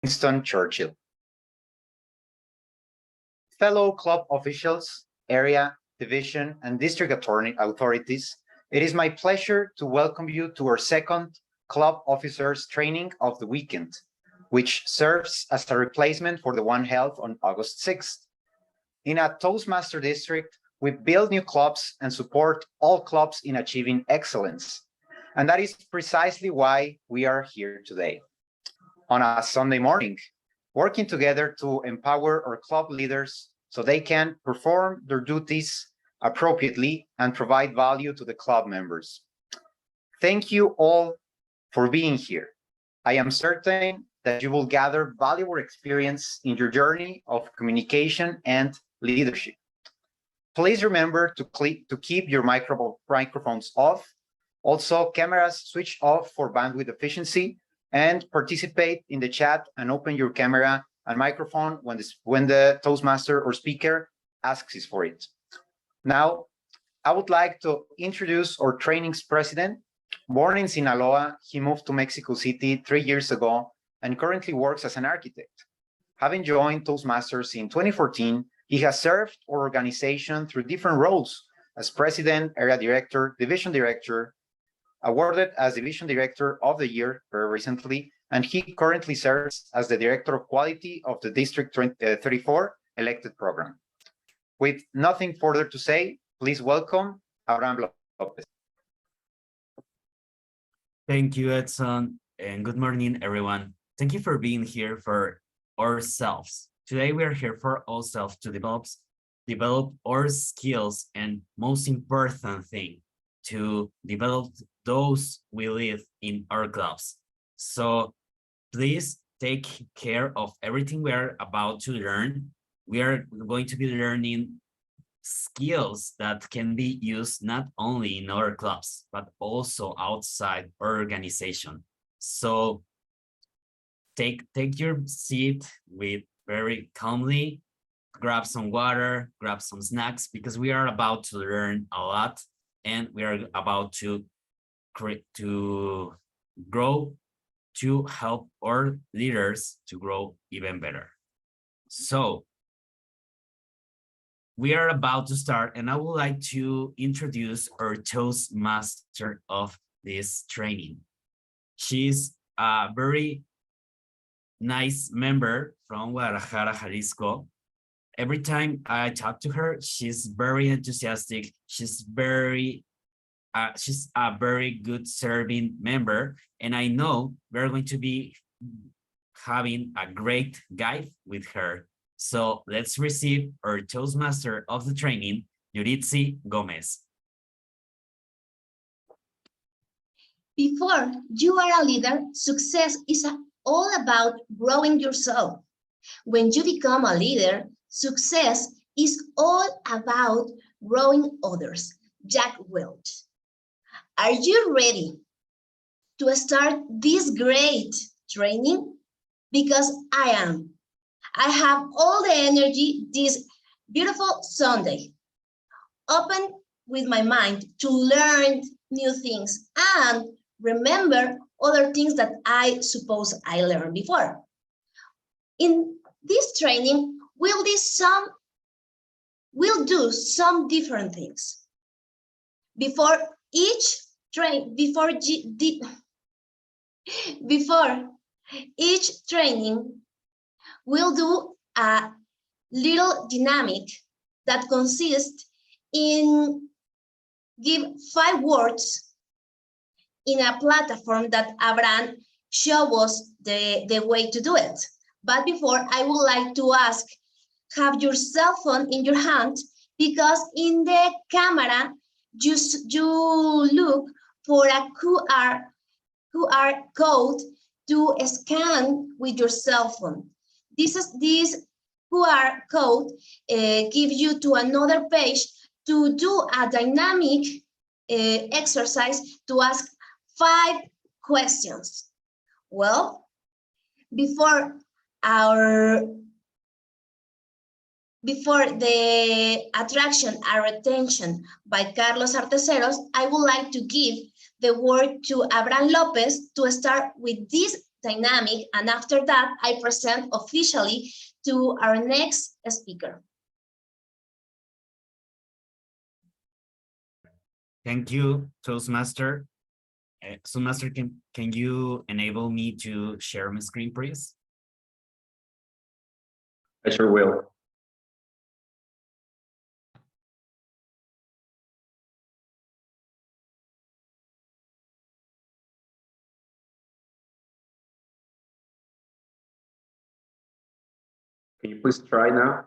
Winston Churchill. Fellow club officials, area, division, and district authorities, it is my pleasure to welcome you to our second club officers training of the weekend, which serves as a replacement for the one held on August 6th. In a Toastmaster district, we build new clubs and support all clubs in achieving excellence. And that is precisely why we are here today. On a Sunday morning, working together to empower our club leaders so they can perform their duties appropriately and provide value to the club members. Thank you all for being here. I am certain that you will gather valuable experience in your journey of communication and leadership. Please remember to keep your microphones off. Also, cameras switch off for bandwidth efficiency, and participate in the chat and open your camera and microphone when the Toastmaster or speaker asks for it. Now, I would like to introduce our training's president. Born in Sinaloa, he moved to Mexico City 3 years ago and currently works as an architect. Having joined Toastmasters in 2014, he has served our organization through different roles as president, area director, division director, awarded as Division Director of the Year very recently, and he currently serves as the Director of Quality of the District 34 elected program. With nothing further to say, please welcome Abraham Lopez. Thank you, Edson, and good morning, everyone. Thank you for being here for ourselves. Today, we are here for ourselves to develop our skills, and most important thing, to develop those we live in our clubs. So please take care of everything we are about to learn. We are going to be learning skills that can be used not only in our clubs, but also outside our organization. So take your seat with very calmly, grab some water, grab some snacks, because we are about to learn a lot, and we are about to grow, to help our leaders to grow even better. So we are about to start, and I would like to introduce our Toastmaster of this training. She's a very nice member from Guadalajara, Jalisco. Every time I talk to her, she's very enthusiastic. She's a very good serving member, and I know we're going to be having a great guide with her. So let's receive our Toastmaster of the training, Yuritsi Gomez. Before you are a leader, success is all about growing yourself. When you become a leader, success is all about growing others. Jack Welch. Are you ready to start this great training? Because I am. I have all the energy this beautiful Sunday. Open with my mind to learn new things and remember other things that I suppose I learned before. In this training, we'll do some different things. Before each training, we'll do a little dynamic that consists in give 5 words in a platform that Abraham showed us the way to do it. But before, I would like to ask, have your cell phone in your hand, because in the camera, you look for a QR code to scan with your cell phone. This QR code gives you to another page to do a dynamic exercise to ask 5 questions. Well, before the attraction and retention by Carlos Arteceros, I would like to give the word to Abraham Lopez to start with this dynamic, and after that, I present officially to our next speaker. Thank you, Toastmaster. Toastmaster, can you enable me to share my screen, please? I sure will. Can you please try now?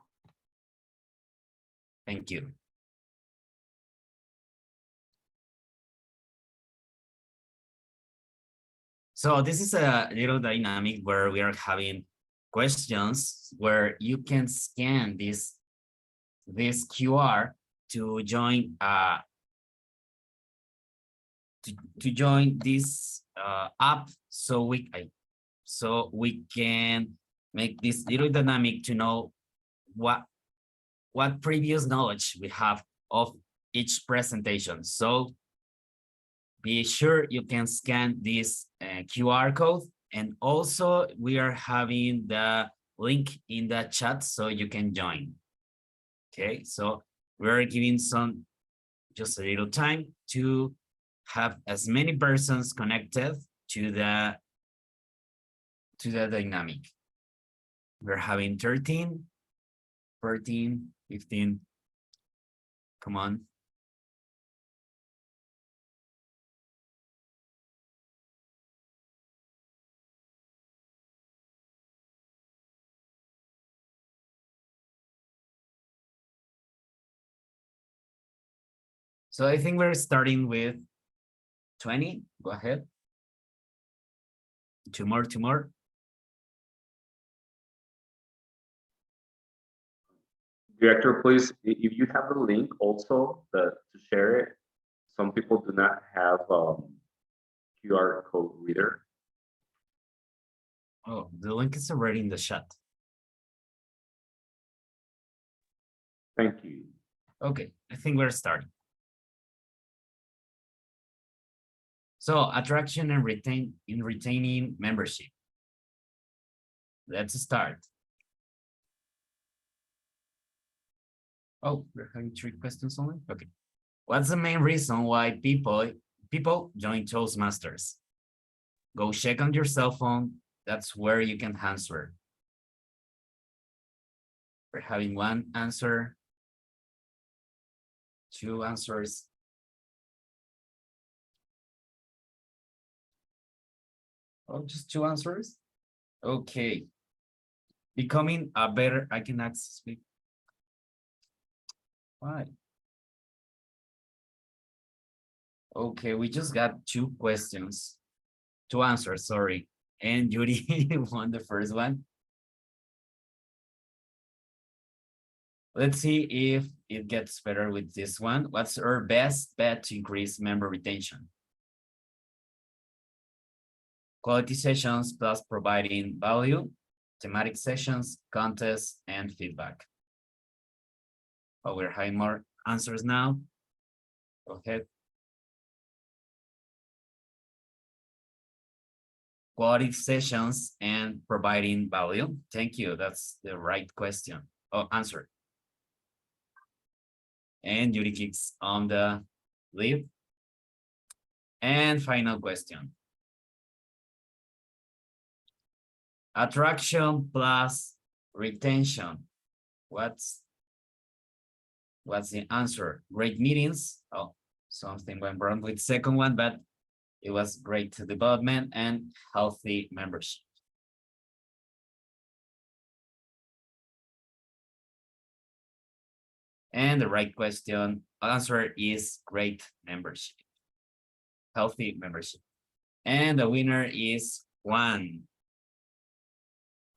Thank you. So this is a little dynamic where we are having questions where you can scan this QR to join to join this app, so we can make this little dynamic to know what previous knowledge we have of each presentation. So be sure you can scan this QR code, and also we are having the link in the chat so you can join. Okay, so we're giving just a little time to have as many persons connected to the dynamic. We're having 13, 14, 15. Come on. So I think we're starting with 20. Go ahead. Two more. Director, please, if you have the link also to share it. Some people do not have QR code reader. Oh, the link is already in the chat. Thank you. Okay, I think we're starting. So attraction and retaining membership. Let's start. Oh, we're having 3 questions only. Okay. What's the main reason why people join Toastmasters? Go check on your cell phone. That's where you can answer. We're having 1 answer, 2 answers. Oh, just 2 answers? Okay. Becoming a better, I cannot speak. Why? Okay, we just got 2 questions. 2 answers, sorry. And Yuri won the first one. Let's see if it gets better with this one. What's our best bet to increase member retention? Quality sessions plus providing value, thematic sessions, contests, and feedback. Oh, we're having more answers now. Go ahead. Quality sessions and providing value. Thank you. That's the right question. Oh, answer. And Yuri kicks on the lead. And final question. Attraction plus retention. What's the answer? Great meetings. Oh, something went wrong with second one, but it was great development and healthy membership. And the right answer is great membership, healthy membership. And the winner is Juan.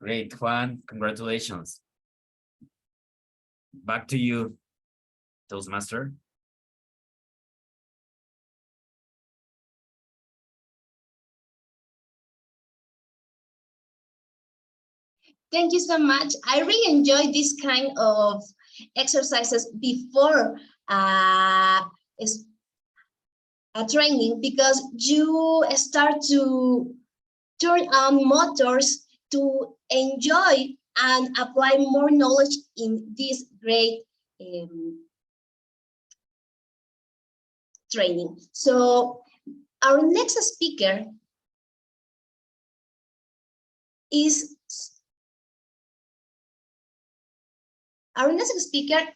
Great, Juan, congratulations. Back to you, Toastmaster. Thank you so much. I really enjoy this kind of exercises before a training, because you start to turn on motors to enjoy and apply more knowledge in this great training. So our next speaker is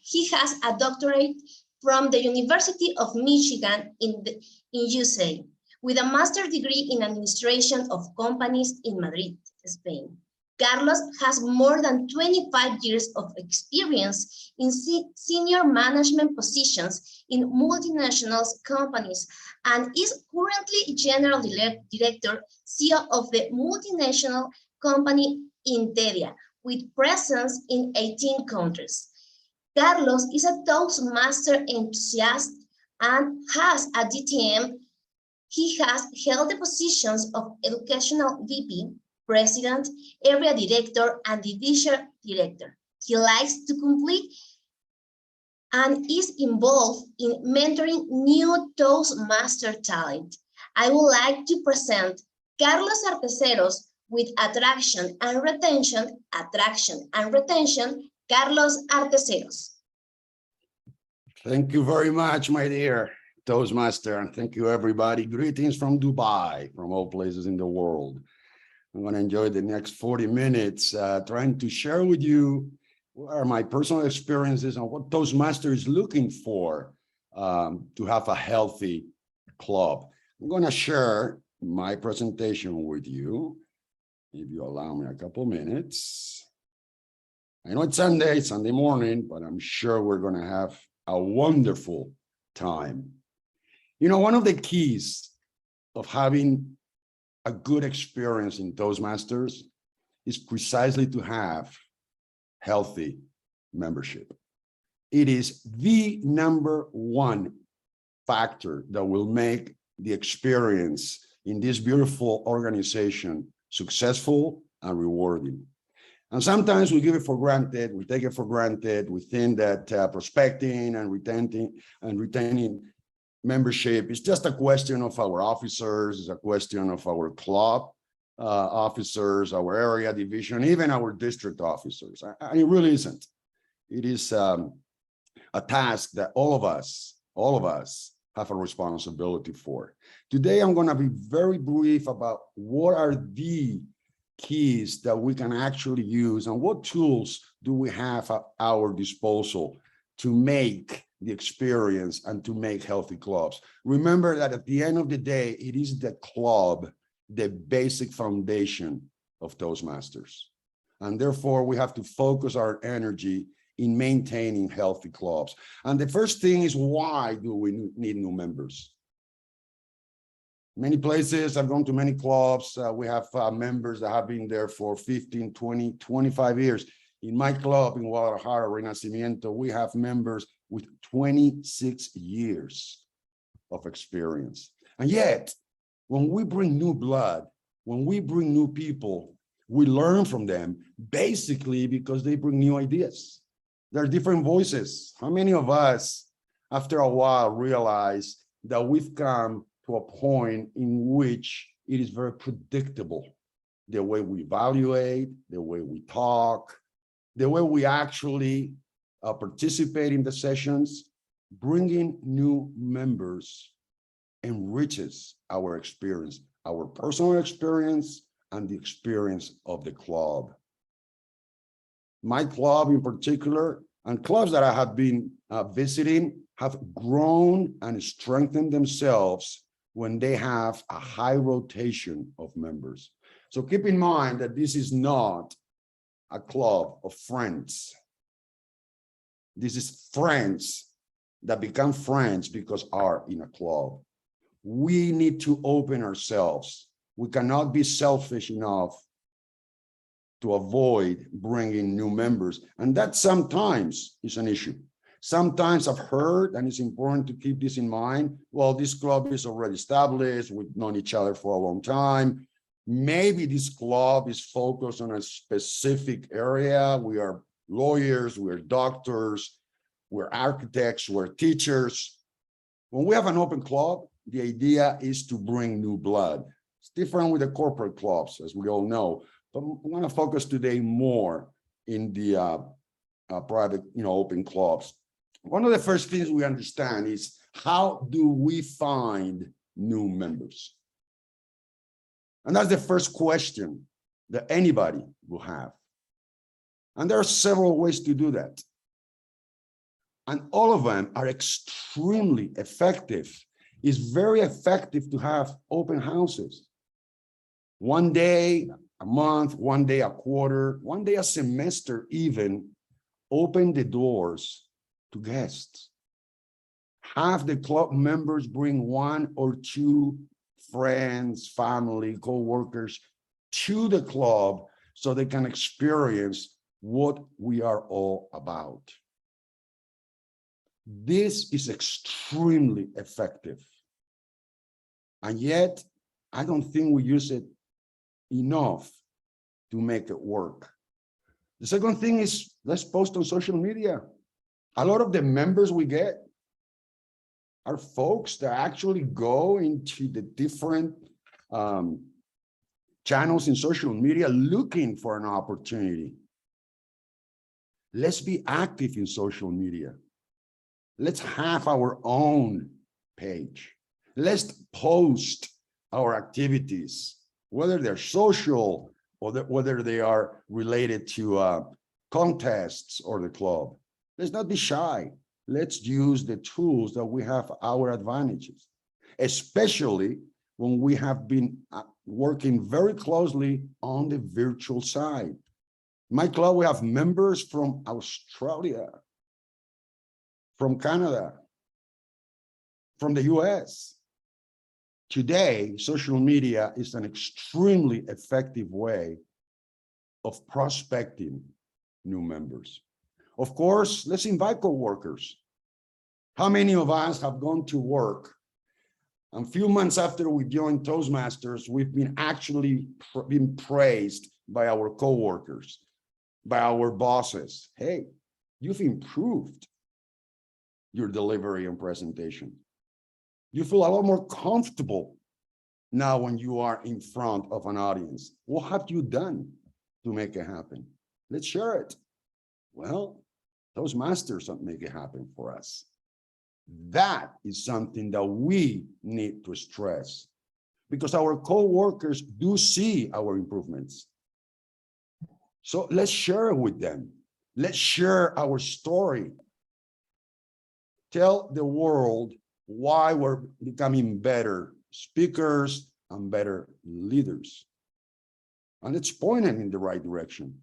he has a doctorate from the University of Michigan in USA, with a master's degree in administration of companies in Madrid, Spain. Carlos has more than 25 years of experience in senior management positions in multinational companies and is currently General Director, CEO of the multinational company Interia, with presence in 18 countries. Carlos is a Toastmaster enthusiast and has a DTM. He has held the positions of Educational VP, President, Area Director, and Division Director. He likes to complete and is involved in mentoring new Toastmaster talent. I would like to present Carlos Arteceros with attraction and retention, Carlos Arteceros. Thank you very much, my dear Toastmaster, and thank you, everybody. Greetings from Dubai, from all places in the world. I'm going to enjoy the next 40 minutes trying to share with you what are my personal experiences and what Toastmaster is looking for to have a healthy club. I'm going to share my presentation with you, if you allow me a couple minutes. I know it's Sunday morning, but I'm sure we're going to have a wonderful time. You know, one of the keys of having a good experience in Toastmasters is precisely to have healthy membership. It is the #1 factor that will make the experience in this beautiful organization successful and rewarding. And sometimes we give it for granted, we take it for granted, we think that prospecting and retaining membership is just a question of our officers, it's a question of our club officers, our area division, even our district officers. And it really isn't. It is a task that all of us have a responsibility for. Today, I'm going to be very brief about what are the keys that we can actually use and what tools do we have at our disposal to make the experience and to make healthy clubs. Remember that at the end of the day, it is the club, the basic foundation of Toastmasters. And therefore, we have to focus our energy in maintaining healthy clubs. And the first thing is, why do we need new members? Many places, I've gone to many clubs, we have members that have been there for 15, 20, 25 years. In my club in Guadalajara, Renacimiento, we have members with 26 years of experience. And yet, when we bring new blood, when we bring new people, we learn from them, basically because they bring new ideas. There are different voices. How many of us, after a while, realize that we've come to a point in which it is very predictable, the way we evaluate, the way we talk, the way we actually participate in the sessions. Bringing new members enriches our experience, our personal experience, and the experience of the club. My club in particular, and clubs that I have been visiting, have grown and strengthened themselves when they have a high rotation of members. So keep in mind that this is not a club of friends. This is friends that become friends because are in a club. We need to open ourselves. We cannot be selfish enough to avoid bringing new members. And that sometimes is an issue. Sometimes I've heard, and it's important to keep this in mind, well, this club is already established, we've known each other for a long time. Maybe this club is focused on a specific area. We are lawyers, we're doctors, we're architects, we're teachers. When we have an open club, the idea is to bring new blood. It's different with the corporate clubs, as we all know, but I want to focus today more in the private, open clubs. One of the first things we understand is, how do we find new members? And that's the first question that anybody will have. And there are several ways to do that. And all of them are extremely effective. It's very effective to have open houses. One day a month, one day a quarter, one day a semester even, open the doors to guests. Have the club members bring one or two friends, family, co-workers to the club so they can experience what we are all about. This is extremely effective. And yet, I don't think we use it enough to make it work. The second thing is, let's post on social media. A lot of the members we get are folks that actually go into the different channels in social media looking for an opportunity. Let's be active in social media. Let's have our own page. Let's post our activities, whether they're social or whether they are related to contests or the club. Let's not be shy. Let's use the tools that we have our advantages, especially when we have been working very closely on the virtual side. In my club, we have members from Australia, from Canada, from the US. Today, social media is an extremely effective way of prospecting new members. Of course, let's invite coworkers. How many of us have gone to work, and a few months after we joined Toastmasters, we've been actually been praised by our coworkers, by our bosses. Hey, you've improved your delivery and presentation. You feel a lot more comfortable now when you are in front of an audience. What have you done to make it happen? Let's share it. Well, Toastmasters make it happen for us. That is something that we need to stress, because our co-workers do see our improvements. So let's share it with them. Let's share our story. Tell the world why we're becoming better speakers and better leaders. And it's pointing in the right direction.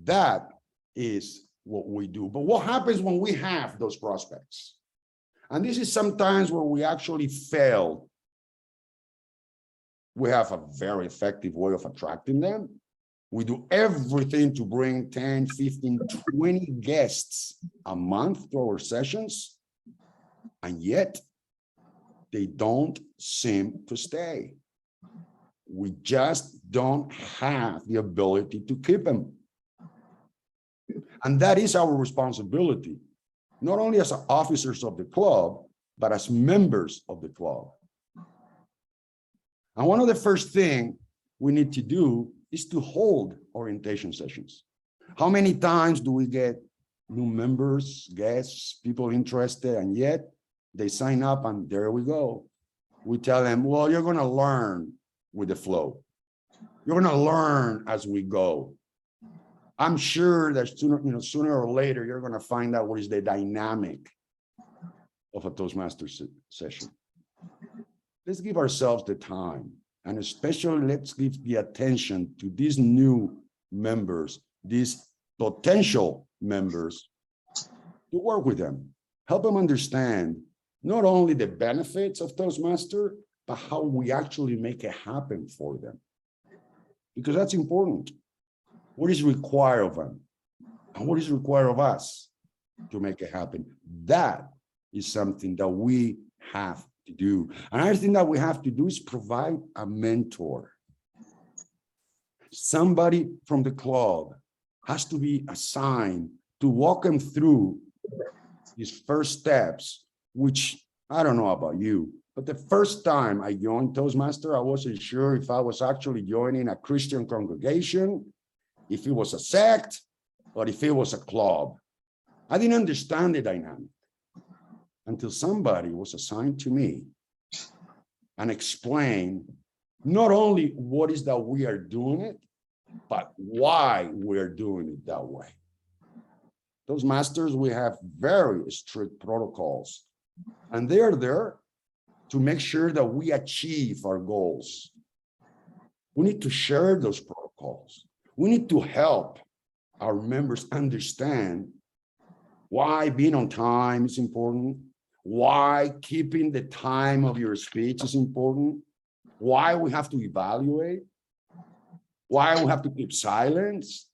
That is what we do. But what happens when we have those prospects? And this is sometimes where we actually fail. We have a very effective way of attracting them. We do everything to bring 10, 15, 20 guests a month to our sessions. And yet, they don't seem to stay. We just don't have the ability to keep them. And that is our responsibility, not only as officers of the club, but as members of the club. And one of the first things we need to do is to hold orientation sessions. How many times do we get new members, guests, people interested, and yet they sign up and there we go. We tell them, well, you're going to learn with the flow. You're going to learn as we go. I'm sure that sooner or later, you're going to find out what is the dynamic of a Toastmasters session. Let's give ourselves the time, and especially let's give the attention to these new members, these potential members, to work with them, help them understand not only the benefits of Toastmaster, but how we actually make it happen for them. Because that's important. What is required of them? And what is required of us to make it happen? That is something that we have to do. Another thing that we have to do is provide a mentor. Somebody from the club has to be assigned to walk them through these first steps, which I don't know about you, But the first time I joined Toastmaster, I wasn't sure if I was actually joining a Christian congregation, if it was a sect, or if it was a club. I didn't understand the dynamic until somebody was assigned to me and explained not only what is that we are doing it, but why we're doing it that way. Those masters, we have very strict protocols, and they're there to make sure that we achieve our goals. We need to share those protocols. We need to help our members understand why being on time is important, why keeping the time of your speech is important, why we have to evaluate, why we have to keep silence.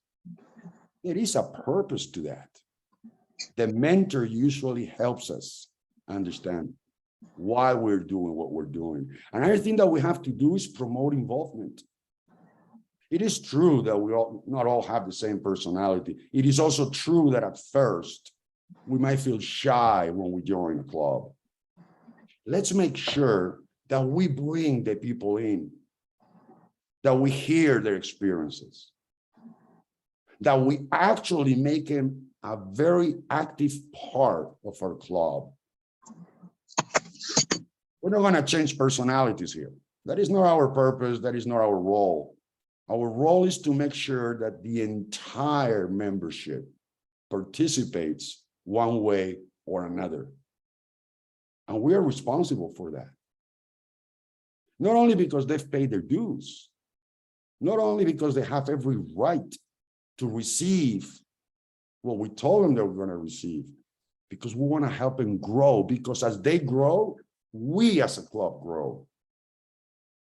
There is a purpose to that. The mentor usually helps us understand why we're doing what we're doing. Another thing that we have to do is promote involvement. It is true that we not all have the same personality. It is also true that at first, we might feel shy when we join a club. Let's make sure that we bring the people in, that we hear their experiences, that we actually make them a very active part of our club. We're not going to change personalities here. That is not our purpose. That is not our role. Our role is to make sure that the entire membership participates one way or another. And we are responsible for that. Not only because they've paid their dues, not only because they have every right to receive what we told them they were going to receive, because we want to help them grow, because as they grow, we as a club grow.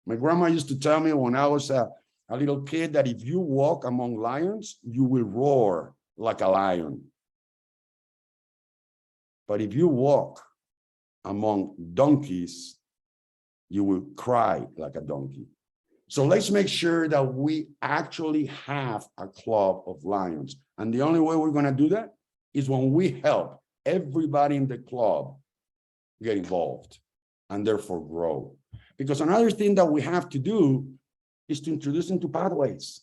My grandma used to tell me when I was a little kid that if you walk among lions, you will roar like a lion. But if you walk among donkeys, you will cry like a donkey. So let's make sure that we actually have a club of lions. And the only way we're going to do that is when we help everybody in the club get involved and therefore grow. Because another thing that we have to do is to introduce them to pathways.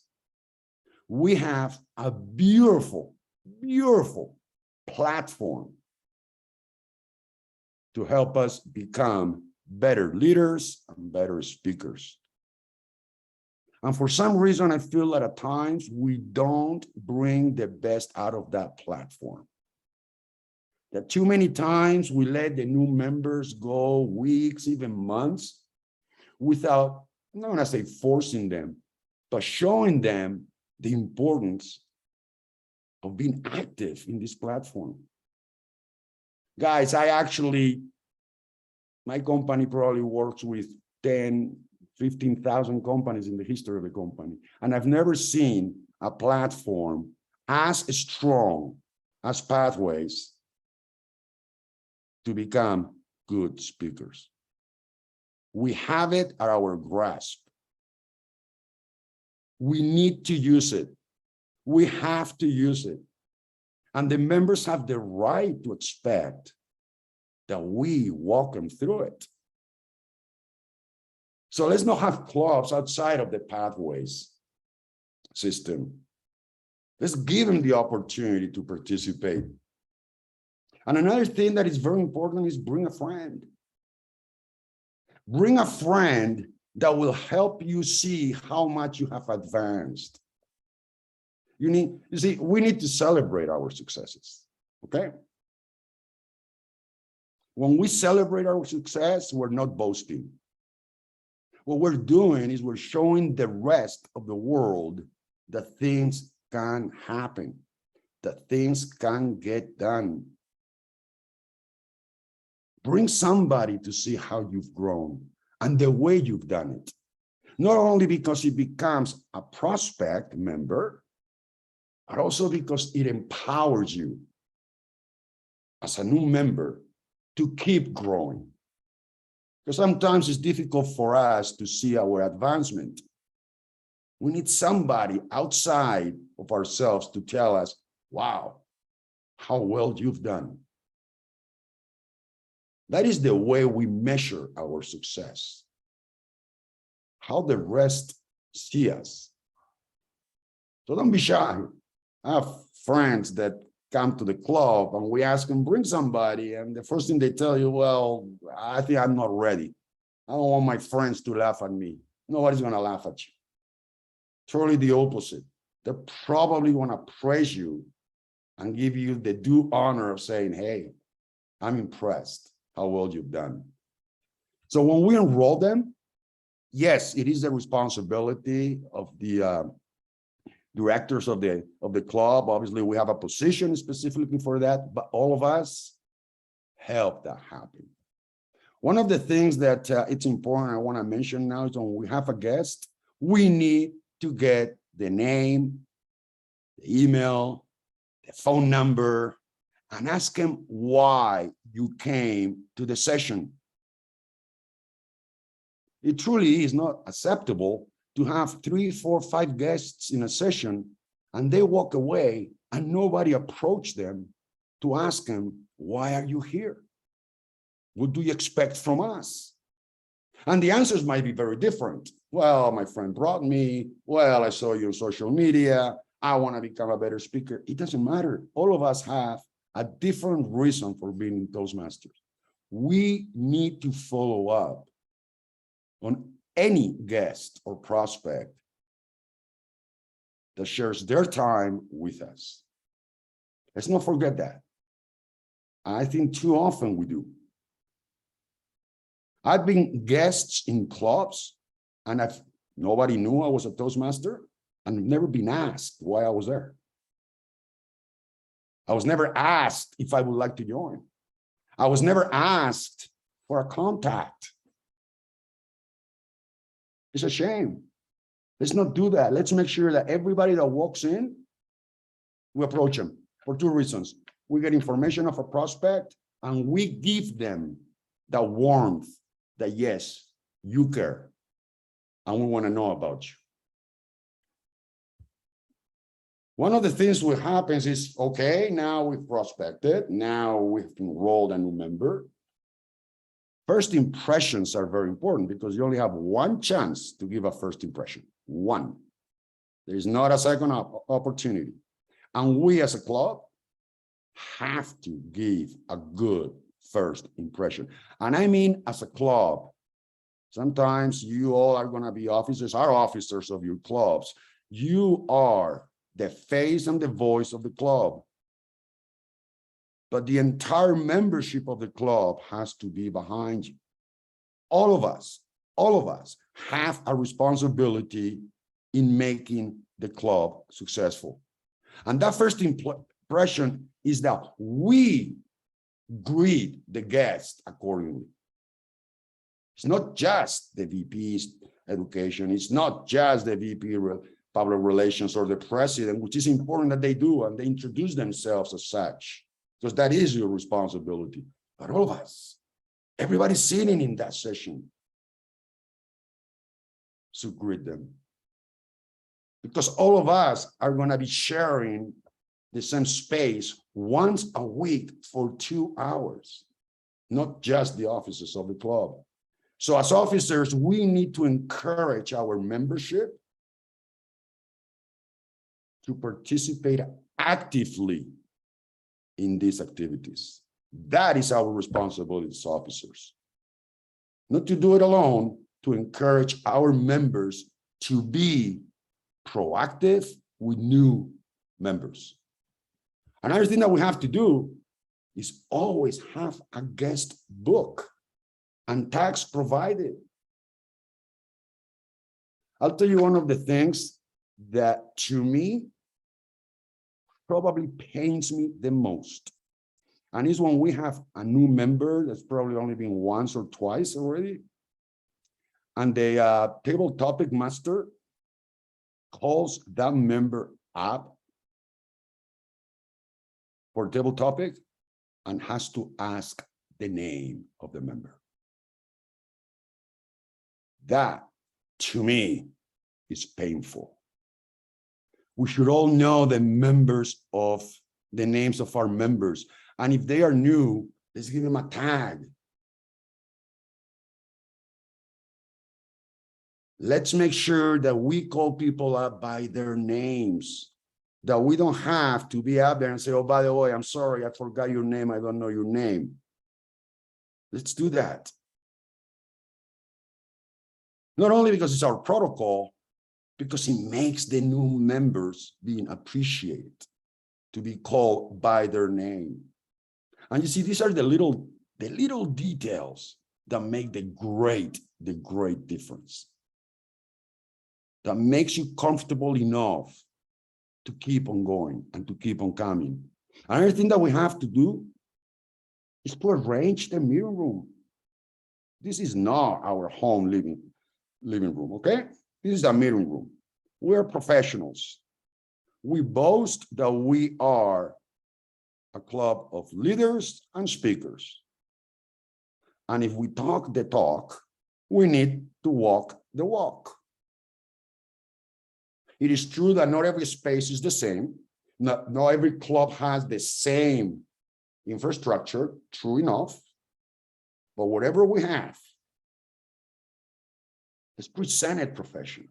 We have a beautiful, beautiful platform to help us become better leaders and better speakers. And for some reason, I feel that at times we don't bring the best out of that platform. That too many times we let the new members go weeks, even months, without, I'm not going to say forcing them, but showing them the importance of being active in this platform. Guys, my company probably works with 10, 15,000 companies in the history of the company. And I've never seen a platform as strong as Pathways to become good speakers. We have it at our grasp. We need to use it. We have to use it. And the members have the right to expect that we walk them through it. So let's not have clubs outside of the Pathways system. Let's give them the opportunity to participate. And another thing that is very important is bring a friend. Bring a friend that will help you see how much you have advanced. You see, we need to celebrate our successes, okay? When we celebrate our success, we're not boasting. What we're doing is we're showing the rest of the world that things can happen, that things can get done. Bring somebody to see how you've grown and the way you've done it. Not only because it becomes a prospect member, but also because it empowers you as a new member to keep growing. Because sometimes it's difficult for us to see our advancement. We need somebody outside of ourselves to tell us, wow, how well you've done. That is the way we measure our success. How the rest see us. So don't be shy. I have friends that come to the club and we ask them, bring somebody. And the first thing they tell you, well, I think I'm not ready. I don't want my friends to laugh at me. Nobody's going to laugh at you. Totally the opposite. They probably want to praise you and give you the due honor of saying, hey, I'm impressed how well you've done. So when we enroll them, yes, it is the responsibility of the directors of the club. Obviously, we have a position specifically for that, but all of us help that happen. One of the things that it's important I want to mention now is when we have a guest, we need to get the name, the email, the phone number, and ask them why you came to the session. It truly is not acceptable to have 3, 4, 5 guests in a session and they walk away and nobody approached them to ask them, why are you here? What do you expect from us? And the answers might be very different. Well, my friend brought me. Well, I saw you on social media. I want to become a better speaker. It doesn't matter. All of us have a different reason for being Toastmasters. We need to follow up on any guest or prospect that shares their time with us. Let's not forget that. I think too often we do. I've been guests in clubs and nobody knew I was a Toastmaster and I've never been asked why I was there. I was never asked if I would like to join. I was never asked for a contact. It's a shame. Let's not do that. Let's make sure that everybody that walks in, we approach them for 2 reasons. We get information of a prospect and we give them the warmth that yes, you care and we want to know about you. One of the things that happens is, okay, now we've prospected, now we've enrolled a new member. First impressions are very important because you only have one chance to give a first impression. One. There is not a second opportunity. And we as a club have to give a good first impression. And I mean, as a club, sometimes you all are going to be officers, are officers of your clubs. You are the face and the voice of the club. But the entire membership of the club has to be behind you. All of us have a responsibility in making the club successful. And that first impression is that we greet the guest accordingly. It's not just the VP's education. It's not just the VP public relations or the president, which is important that they do and they introduce themselves as such, because that is your responsibility. But all of us, everybody sitting in that session, so greet them. Because all of us are going to be sharing the same space once a week for 2 hours, not just the officers of the club. So as officers, we need to encourage our membership to participate actively in these activities. That is our responsibility as officers. Not to do it alone, to encourage our members to be proactive with new members. Another thing that we have to do is always have a guest book and tags provided. I'll tell you one of the things that to me probably pains me the most. And it's when we have a new member that's probably only been once or twice already. And the table topic master calls that member up for table topic and has to ask the name of the member. That, to me, is painful. We should all know the names of our members. And if they are new, let's give them a tag. Let's make sure that we call people up by their names, that we don't have to be out there and say, oh, by the way, I'm sorry, I forgot your name. I don't know your name. Let's do that. Not only because it's our protocol, because it makes the new members being appreciated, to be called by their name. And you see, these are the little details that make the great difference. That makes you comfortable enough to keep on going and to keep on coming. Another thing that we have to do is to arrange the meeting room. This is not our home living room, okay? This is a meeting room. We're professionals. We boast that we are a club of leaders and speakers. And if we talk the talk, we need to walk the walk. It is true that not every space is the same. Not every club has the same infrastructure, true enough. But whatever we have, let's present it professionally.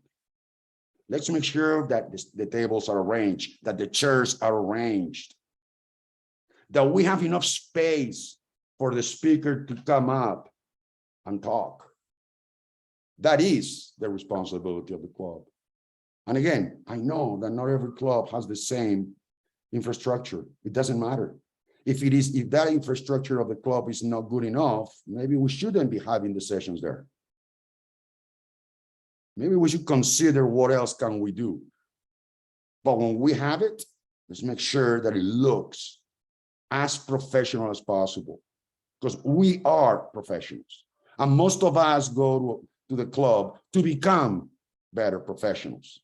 Let's make sure that the tables are arranged, that the chairs are arranged, that we have enough space for the speaker to come up and talk. That is the responsibility of the club. And again, I know that not every club has the same infrastructure. It doesn't matter. If that infrastructure of the club is not good enough, maybe we shouldn't be having the sessions there. Maybe we should consider what else can we do. But when we have it, let's make sure that it looks as professional as possible, because we are professionals. And most of us go to the club to become better professionals.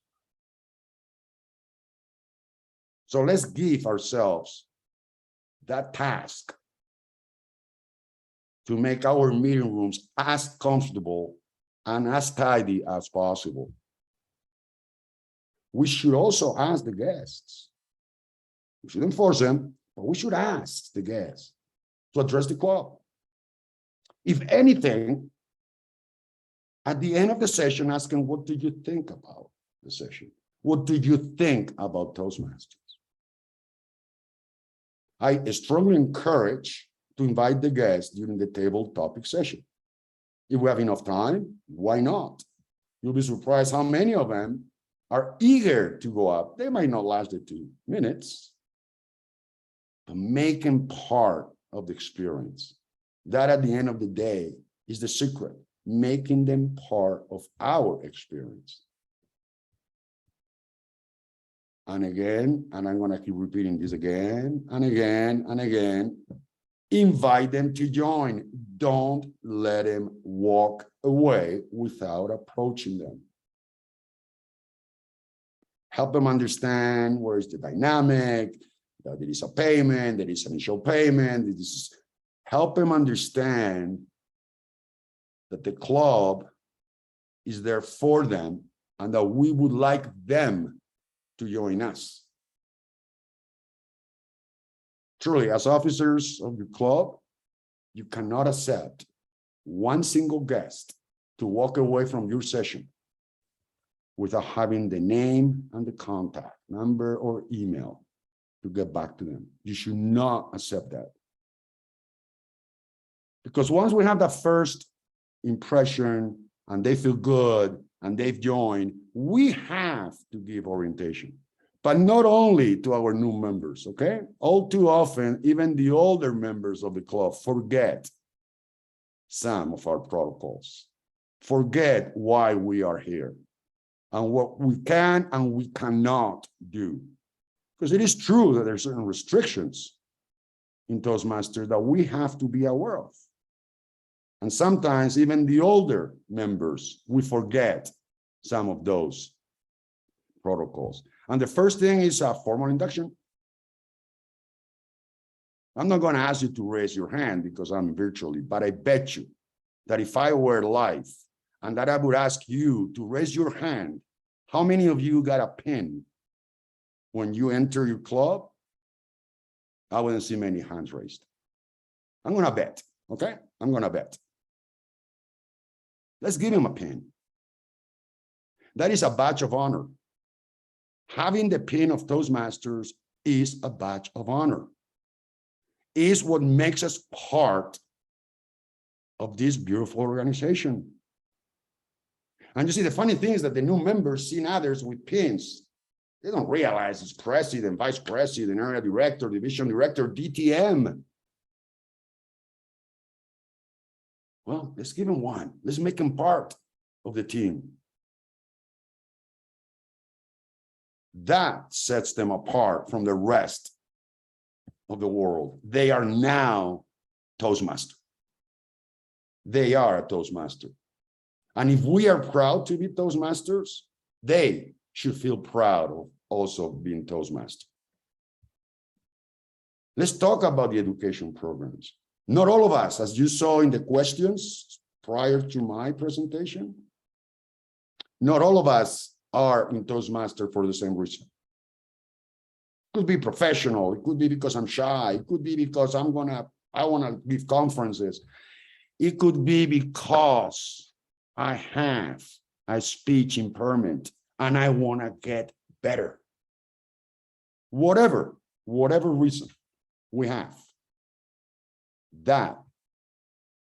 So let's give ourselves that task to make our meeting rooms as comfortable and as tidy as possible. We should also ask the guests. We shouldn't force them, but we should ask the guests to address the club. If anything, at the end of the session, ask them, what did you think about the session? What did you think about Toastmasters? I strongly encourage to invite the guests during the table topic session. If we have enough time, why not? You'll be surprised how many of them are eager to go up. They might not last the 2 minutes, but make them part of the experience. That at the end of the day is the secret, making them part of our experience. And again, and I'm going to keep repeating this again and again and again, invite them to join. Don't let them walk away without approaching them. Help them understand where is the dynamic, that there is a payment, there is an initial payment. Help them understand that the club is there for them and that we would like them to join us. Truly, as officers of your club, you cannot accept one single guest to walk away from your session without having the name and the contact number or email to get back to them. You should not accept that. Because once we have that first impression and they feel good and they've joined, we have to give orientation, but not only to our new members, okay? All too often, even the older members of the club forget some of our protocols, forget why we are here and what we can and we cannot do. Because it is true that there are certain restrictions in Toastmasters that we have to be aware of. And sometimes even the older members, we forget some of those protocols. And the first thing is a formal induction. I'm not going to ask you to raise your hand because I'm virtually, but I bet you that if I were live and that I would ask you to raise your hand, how many of you got a pin when you enter your club? I wouldn't see many hands raised. I'm going to bet, okay? I'm going to bet. Let's give him a pin. That is a badge of honor. Having the pin of Toastmasters is a badge of honor. Is what makes us part of this beautiful organization. And you see, the funny thing is that the new members see others with pins. They don't realize it's president, vice president, area director, division director, DTM. Well, let's give him one. Let's make him part of the team. That sets them apart from the rest of the world. They are now Toastmaster. They are a Toastmaster. And if we are proud to be Toastmasters, they should feel proud of also being Toastmaster. Let's talk about the education programs. Not all of us, as you saw in the questions prior to my presentation, not all of us are in Toastmaster for the same reason. It could be professional. It could be because I'm shy. It could be because I want to give conferences. It could be because I have a speech impairment and I want to get better. Whatever reason we have, that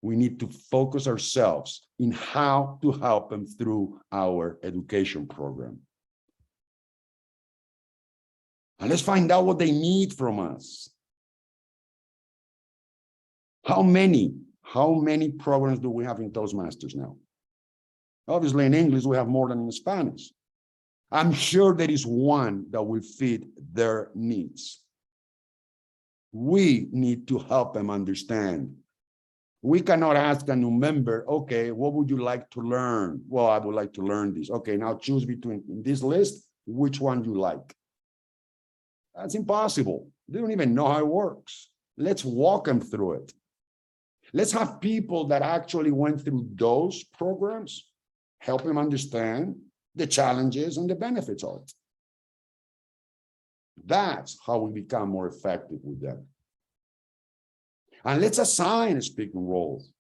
we need to focus ourselves in how to help them through our education program. And let's find out what they need from us. How many programs do we have in Toastmasters now? Obviously, in English, we have more than in Spanish. I'm sure there is one that will fit their needs. We need to help them understand. We cannot ask a new member, okay, what would you like to learn? Well, I would like to learn this. Okay, now choose between this list, which one you like. That's impossible. They don't even know how it works. Let's walk them through it. Let's have people that actually went through those programs, help them understand the challenges and the benefits of it. That's how we become more effective with them. And let's assign speaking roles.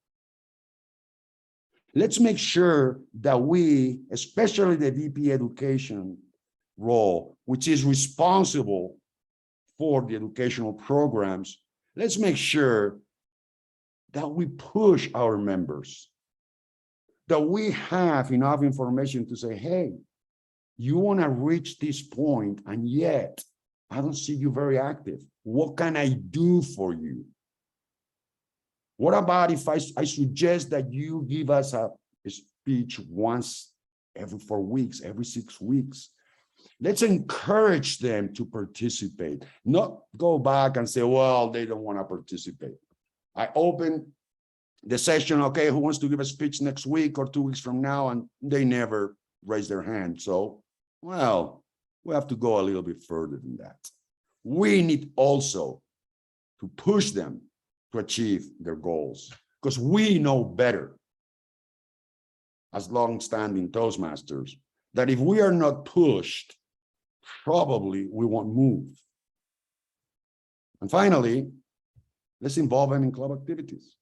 Let's make sure that we, especially the VP education role, which is responsible for the educational programs, let's make sure that we push our members, that we have enough information to say, hey, you want to reach this point, and yet I don't see you very active. What can I do for you? What about if I suggest that you give us a speech once every 4 weeks, every 6 weeks? Let's encourage them to participate, not go back and say, well, they don't want to participate. I open the session, okay, who wants to give a speech next week or 2 weeks from now? And they never raise their hand. So, well, we have to go a little bit further than that. We need also to push them to achieve their goals, because we know better as long-standing Toastmasters that if we are not pushed, probably we won't move. And finally, let's involve them in club activities.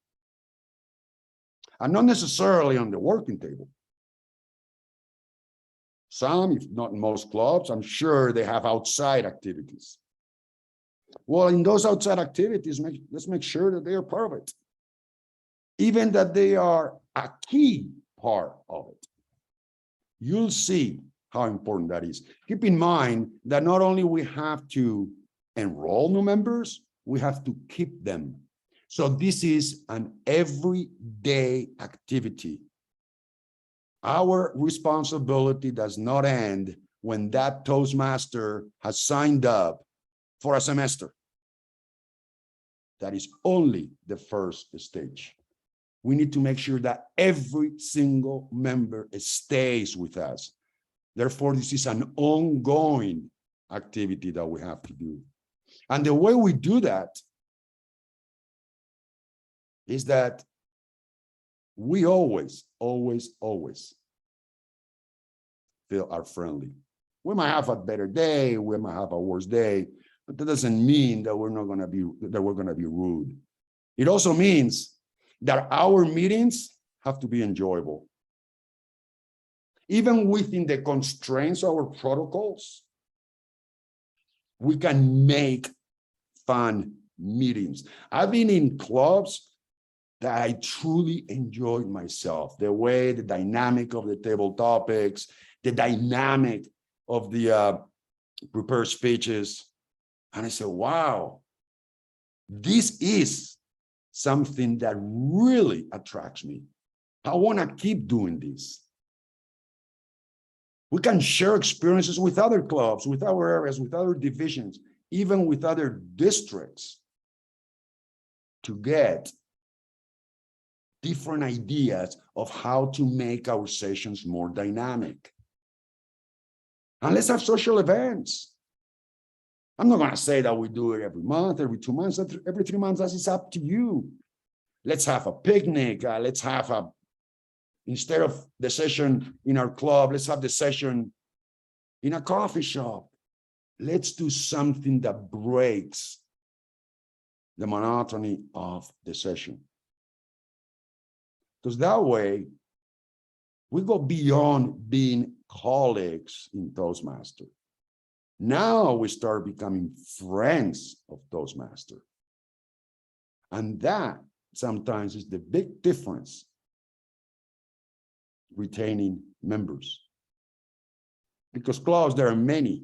And not necessarily on the working table. Some, if not most clubs, I'm sure they have outside activities. Well, in those outside activities, let's make sure that they are part of it. Even that they are a key part of it. You'll see how important that is. Keep in mind that not only we have to enroll new members, we have to keep them. So this is an everyday activity. Our responsibility does not end when that Toastmaster has signed up for a semester. That is only the first stage. We need to make sure that every single member stays with us. Therefore, this is an ongoing activity that we have to do. And the way we do that is that we always feel are friendly. We might have a better day, we might have a worse day, but that doesn't mean that we're going to be rude. It also means that our meetings have to be enjoyable. Even within the constraints of our protocols, we can make fun meetings. I've been in clubs that I truly enjoyed myself. The way, the dynamic of the table topics, the dynamic of the prepared speeches. And I said, wow, this is something that really attracts me. I want to keep doing this. We can share experiences with other clubs, with our areas, with other divisions, even with other districts to get different ideas of how to make our sessions more dynamic. And let's have social events. I'm not going to say that we do it every month, every 2 months, every 3 months. That's up to you. Let's have a picnic. Let's have instead of the session in our club, let's have the session in a coffee shop. Let's do something that breaks the monotony of the session. Because that way, we go beyond being colleagues in Toastmasters. Now we start becoming friends of Toastmasters. And that sometimes is the big difference retaining members. Because clubs, there are many.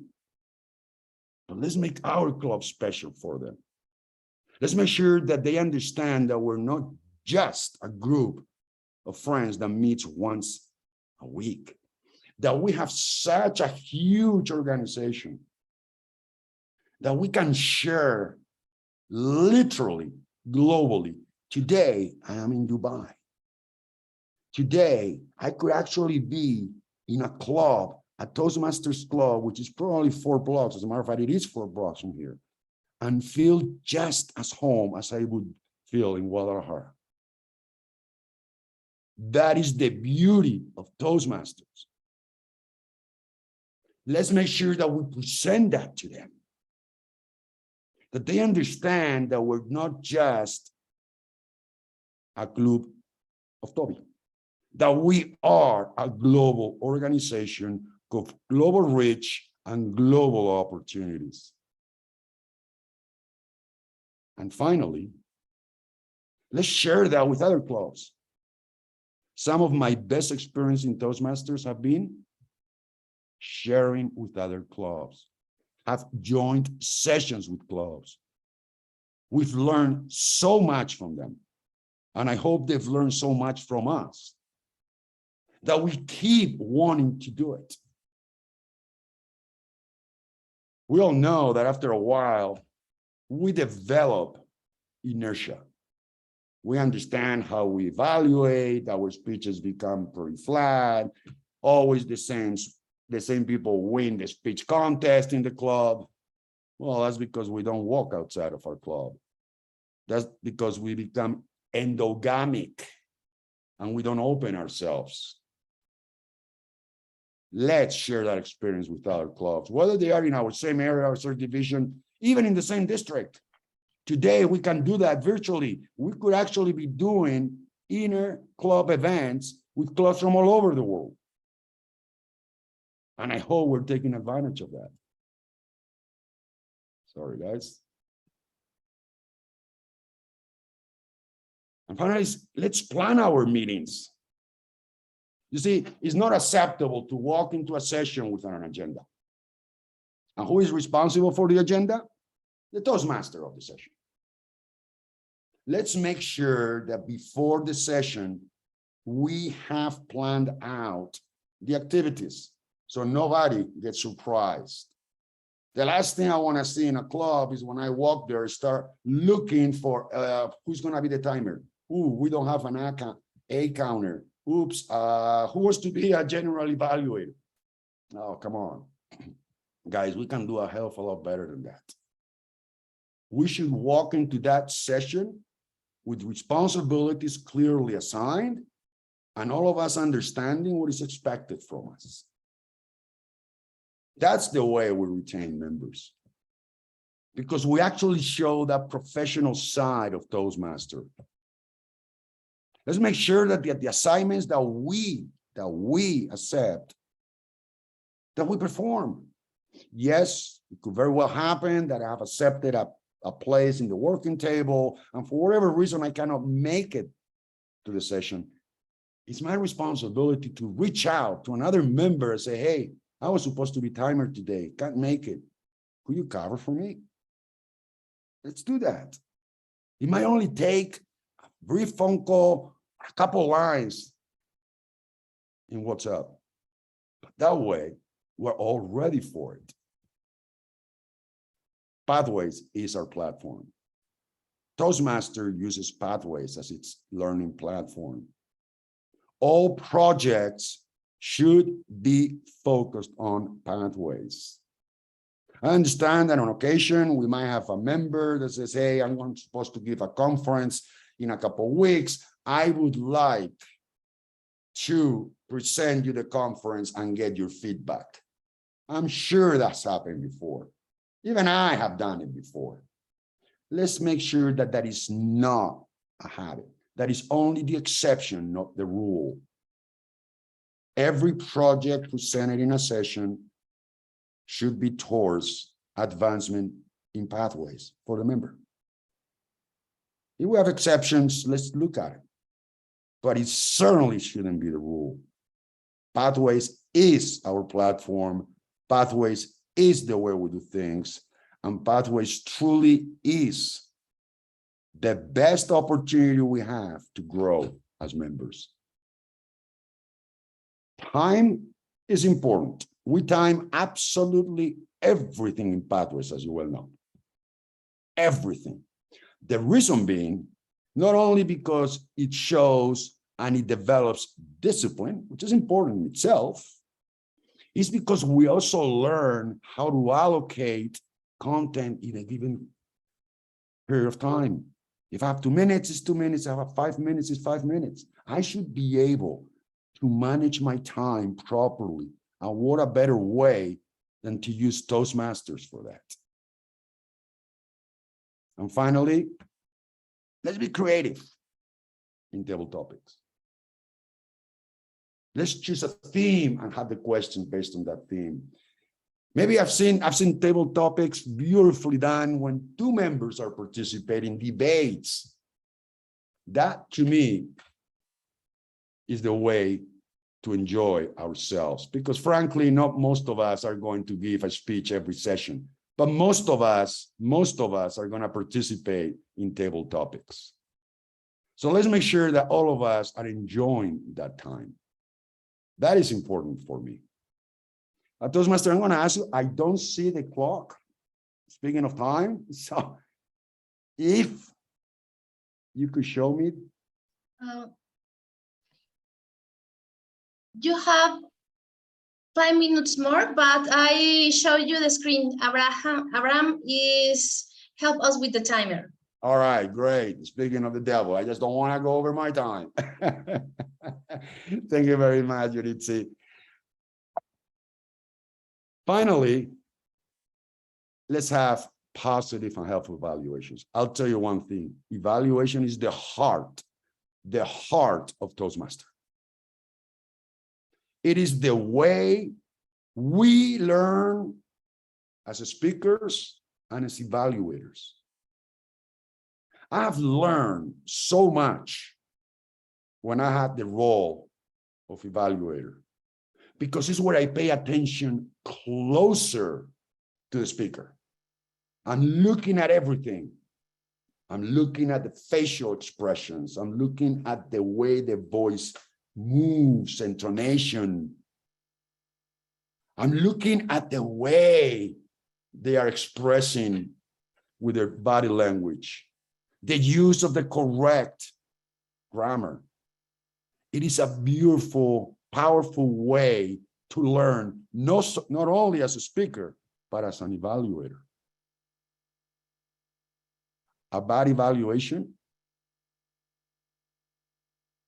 But let's make our club special for them. Let's make sure that they understand that we're not just a group of friends that meets once a week, that we have such a huge organization that we can share literally globally. Today, I am in Dubai. Today, I could actually be in a club, a Toastmasters club, which is probably 4 blocks. As a matter of fact, it is 4 blocks from here, and feel just as home as I would feel in Guadalajara. That is the beauty of Toastmasters. Let's make sure that we present that to them, that they understand that we're not just a club of Toby, that we are a global organization of global reach and global opportunities. And finally, let's share that with other clubs. Some of my best experience in Toastmasters have been sharing with other clubs. I've joined sessions with clubs. We've learned so much from them. And I hope they've learned so much from us that we keep wanting to do it. We all know that after a while, we develop inertia. We understand how we evaluate, our speeches become pretty flat, always the same people win the speech contest in the club. Well, that's because we don't walk outside of our club. That's because we become endogamic and we don't open ourselves. Let's share that experience with other clubs, whether they are in our same area or same division, even in the same district. Today, we can do that virtually. We could actually be doing inner club events with clubs from all over the world. And I hope we're taking advantage of that. Sorry, guys. And finally, let's plan our meetings. You see, it's not acceptable to walk into a session without an agenda. And who is responsible for the agenda? The Toastmaster of the session. Let's make sure that before the session, we have planned out the activities so nobody gets surprised. The last thing I want to see in a club is when I walk there, start looking for who's going to be the timer. Ooh, we don't have an A counter. Oops, who was to be a general evaluator? Oh, come on. Guys, we can do a hell of a lot better than that. We should walk into that session with responsibilities clearly assigned and all of us understanding what is expected from us. That's the way we retain members, because we actually show that professional side of Toastmaster. Let's make sure that the assignments that that we accept that we perform. Yes, it could very well happen that I have accepted a place in the working table, and for whatever reason I cannot make it to the session. It's my responsibility to reach out to another member and say, hey, I was supposed to be timer today, can't make it. Could you cover for me? Let's do that. It might only take a brief phone call, a couple lines in WhatsApp. But that way, we're all ready for it. Pathways is our platform. Toastmaster uses Pathways as its learning platform. All projects should be focused on Pathways. I understand that on occasion, we might have a member that says, hey, I'm supposed to give a conference in a couple of weeks. I would like to present you the conference and get your feedback. I'm sure that's happened before. Even I have done it before. Let's make sure that that is not a habit. That is only the exception, not the rule. Every project presented in a session should be towards advancement in Pathways for the member. If we have exceptions, let's look at it. But it certainly shouldn't be the rule. Pathways is our platform. Pathways is the way we do things. And Pathways truly is the best opportunity we have to grow as members. Time is important. We time absolutely everything in Pathways, as you well know. Everything. The reason being, not only because it shows and it develops discipline, which is important in itself, is because we also learn how to allocate content in a given period of time. If I have 2 minutes, it's 2 minutes. If I have 5 minutes, it's 5 minutes. I should be able to manage my time properly. And what a better way than to use Toastmasters for that. And finally, let's be creative in table topics. Let's choose a theme and have the questions based on that theme. Maybe I've seen table topics beautifully done when 2 members are participating in debates. That, to me, is the way to enjoy ourselves. Because frankly, not most of us are going to give a speech every session. But most of us are going to participate in table topics. So let's make sure that all of us are enjoying that time. That is important for me. Toastmaster, I'm going to ask you, I don't see the clock. Speaking of time, so if you could show me. You have 5 minutes more, but I show you the screen. Abraham is help us with the timer. All right, great. Speaking of the devil, I just don't want to go over my time. Thank you very much, Yuritsi. Finally, let's have positive and helpful evaluations. I'll tell you one thing. Evaluation is the heart of Toastmaster. It is the way we learn as speakers and as evaluators. I've learned so much when I had the role of evaluator, because it's where I pay attention closer to the speaker. I'm looking at everything. I'm looking at the facial expressions. I'm looking at the way the voice moves, intonation. I'm looking at the way they are expressing with their body language, the use of the correct grammar. It is a beautiful, powerful way to learn, not only as a speaker, but as an evaluator. A bad evaluation,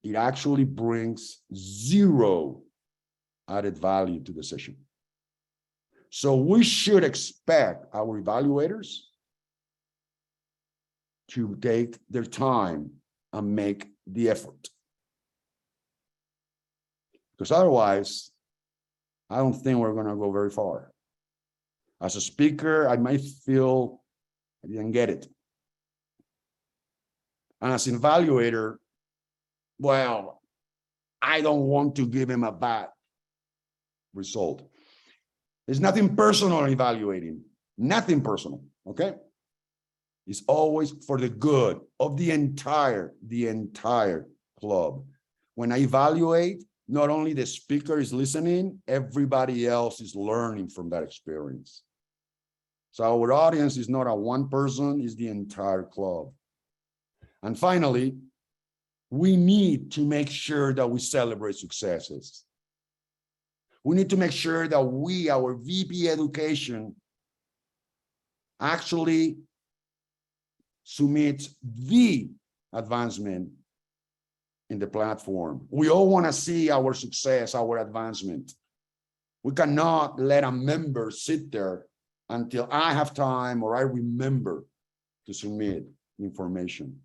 it actually brings 0 added value to the session. So we should expect our evaluators to take their time and make the effort. Because otherwise, I don't think we're going to go very far. As a speaker, I might feel I didn't get it. And as an evaluator, well, I don't want to give him a bad result. There's nothing personal in evaluating, nothing personal, okay? It's always for the good of the entire club. When I evaluate, not only the speaker is listening, everybody else is learning from that experience. So our audience is not a one person, it's the entire club. And finally, we need to make sure that we celebrate successes. We need to make sure that we, our VP Education, actually submits the advancement in the platform. We all want to see our success, our advancement. We cannot let a member sit there until I have time or I remember to submit information.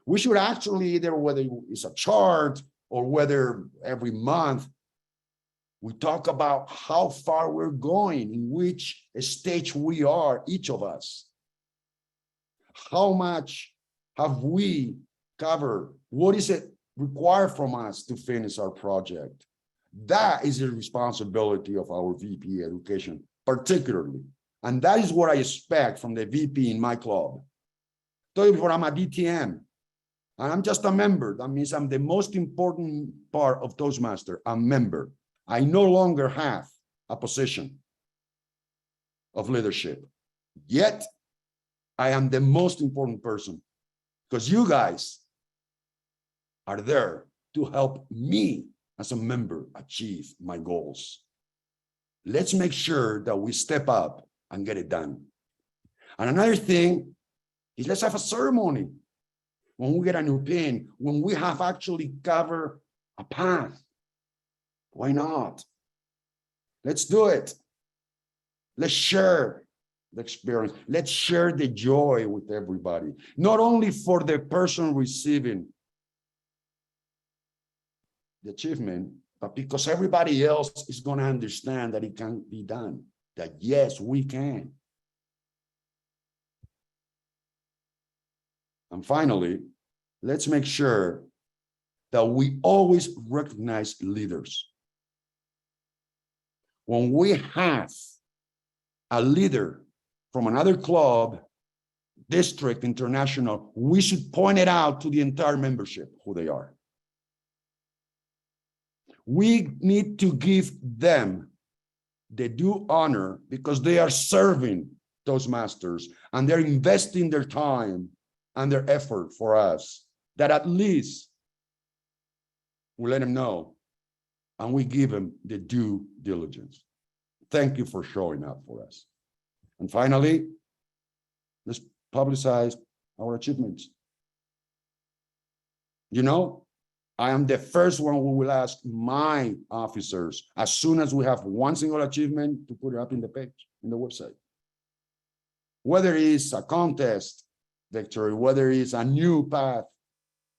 We should actually, either whether it's a chart or whether every month, we talk about how far we're going, in which stage we are, each of us. How much have we covered? What is it required from us to finish our project? That is the responsibility of our VP Education, particularly. And that is what I expect from the VP in my club. Tell you before, I'm a DTM, and I'm just a member. That means I'm the most important part of Toastmaster, a member. I no longer have a position of leadership. Yet, I am the most important person because you guys are there to help me as a member achieve my goals. Let's make sure that we step up and get it done. And another thing is, let's have a ceremony when we get a new pin, when we have actually covered a path. Why not? Let's do it. Let's share the experience. Let's share the joy with everybody, not only for the person receiving the achievement, but because everybody else is going to understand that it can be done, that yes, we can. And finally, let's make sure that we always recognize leaders. When we have a leader from another club, district, international, we should point it out to the entire membership who they are. We need to give them the due honor because they are serving Toastmasters and they're investing their time and their effort for us, that at least we let them know and we give them the due diligence. Thank you for showing up for us. And finally, let's publicize our achievements. You know, I am the first one who will ask my officers, as soon as we have one single achievement, to put it up in the page, in the website. Whether it's a contest victory, whether it's a new path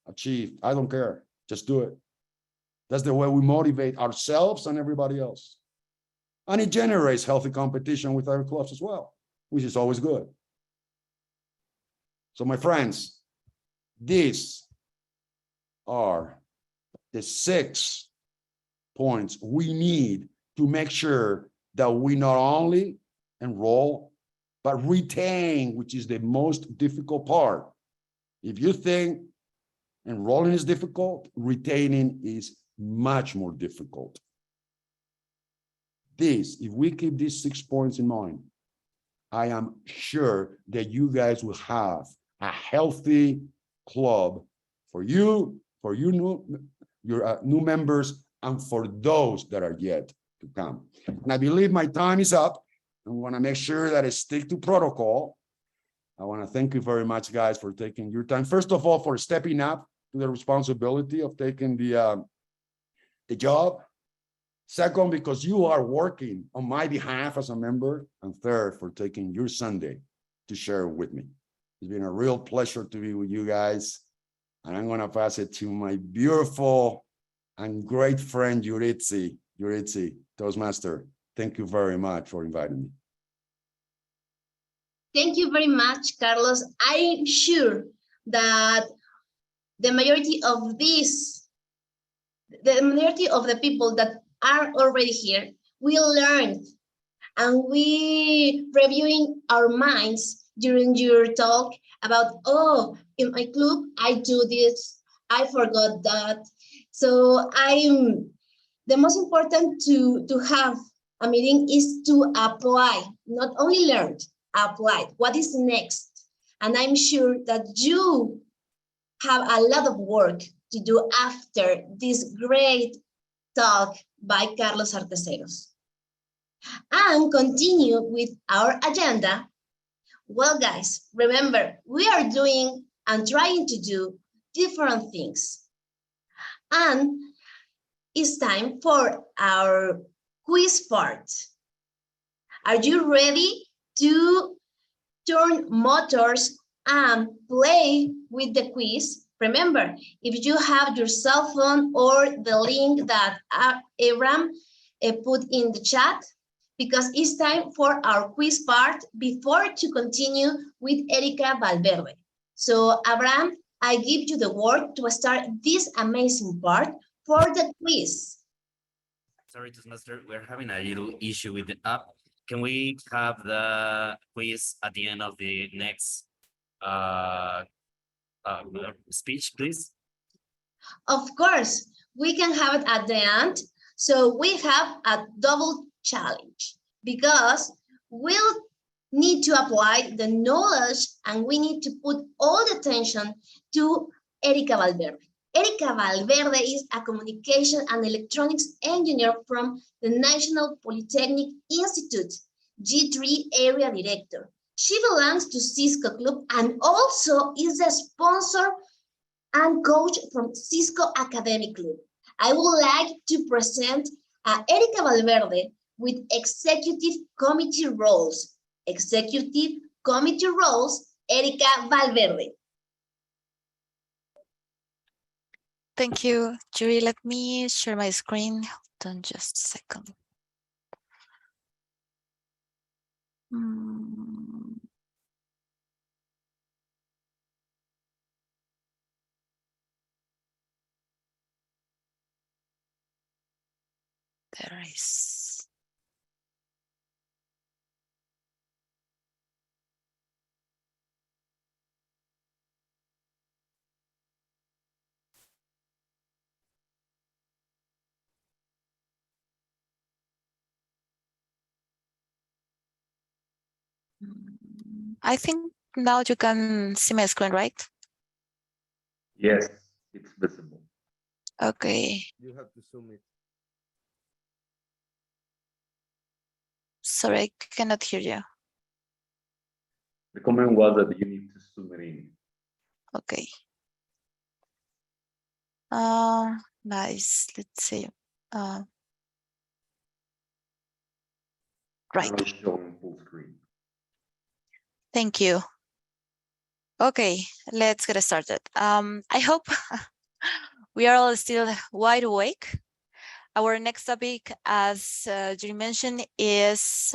achieved, I don't care, just do it. That's the way we motivate ourselves and everybody else. And it generates healthy competition with our clubs as well, which is always good. So my friends, these are the 6 points we need to make sure that we not only enroll, but retain, which is the most difficult part. If you think enrolling is difficult, retaining is much more difficult. If we keep these 6 points in mind, I am sure that you guys will have a healthy club for you, for your new members, and for those that are yet to come. And I believe my time is up. I want to make sure that I stick to protocol. I want to thank you very much, guys, for taking your time. First of all, for stepping up to the responsibility of taking the job. Second, because you are working on my behalf as a member. And third, for taking your Sunday to share with me. It's been a real pleasure to be with you guys. And I'm going to pass it to my beautiful and great friend Yuritsi. Toastmaster, thank you very much for inviting me. Thank you very much, Carlos. I'm sure that the majority of the people that are already here will learn, and we reviewing our minds during your talk about, oh, in my club, I do this, I forgot that. So the most important to have a meeting is to apply, not only learn, apply. What is next? And I'm sure that you have a lot of work to do after this great talk by Carlos Arteceros. And continue with our agenda. Well, guys, remember, we are doing and trying to do different things. And it's time for our quiz part. Are you ready to turn motors and play with the quiz? Remember, if you have your cell phone or the link that Abraham put in the chat, because it's time for our quiz part before to continue with Erika Valverde. So, Abraham, I give you the word to start this amazing part for the quiz. Sorry, Toastmaster, we're having a little issue with the app. Can we have the quiz at the end of the next speech, please? Of course, we can have it at the end. So we have a double challenge because we'll need to apply the knowledge and we need to put all the attention to Erika Valverde. Erika Valverde is a communication and electronics engineer from the National Polytechnic Institute, G3 area director. She belongs to Cisco Club and also is a sponsor and coach from Cisco Academic Club. I would like to present Erika Valverde with executive committee roles. Executive committee roles, Erika Valverde. Thank you, Jury. Let me share my screen. Hold on just a second. There is. I think now you can see my screen, right? Yes, it's visible. Okay. You have to zoom it. Sorry, I cannot hear you. The comment was that you need to zoom it in. Okay. Nice. Let's see. Right. Now it's showing full screen. Thank you. Okay, let's get started. I hope we are all still wide awake. Our next topic, as you mentioned, is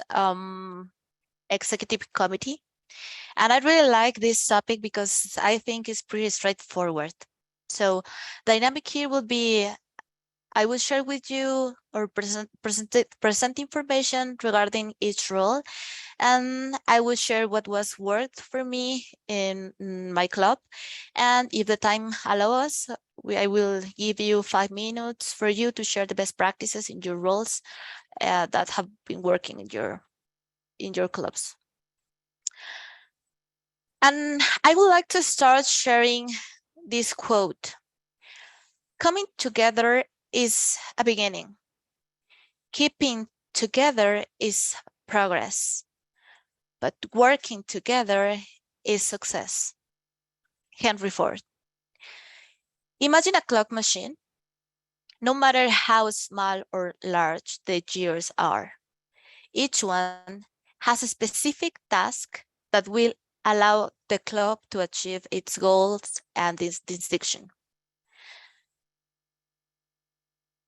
executive committee. And I really like this topic because I think it's pretty straightforward. So dynamic here will be, I will share with you or present information regarding each role, and I will share what was worked for me in my club. And if the time allows us, I will give you 5 minutes for you to share the best practices in your roles that have been working in your clubs. And I would like to start sharing this quote. Coming together is a beginning. Keeping together is progress. But working together is success. Henry Ford. Imagine a clock machine. No matter how small or large the gears are, each one has a specific task that will allow the clock to achieve its goals and its distinction.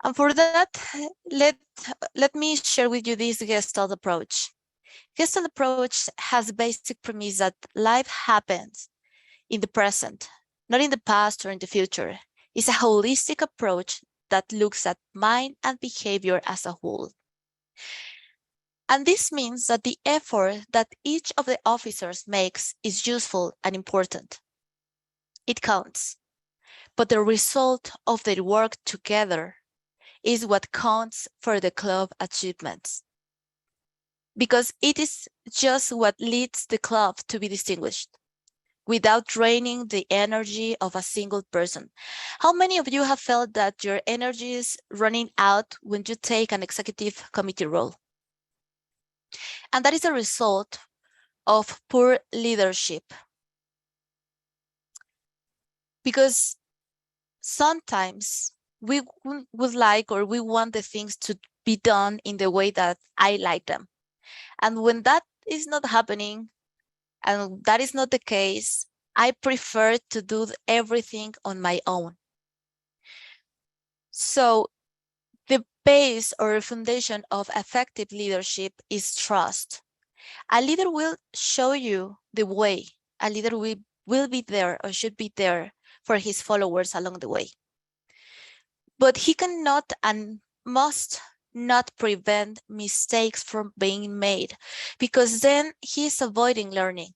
And for that, let me share with you this Gestalt approach. Gestalt approach has a basic premise that life happens in the present, not in the past or in the future. It's a holistic approach that looks at mind and behavior as a whole. And this means that the effort that each of the officers makes is useful and important. It counts, but the result of their work together is what counts for the club achievements. Because it is just what leads the club to be distinguished without draining the energy of a single person. How many of you have felt that your energy is running out when you take an executive committee role? And that is a result of poor leadership. Because sometimes we would like, or we want the things to be done in the way that I like them. And when that is not happening, and that is not the case, I prefer to do everything on my own. So the base or foundation of effective leadership is trust. A leader will show you the way. A leader will be there or should be there for his followers along the way. But he cannot and must not prevent mistakes from being made, because then he is avoiding learning.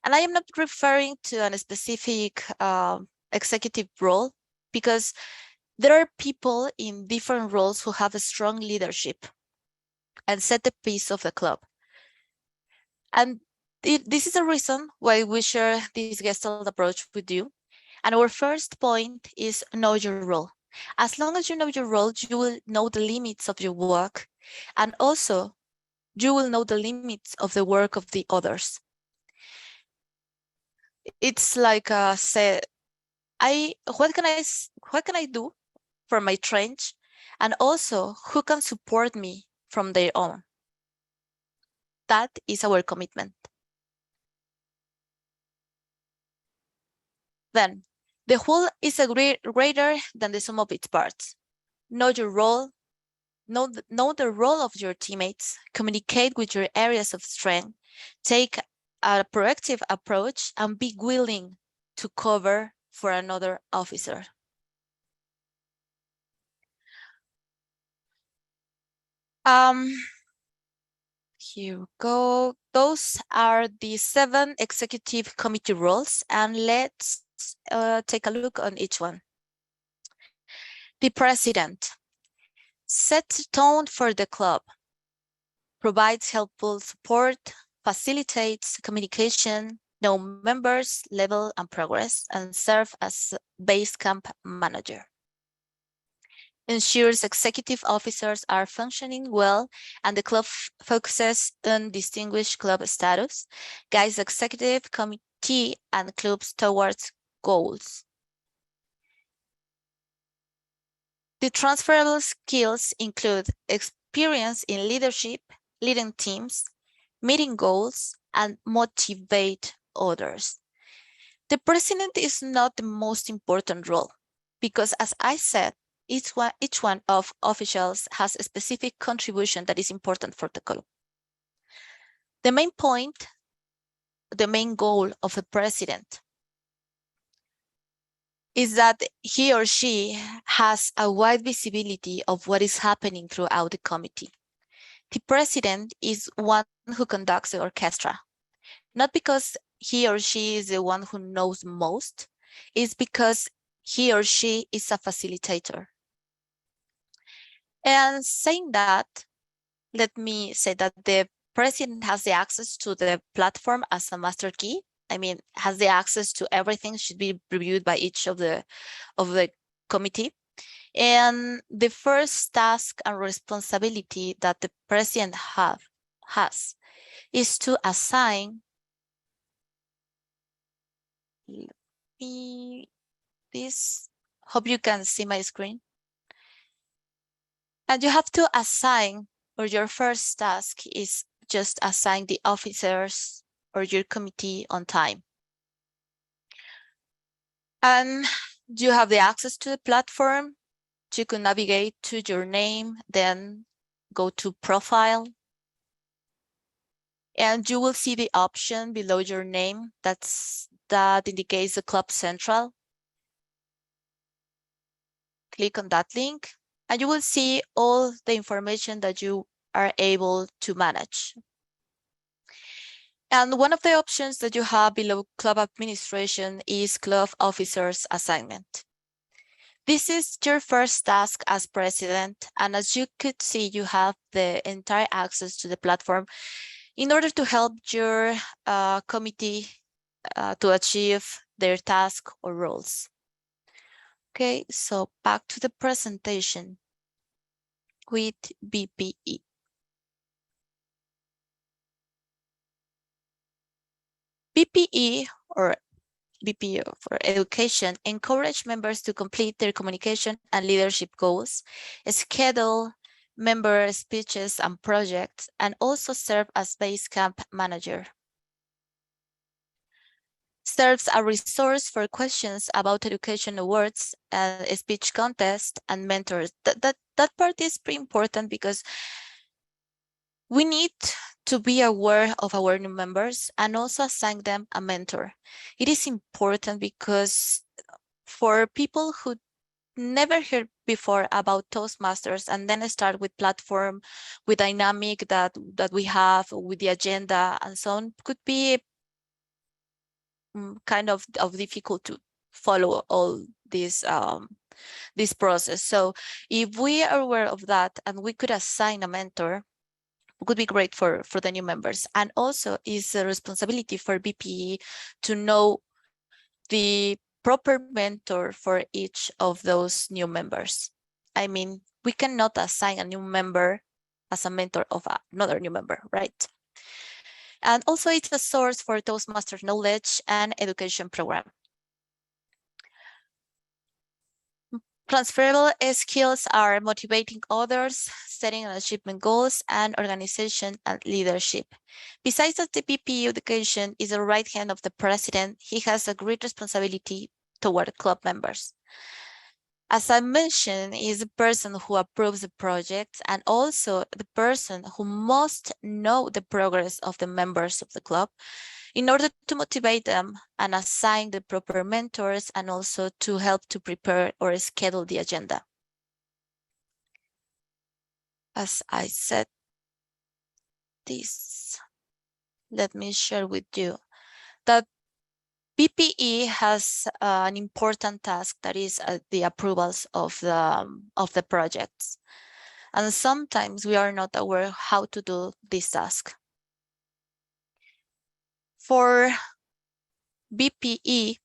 And I am not referring to a specific executive role, because there are people in different roles who have a strong leadership and set the pace of the club. And this is a reason why we share this Gestalt approach with you. And our first point is know your role. As long as you know your role, you will know the limits of your work, and also you will know the limits of the work of the others. It's like say, what can I do for my trench, and also who can support me from their own. That is our commitment. Then, the whole is greater than the sum of its parts. Know your role, know the role of your teammates, communicate with your areas of strength, take a proactive approach, and be willing to cover for another officer. Here we go. Those are the 7 executive committee roles, and let's take a look on each one. The president sets the tone for the club, provides helpful support, facilitates communication, know members' level and progress, and serve as base camp manager. Ensures executive officers are functioning well and the club focuses on distinguished club status, guides executive committee and clubs towards goals. The transferable skills include experience in leadership, leading teams, meeting goals, and motivate others. The president is not the most important role because, as I said, each one of officials has a specific contribution that is important for the club. The main point, the main goal of the president is that he or she has a wide visibility of what is happening throughout the committee. The president is one who conducts the orchestra, not because he or she is the one who knows most, it's because he or she is a facilitator. And saying that, let me say that the president has the access to the platform as a master key. I mean, has the access to everything, should be reviewed by each of the committee. And the first task and responsibility that the president has is to assign this. Hope you can see my screen. And you have to assign, or your first task is just assign the officers or your committee on time. And you have the access to the platform. you can navigate to your name, then go to profile. And you will see the option below your name that indicates the Club Central. Click on that link and you will see all the information that you are able to manage. And one of the options that you have below Club Administration is Club Officers Assignment. This is your first task as president, and as you could see, you have the entire access to the platform in order to help your committee to achieve their task or roles. Okay, so back to the presentation with BPE. BPE, or BPE for education, encourage members to complete their communication and leadership goals, schedule member speeches and projects, and also serve as base camp manager. Serves a resource for questions about education awards and speech contest and mentors. That part is pretty important because we need to be aware of our new members and also assign them a mentor. It is important because for people who never heard before about Toastmasters and then start with platform, with dynamic that we have, with the agenda and so on, could be kind of difficult to follow all this process. So if we are aware of that and we could assign a mentor, it could be great for the new members. And also is a responsibility for BPE to know the proper mentor for each of those new members. I mean, we cannot assign a new member as a mentor of another new member, right? And also it's a source for Toastmasters knowledge and education program. Transferable skills are motivating others, setting and achievement goals, and organization and leadership. Besides that, the BPE education is the right hand of the president. He has a great responsibility toward club members. As I mentioned, he is the person who approves the project and also the person who must know the progress of the members of the club in order to motivate them and assign the proper mentors and also to help to prepare or schedule the agenda. As I said this, let me share with you that BPE has an important task that is the approvals of the projects. And sometimes we are not aware how to do this task. For BPE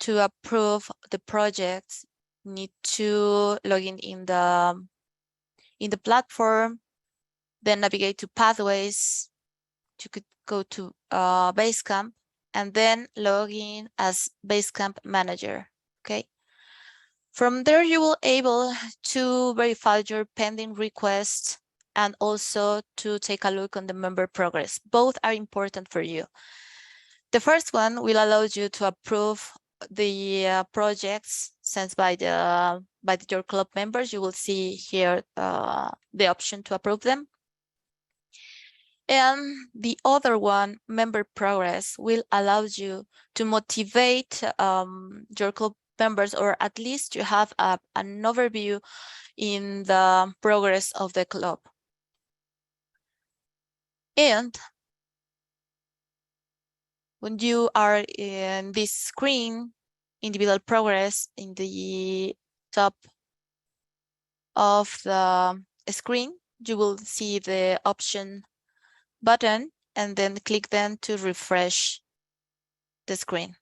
to approve the projects, need to log in the platform, then navigate to pathways. You could go to Basecamp and then log in as Basecamp manager. Okay. From there, you will able to verify your pending requests and also to take a look on the member progress. Both are important for you. The first one will allow you to approve the projects sent by your club members. You will see here the option to approve them. And the other one, member progress, will allow you to motivate your club members, or at least you have an overview in the progress of the club. And when you are in this screen, individual progress, in the top of the screen, you will see the option button and then click then to refresh the screen.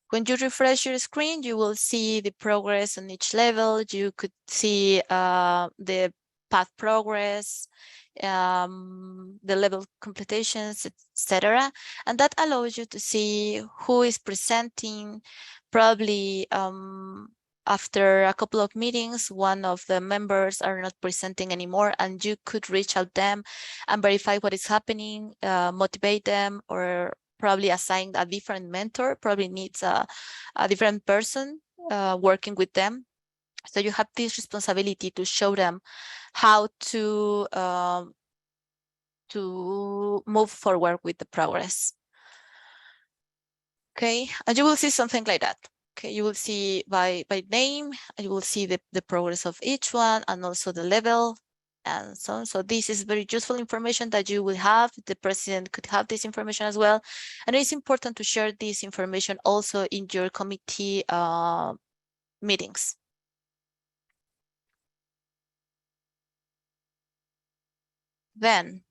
When you refresh your screen, you will see the progress on each level. You could see the path progress, the level completions, etc. And that allows you to see who is presenting. Probably after a couple of meetings, one of the members are not presenting anymore, and you could reach out them and verify what is happening, motivate them, or probably assign a different mentor, probably needs a different person working with them So you have this responsibility to show them how to move forward with the progress. Okay, and you will see something like that. Okay, you will see by name, and you will see the progress of each one and also the level and so on. So this is very useful information that you will have. The president could have this information as well. And it's important to share this information also in your committee meetings. Then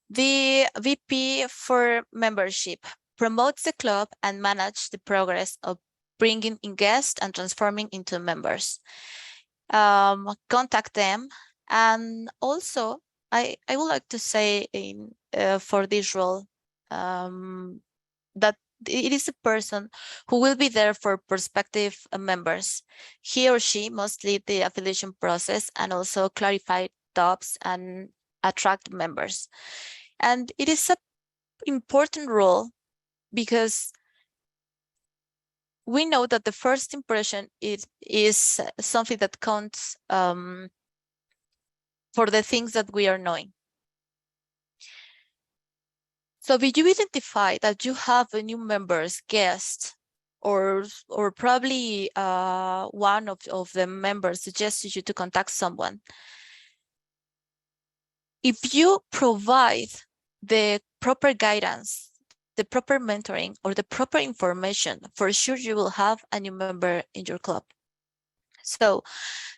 the VP for membership promotes the club and manages the progress of bringing in guests and transforming into members. Contact them. And also, I would like to say for this role that it is a person who will be there for prospective members. He or she must lead the affiliation process and also clarify doubts and attract members. And it is an important role because we know that the first impression is something that counts for the things that we are knowing. So if you identify that you have a new members, guest, or probably one of the members suggested you to contact someone, if you provide the proper guidance, the proper mentoring, or the proper information, for sure you will have a new member in your club. So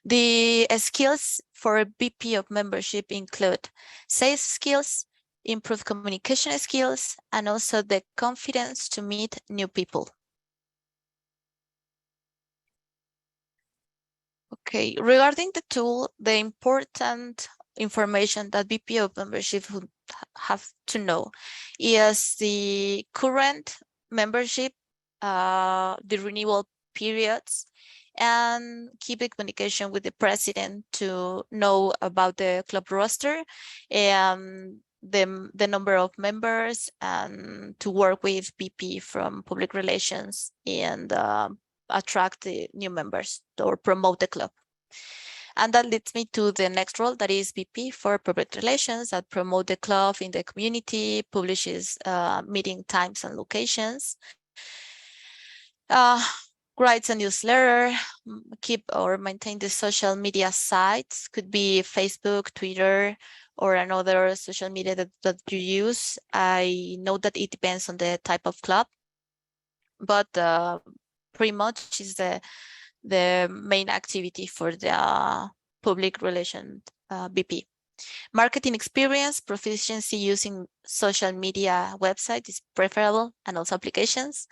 the skills for a VP of membership include sales skills, improved communication skills, and also the confidence to meet new people. Okay, regarding the tool, the important information that VP of membership would have to know is the current membership, the renewal periods, and keep the communication with the president to know about the club roster and the number of members, and to work with VP from public relations and attract the new members or promote the club. And that leads me to the next role, that is VP for public relations, that promote the club in the community, publishes meeting times and locations, writes a newsletter, keep or maintain the social media sites, could be Facebook, Twitter, or another social media that you use. I know that it depends on the type of club, but pretty much is the main activity for the public relations VP. Marketing experience, proficiency using social media website is preferable, and also applications.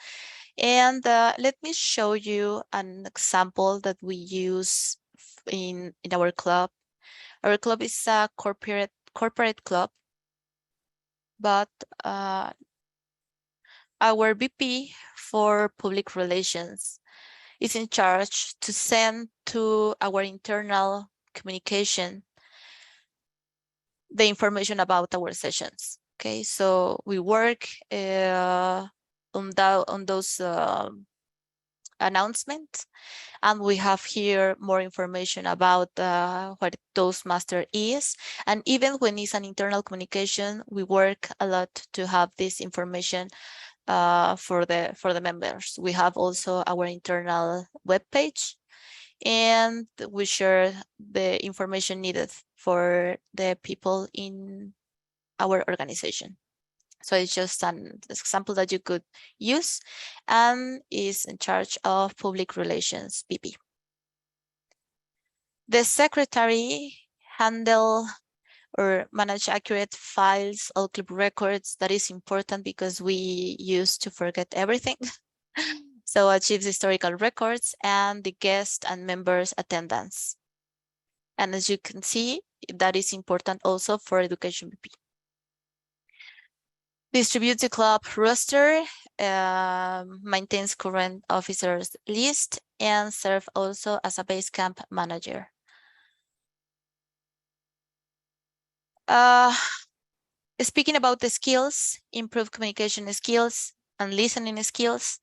And let me show you an example that we use in our club. Our club is a corporate club, but our VP for public relations is in charge to send to our internal communication the information about our sessions. Okay, so we work on those announcements, and we have here more information about what Toastmaster is. And even when it's an internal communication, we work a lot to have this information for the members. We have also our internal webpage, and we share the information needed for the people in our organization. So it's just an example that you could use, and is in charge of public relations VP. The secretary handle or manage accurate files, all club records. That is important because we used to forget everything. So achieves historical records and the guest and members attendance. And as you can see, that is important also for education VP. Distributes the club roster, maintains current officers list, and serve also as a base camp manager. Speaking about the skills, improve communication skills and listening skills,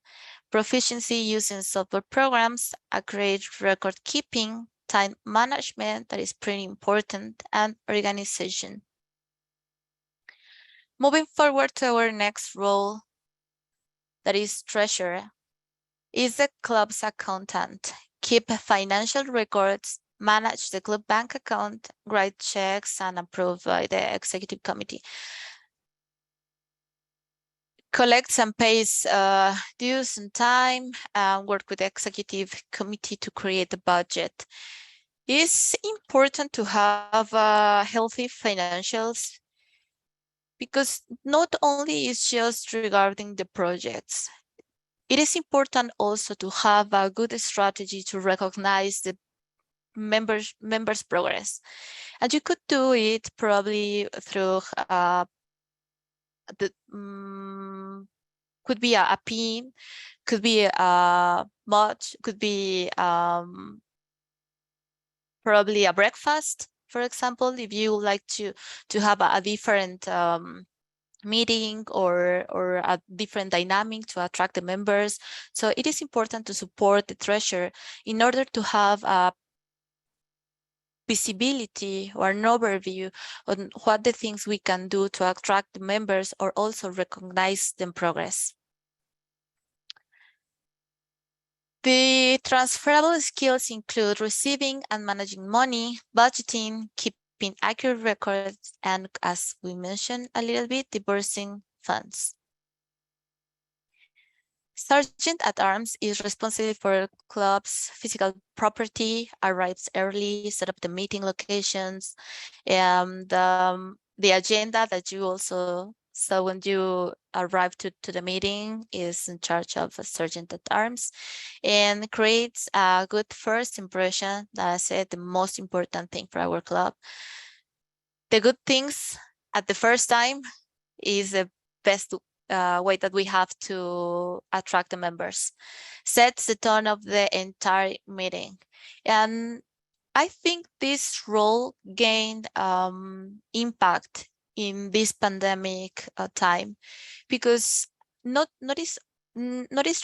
proficiency using software programs, accurate record keeping, time management, that is pretty important, and organization. Moving forward to our next role, that is treasurer, is the club's accountant. Keep financial records, manage the club bank account, write checks, and approve by the executive committee. Collects and pays dues on time, and work with the executive committee to create the budget. It's important to have healthy financials because not only is just regarding the projects, it is important also to have a good strategy to recognize the members' progress. And you could do it probably through could be a pin, could be a much, could be probably a breakfast, for example, if you like to have a different meeting or a different dynamic to attract the members. So it is important to support the treasurer in order to have a visibility or an overview on what the things we can do to attract the members or also recognize the progress. The transferable skills include receiving and managing money, budgeting, keeping accurate records, and as we mentioned a little bit, disbursing funds. Sergeant at Arms is responsible for club's physical property, arrives early, set up the meeting locations, and the agenda that you also saw when you arrive to the meeting is in charge of a Sergeant at Arms and creates a good first impression. That I said the most important thing for our club. The good things at the first time is the best way that we have to attract the members, sets the tone of the entire meeting. And I think this role gained impact in this pandemic time because not is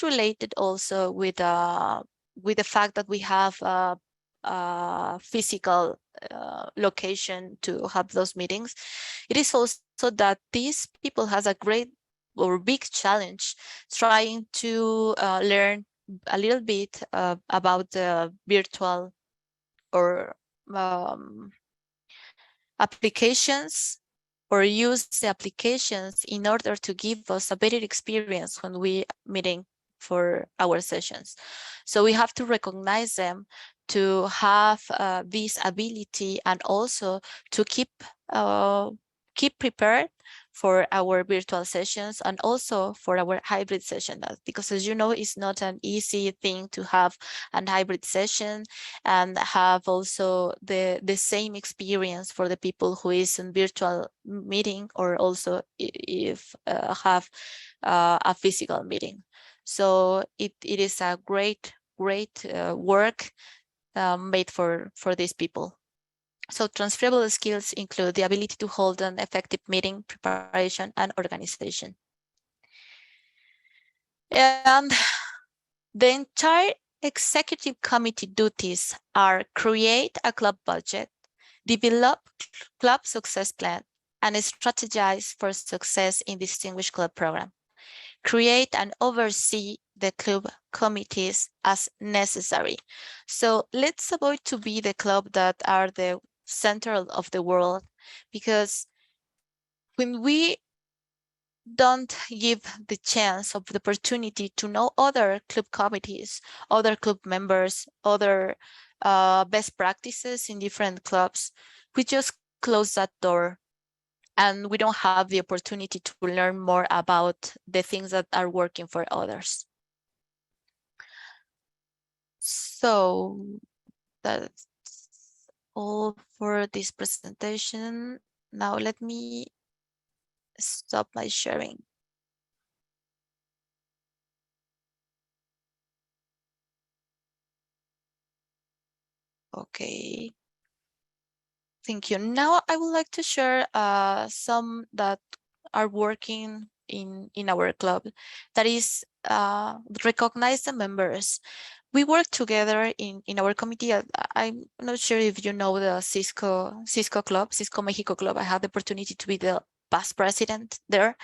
related also with the fact that we have a physical location to have those meetings. It is also that these people has a great or big challenge trying to learn a little bit about the virtual or applications or use the applications in order to give us a better experience when we meeting for our sessions. So we have to recognize them to have this ability and also to keep prepared for our virtual sessions and also for our hybrid session, because as you know, it's not an easy thing to have an hybrid session and have also the same experience for the people who is in virtual meeting or also if have a physical meeting. So it is a great work made for these people. So transferable skills include the ability to hold an effective meeting, preparation, and organization. And the entire executive committee duties are create a club budget, develop club success plan, and strategize for success in distinguished club program. Create and oversee the club committees as necessary. So let's avoid to be the club that are the center of the world, because when we don't give the chance of the opportunity to know other club committees, other club members, other best practices in different clubs, we just close that door and we don't have the opportunity to learn more about the things that are working for others. So that's all for this presentation. Now let me stop my sharing. Okay. Thank you. Now I would like to share some that are working in our club. That is recognize the members. We work together in our committee. I'm not sure if you know the Cisco Club, Cisco Mexico Club. I had the opportunity to be the past president there.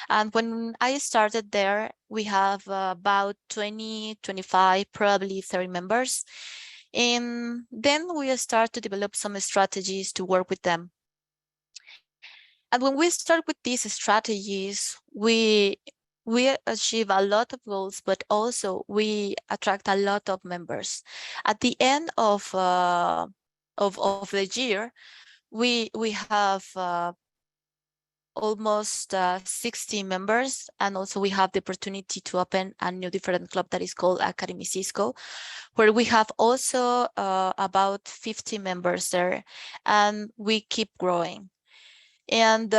And when I started there, we have about 20, 25, probably 30 members. And then we start to develop some strategies to work with them. And when we start with these strategies, we achieve a lot of goals, but also we attract a lot of members. At the end of the year, we have almost 60 members, and also we have the opportunity to open a new different club that is called Academy Cisco, where we have also about 50 members there, and we keep growing. And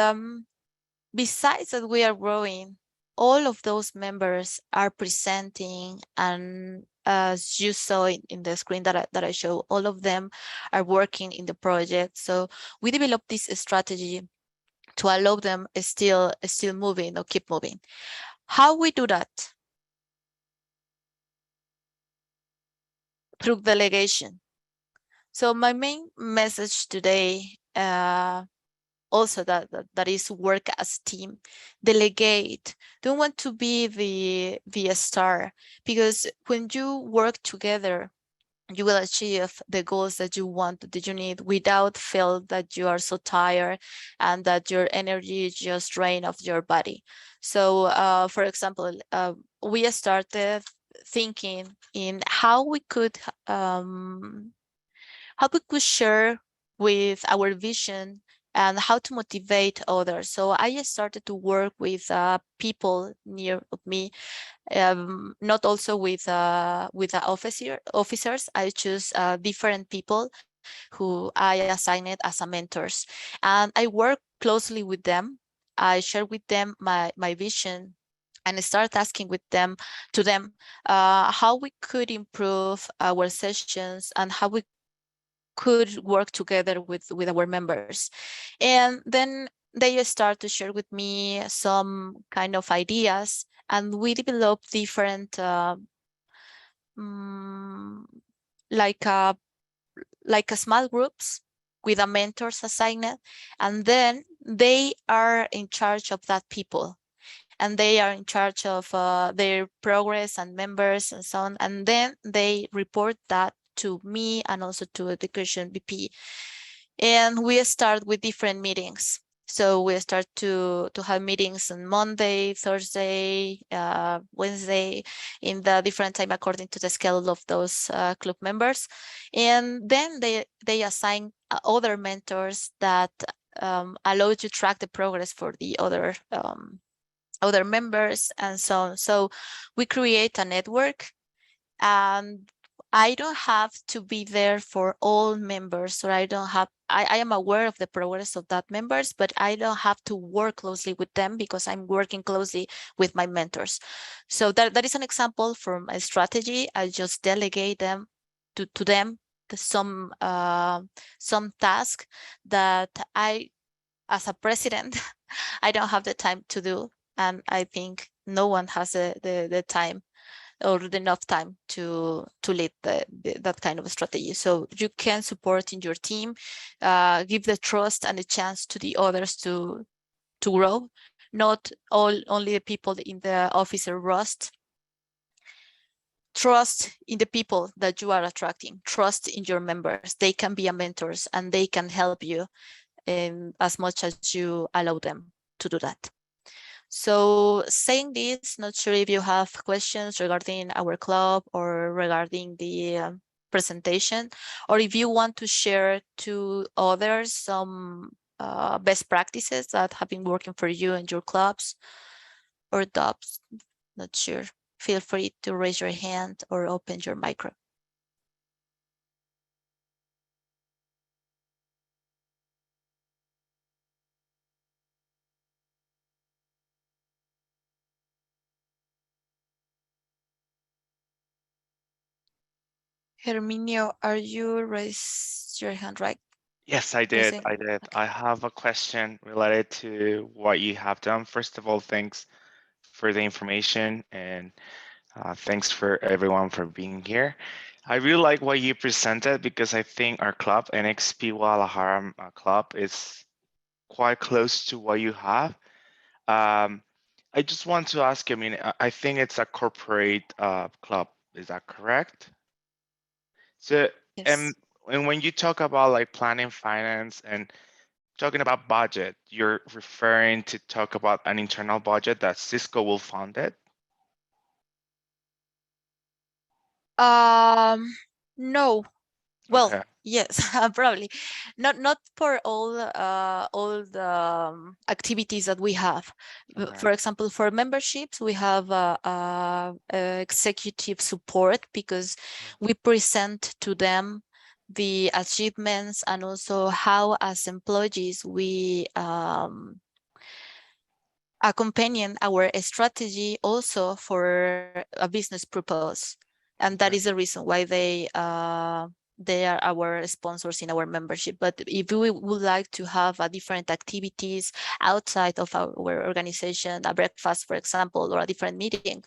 besides that, we are growing. All of those members are presenting, and as you saw in the screen that I show, all of them are working in the project. So we developed this strategy to allow them still moving or keep moving. How we do that? Through delegation. So my main message today, also that is work as a team. Delegate. Don't want to be the star, because when you work together, you will achieve the goals that you want, that you need, without feel that you are so tired and that your energy just drain off your body. So for example, we started thinking in how we could share with our vision and how to motivate others. So I started to work with people near of me, not also with the officers. I choose different people who I assigned as a mentors, and I work closely with them. I share with them my vision, and I start asking to them how we could improve our sessions and how we could work together with our members. And then they start to share with me some kind of ideas, and we develop different like a small groups with a mentors assigned, and then they are in charge of that people, and they are in charge of their progress and members and so on, and then they report that to me and also to education VP. And we start with different meetings. So we start to have meetings on Monday, Thursday, Wednesday, in the different time according to the schedule of those club members. And then they assign other mentors that allow you to track the progress for the other members and so on. So we create a network, and I don't have to be there for all members, or I am aware of the progress of that members, but I don't have to work closely with them because I'm working closely with my mentors. So that is an example from a strategy. I just delegate them to them some task that I, as a president, I don't have the time to do, and I think no one has the time or enough time to lead that kind of strategy. So you can support in your team, give the trust and the chance to the others to grow, not only the people in the officer roster. Trust in the people that you are attracting, trust in your members. They can be a mentors, and they can help you as much as you allow them to do that. So saying this, not sure if you have questions regarding our club or regarding the presentation, or if you want to share to others some best practices that have been working for you and your clubs or DOPs, not sure. Feel free to raise your hand or open your micro. Herminio, are you raised your hand, right? Yes, I I did. think. I did. Okay. I have a question related to what you have done. First of all, thanks for the information and thanks for everyone for being here. I really like what you presented because I think our club, NXP Guadalajara Club, is quite close to what you have. I just want to ask you, I mean, I think it's a corporate club. Is that correct? So, Yes. and when you talk about like planning finance and talking about budget, you're referring to talk about an internal budget that Cisco will fund it? No. Well, Okay. yes, probably not for all the activities that we have. Okay. For example, for memberships, we have executive support because we present to them the achievements and also how, as employees, we accompanying our strategy also for a business purpose, and that Okay. is the reason why they are our sponsors in our membership. But if we would like to have a different activities outside of our organization, a breakfast, for example, or a different meeting,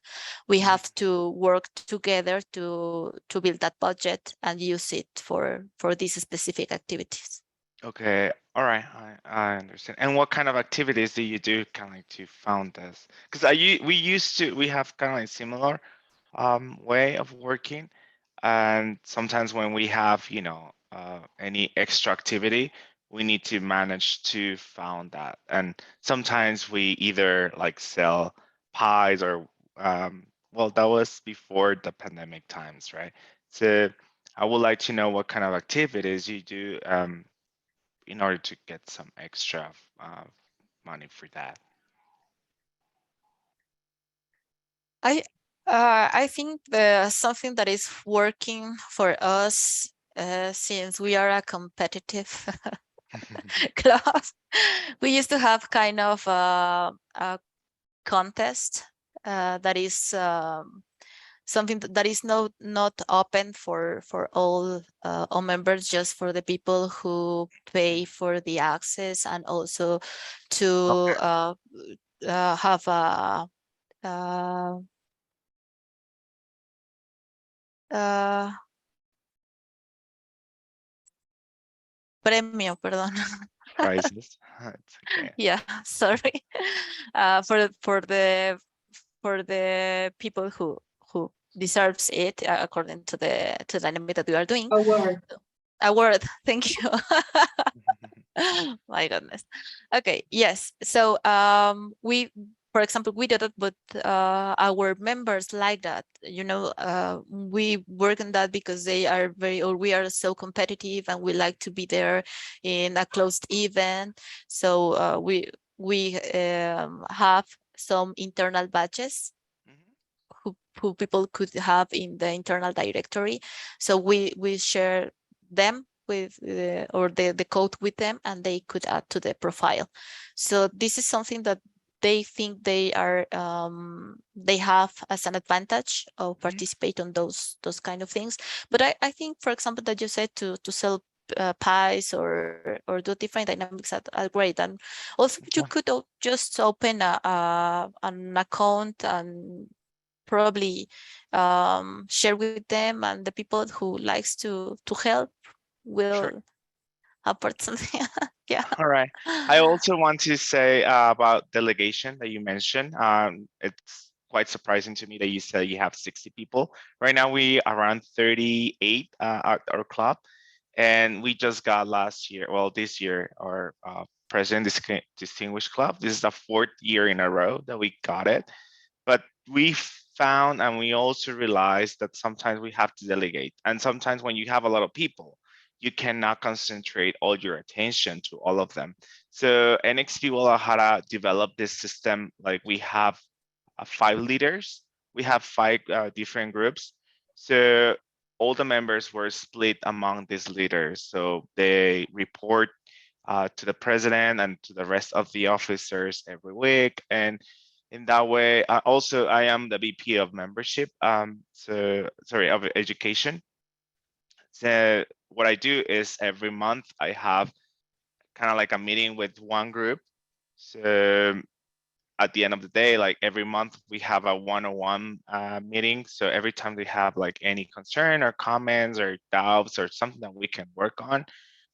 we have to work together to build that budget and use it for these specific activities. Okay. All right. I understand. And what kind of activities do you do kind of like to found this? Because we have kind of like similar way of working. And sometimes when we have, you know, any extra activity, we need to manage to found that. And sometimes we either like sell pies or, well, that was before the pandemic times, right? So I would like to know what kind of activities you do in order to get some extra money for that. I think something that is working for us, since we are a competitive club, we used to have kind of a contest that is something that is not open for all members, just for the people who pay for the access, and also to have a premio, perdón. Prizes. It's okay. Yeah, sorry. For the people who deserves it, according to the dynamic that we are doing. Award. Thank you. My goodness. Okay. Yes. So we, for example, we did it, but our members like that. You know, we work on that because they are we are so competitive, and we like to be there in a closed event. So we have some internal badges who people could have in the internal directory. So we share them with or the code with them, and they could add to the profile. So this is something that they think they are they have as an advantage of participate on those kind of things. But I think, for example, that you said to sell pies or do different dynamics are great. And also you could just open an account and probably share with them, and the people who likes to help will Sure. support something. Yeah. All right. I also want to say about delegation that you mentioned. It's quite surprising to me that you said you have 60 people. Right now we around 38 at our club, and we just got this year, our President Distinguished Club. This is the 4th year in a row that we got it. But we found, and we also realized that sometimes we have to delegate. And sometimes when you have a lot of people, you cannot concentrate all your attention to all of them. So NXP Guadalajara developed this system. Like we have 5 leaders. We have 5 different groups. So all the members were split among these leaders. So they report to the president and to the rest of the officers every week. And in that way, also I am the VP of membership, of education. So what I do is every month I have kind of like a meeting with one group. So at the end of the day, like every month we have a one-on-one meeting. So every time we have like any concern or comments or doubts or something that we can work on,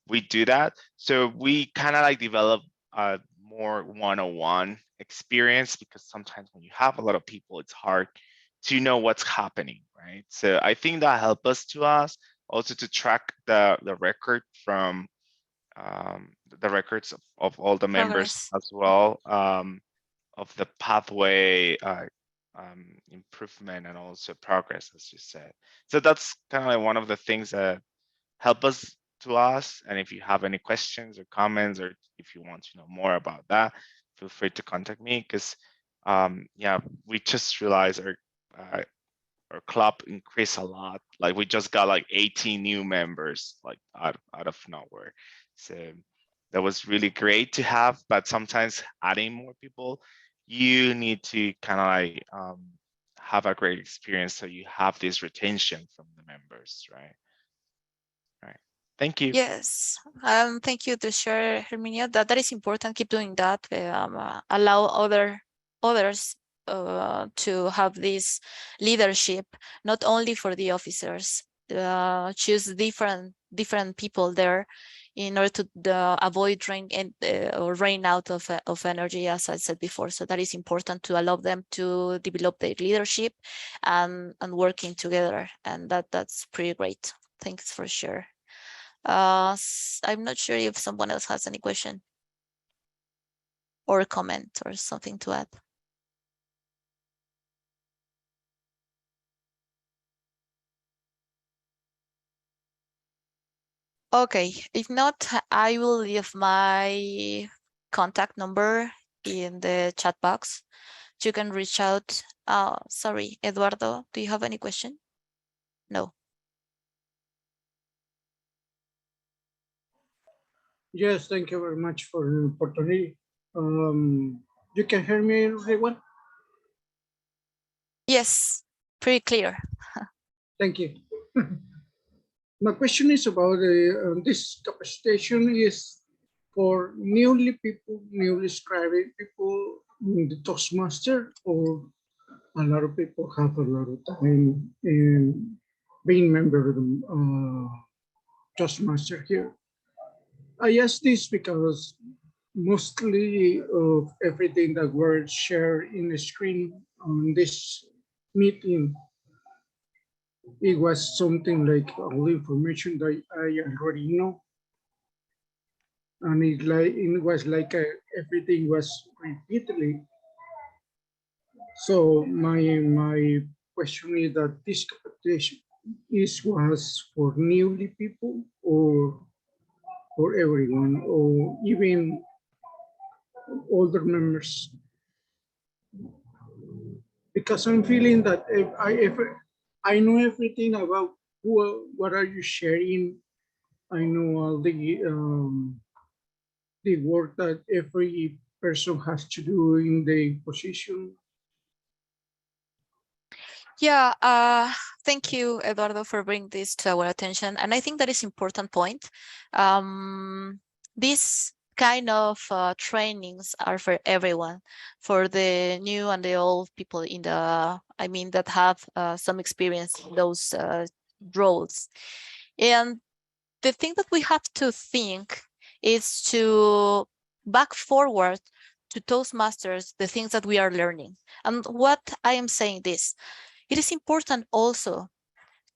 we do that. So we kind of like develop a more one-on-one experience, because sometimes when you have a lot of people, it's hard to know what's happening, right? So I think that helped us also to track the record from the records of all the members Progress. as well, of the pathway improvement and also progress, as you said. So that's kind of like one of the things that help us. And if you have any questions or comments, or if you want to know more about that, feel free to contact me, because yeah, we just realized our club increased a lot. Like we just got like 18 new members, like out of nowhere. So that was really great to have, but sometimes adding more people, you need to kind of like have a great experience, so you have this retention from the members, right? Right. Thank you. Yes, thank you to share, Herminia. That is important. Keep doing that. Allow others to have this leadership, not only for the officers. Choose different people there in order to avoid drain or rain out of energy, as I said before. So that is important to allow them to develop their leadership and working together, and that's pretty great. Thanks for sure. I'm not sure if someone else has any question or comment or something to add. Okay, if not, I will leave my contact number in the chat box. You can reach out. Sorry, Eduardo, do you have any question? No. Yes, thank you very much for the opportunity. You can hear me, everyone? Yes, pretty clear. Thank you. My question is about this capacitation is for newly scribing people in the Toastmaster, or a lot of people have a lot of time in being member of the Toastmaster here. I ask this because mostly of everything that were shared in the screen on this meeting, it was something like all the information that I already know. And it was like everything was repeatedly. So my question is that this capacitation was for newly people, or for everyone, or even older members? Because I'm feeling that if I know everything about what are you sharing. I know all the work that every person has to do in the position. Yeah, thank you, Eduardo, for bringing this to our attention. And I think that is important point. This kind of trainings are for everyone, for the new and the old people in the, I mean, that have some experience in those roles. And the thing that we have to think is to back forward to Toastmasters, the things that we are learning. And what I am saying this, it is important also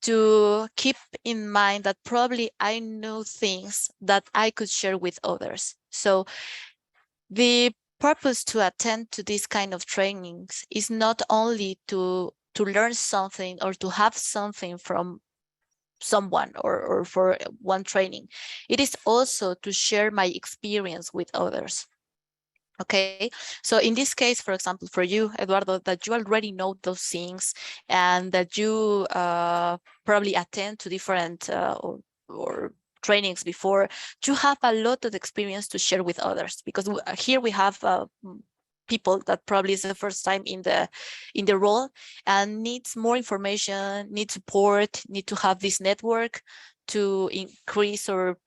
to keep in mind that probably I know things that I could share with others. So the purpose to attend to this kind of trainings is not only to learn something or to have something from someone or for one training. It is also to share my experience with others. Okay, so in this case, for example, for you, Eduardo, that you already know those things and that you probably attend to different or trainings before, you have a lot of experience to share with others, because here we have people that probably is the first time in the role and needs more information, need support, need to have this network to increase or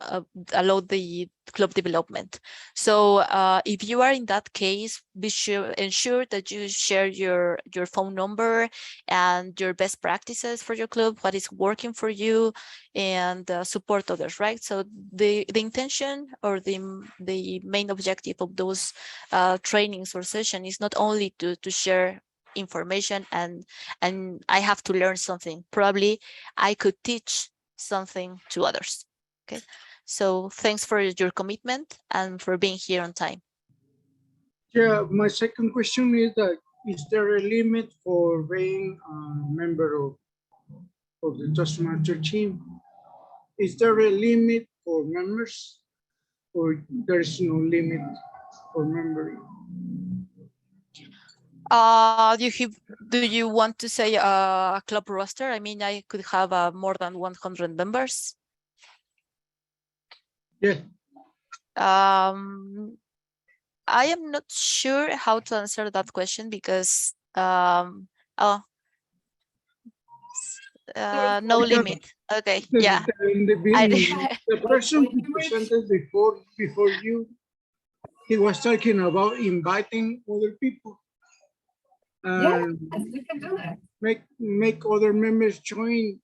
allow the club development. So if you are in that case, ensure that you share your phone number and your best practices for your club, what is working for you, and support others, right? So the intention or the main objective of those trainings or session is not only to share information and I have to learn something. Probably I could teach something to others. Okay, so thanks for your commitment and for being here on time. Yeah, my second question is that is there a limit for being a member of the Toastmaster team? Is there a limit for members, or there is no limit for members? Do you want to say a club roster? I mean, I could have more than 100 members. Yeah. I am not sure how to answer that question because no limit. Okay, yeah. In the beginning, the person who presented before you, he was talking about inviting other people. And we can do that. make other members join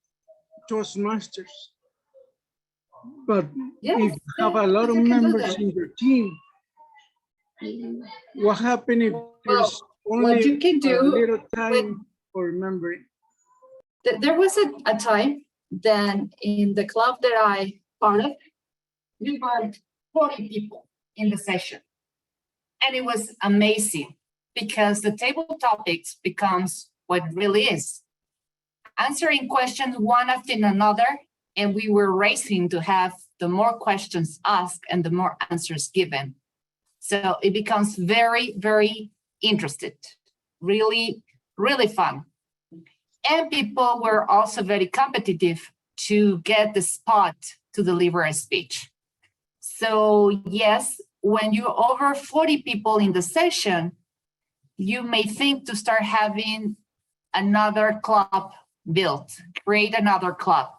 Toastmasters. But if you have a lot of members in your team, what happens if there's only what you can do a little time for remembering? There was a time then in the club that I part of, we were 40 people in the session. And it was amazing because the table topics becomes what it really is. Answering questions one after another, and we were racing to have the more questions asked and the more answers given. So it becomes very, very interested, really, really fun. And people were also very competitive to get the spot to deliver a speech. So yes, when you're over 40 people in the session, you may think to start having another club built, create another club.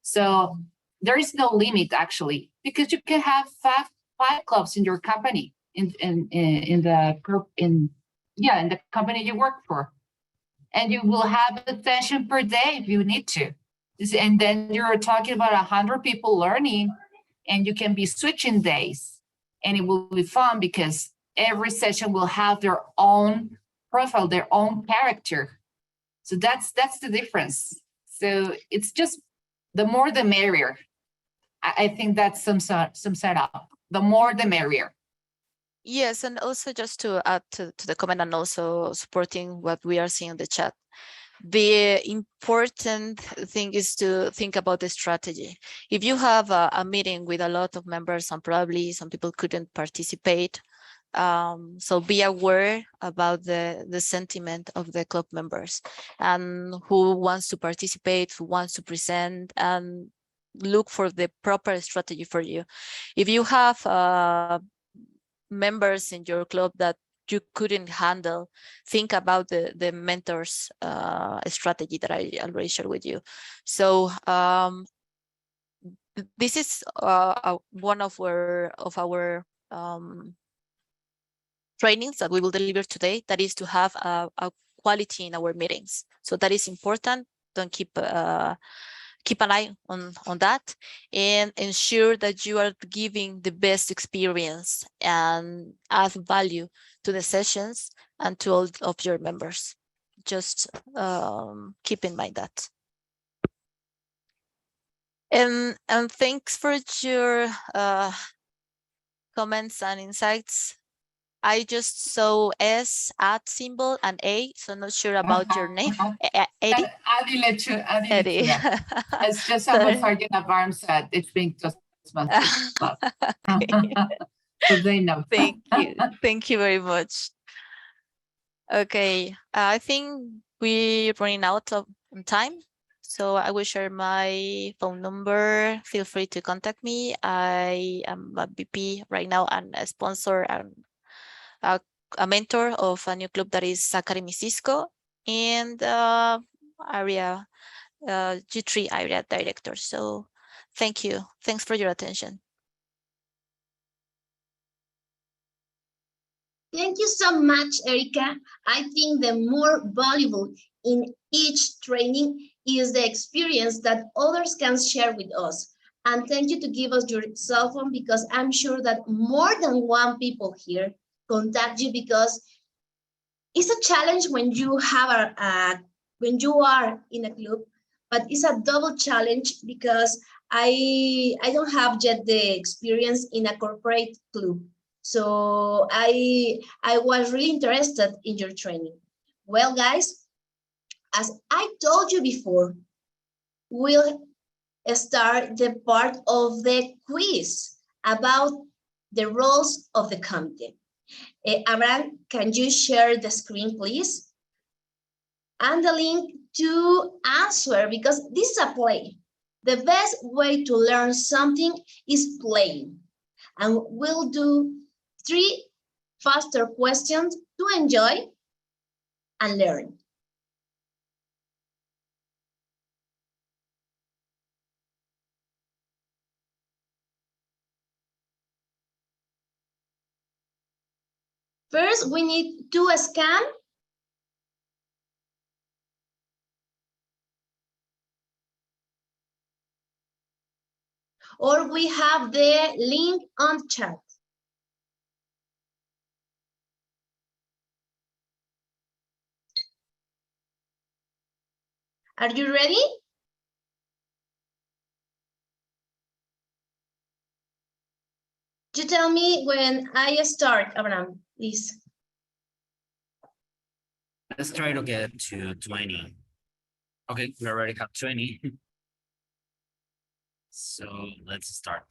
So there is no limit actually, because you can have five clubs in your company, in the group, in the company you work for. And you will have a session per day if you need to. And then you're talking about 100 people learning, and you can be switching days, and it will be fun because every session will have their own profile, their own character. So that's the difference. So it's just the more the merrier. I think that's some setup. The more the merrier. Yes, and also just to add to the comment and also supporting what we are seeing in the chat. The important thing is to think about the strategy. If you have a meeting with a lot of members and probably some people couldn't participate, so be aware about the sentiment of the club members and who wants to participate, who wants to present, and look for the proper strategy for you. If you have members in your club that you couldn't handle, think about the mentors strategy that I already shared with you. So this is one of our trainings that we will deliver today, that is to have a quality in our meetings. So that is important. Don't keep an eye on that and ensure that you are giving the best experience and add value to the sessions and to all of your members. Just keep in mind that. And thanks for your comments and insights. I just saw S at symbol and A, so not sure about your name. Eddie? Eddie. It's just how Sergeant at Arms said, it's being Toastmasters. So they know. Thank you. Thank you very much. Okay, I think we're running out of time. So I will share my phone number. Feel free to contact me. I am a VP right now and a sponsor and a mentor of a new club that is Academy Cisco and area G3 area director. So Thank you. Thanks for your attention. Thank you so much, Erica. I think the more valuable in each training is the experience that others can share with us. And thank you to give us your cell phone, because I'm sure that more than one people here contact you, because it's a challenge when you have when you are in a club, but it's a double challenge because I don't have yet the experience in a corporate club. So I was really interested in your training. Well, guys, as I told you before, we'll start the part of the quiz about the roles of the committee. Abraham, can you share the screen, please? And the link to answer, because this is a play. The best way to learn something is playing. And we'll do 3 faster questions to enjoy and learn. First, we need to scan or we have the link on chat. Are you ready? You tell me when I start, Abraham, please. Let's try to get to 20. Okay, we already have 20. So let's start.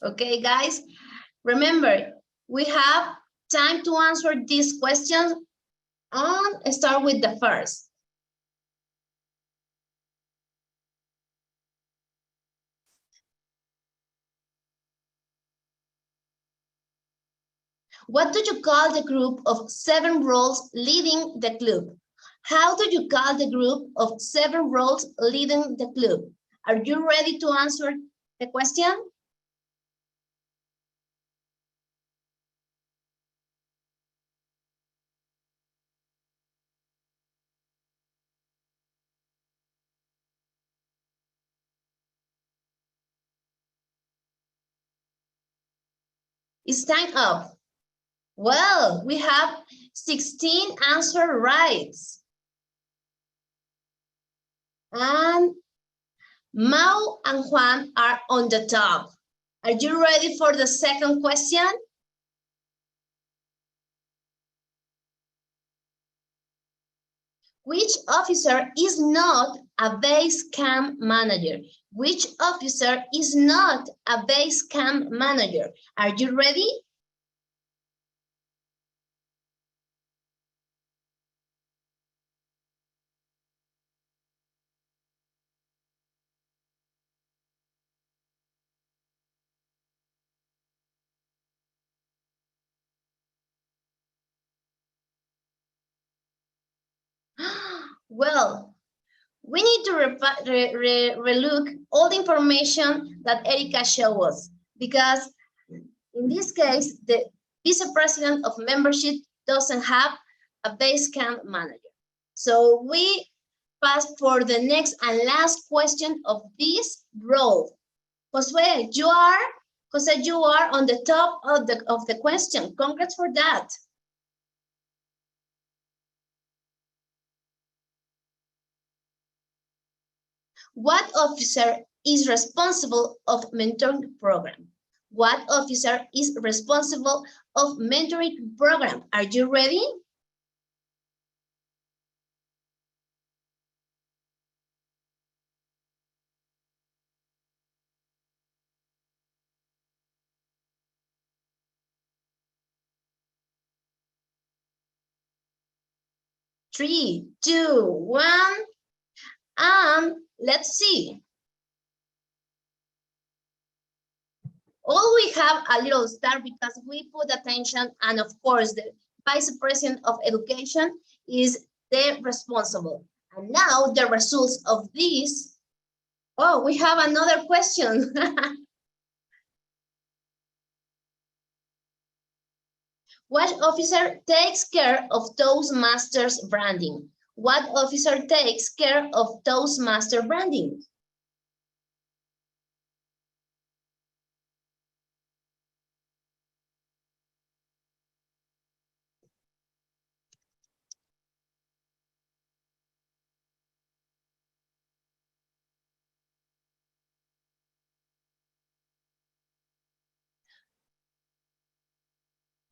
Okay, guys, remember, we have time to answer these questions and start with the first. What do you call the group of 7 roles leading the club? How do you call the group of 7 roles leading the club? Are you ready to answer the question? It's time up. Well, we have 16 answer rights. And Mao and Juan are on the top. Are you ready for the second question? Which officer is not a base camp manager? Which officer is not a base camp manager? Are you ready? Well, we need to relook all the information that Erica showed us, because in this case, the vice president of membership doesn't have a base camp manager. So we pass for the next and last question of this role. Jose, you are on the top of the question. Congrats for that. What officer is responsible of mentoring program? What officer is responsible of mentoring program? Are you ready? Three, two, one, and let's see. All we have a little star because we put attention, and of course the vice president of education is the responsible. And now the results of this Oh, we have another question. What officer takes care of Toastmasters branding? What officer takes care of Toastmaster branding?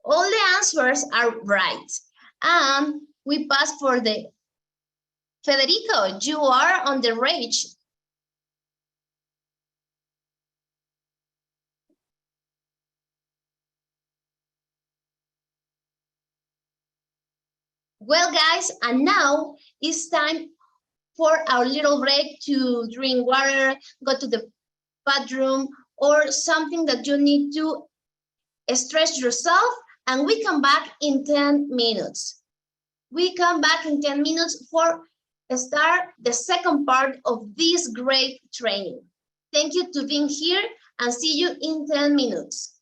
All the answers are right. And we pass for the Federico, you are on the rage. Well, guys, and now it's time for our little break to drink water, go to the bathroom, or something that you need to stretch yourself, and we come back in 10 minutes. We come back in 10 minutes for start the second part of this great training. Thank you to being here and see you in 10 minutes.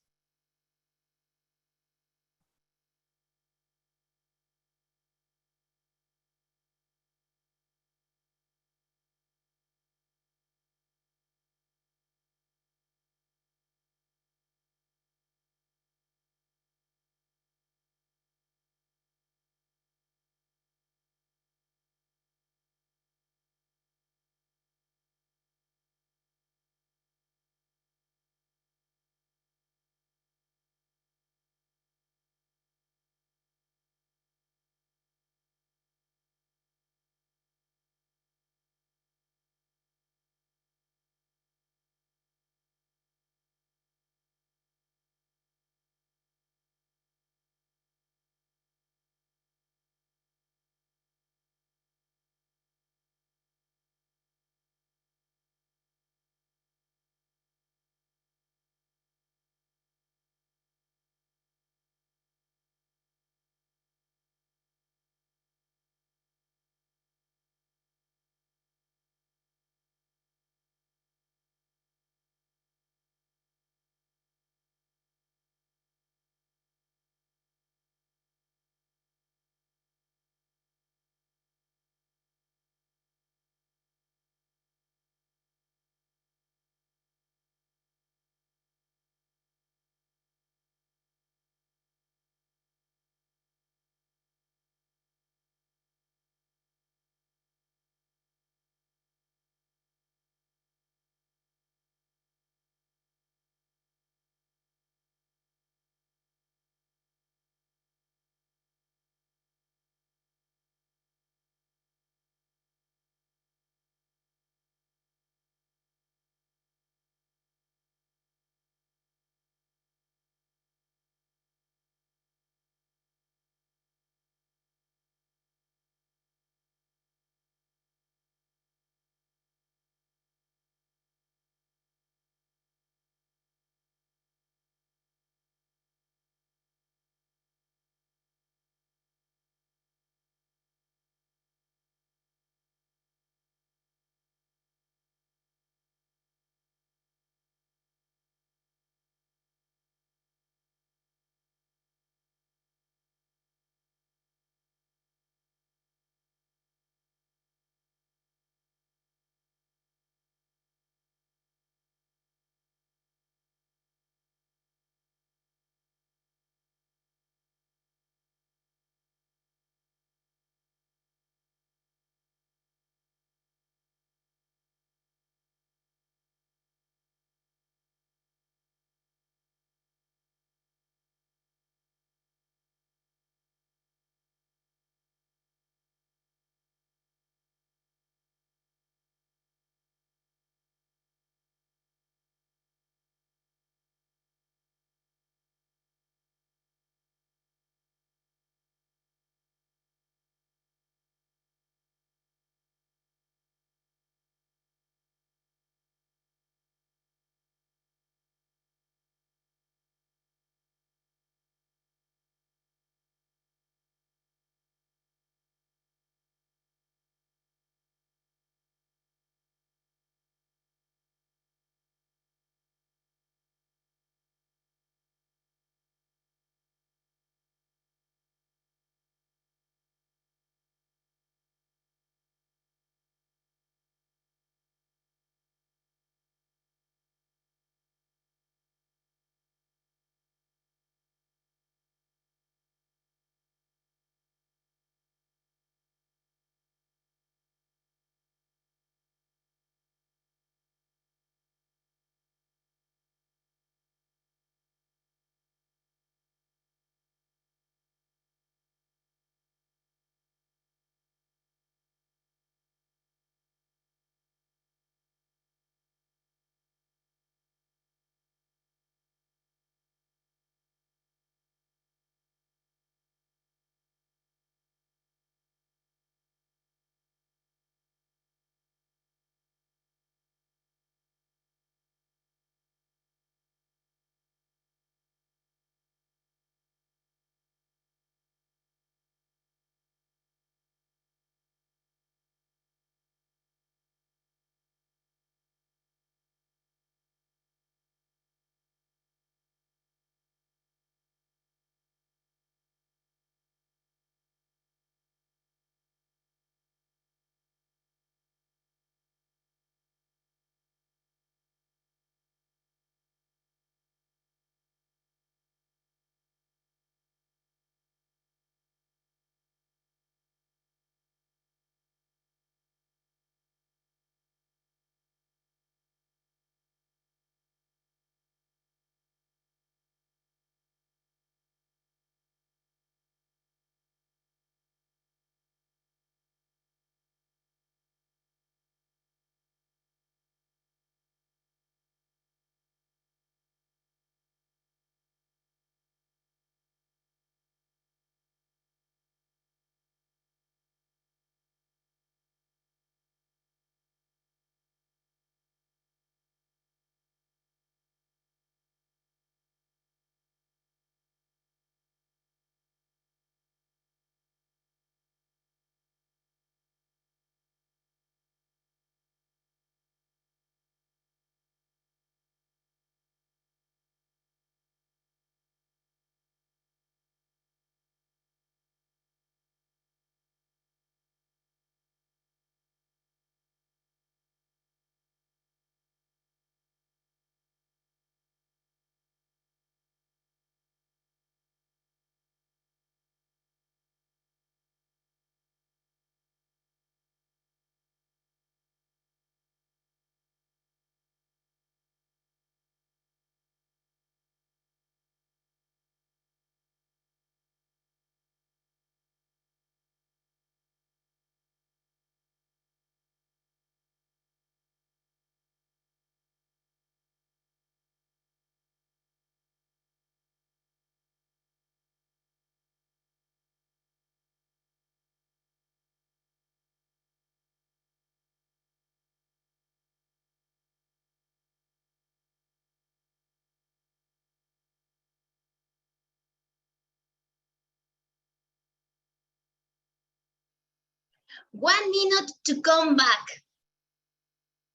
1 minute to come back.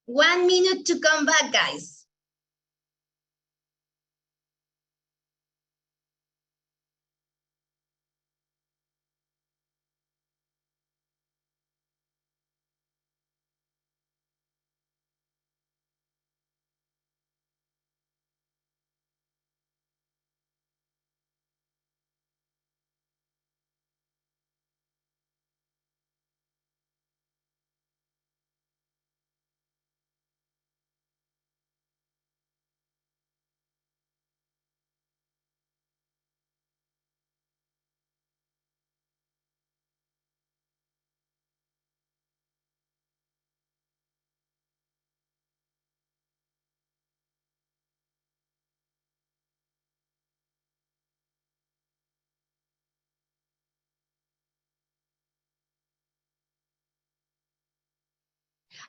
1 minute to come back, guys.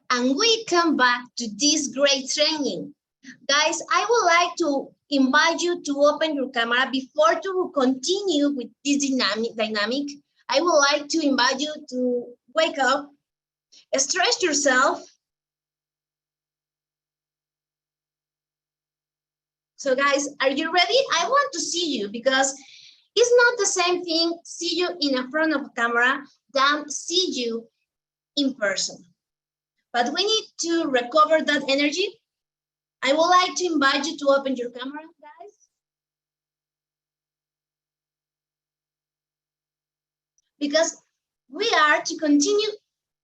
And we come back to this great training. Guys, I would like to invite you to open your camera before to continue with this dynamic. I would like to invite you to wake up, stretch yourself. So guys, are you ready? I want to see you because it's not the same thing see you in front of a camera than see you in person. But we need to recover that energy. I would like to invite you to open your camera, guys. Because we are to continue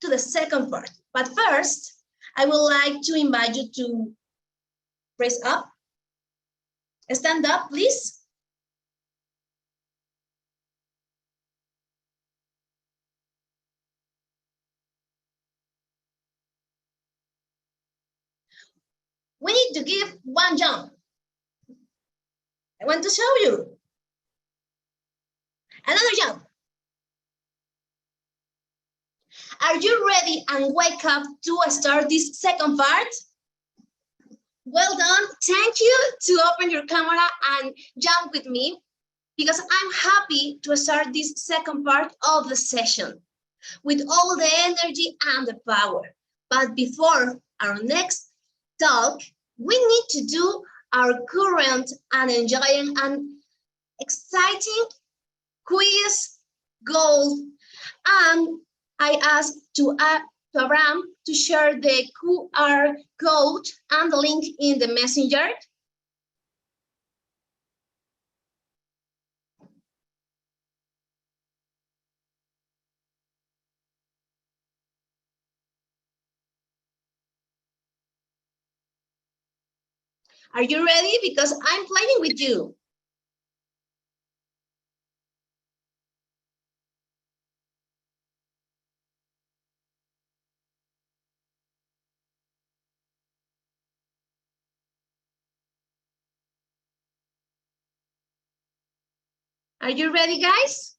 to the second part. But first, I would like to invite you to raise up. Stand up, please. We need to give one jump. I want to show you. Another jump. Are you ready and wake up to start this second part? Well done. Thank you to open your camera and jump with me because I'm happy to start this second part of the session with all the energy and the power. But before our next talk, we need to do our current and enjoying and exciting quiz goal. And I asked to Abraham to share the QR code and the link in the messenger. Are you ready? Because I'm playing with you. Are you ready, guys?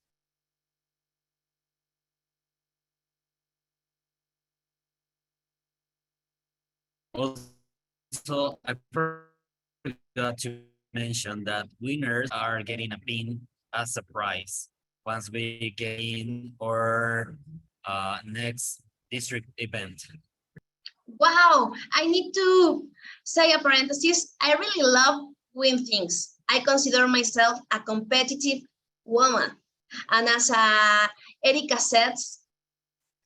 Also, I forgot to mention that winners are getting a pin as a prize once we get in our next district event. Wow, I need to say a parenthesis. I really love win things. I consider myself a competitive woman. And as Erika says,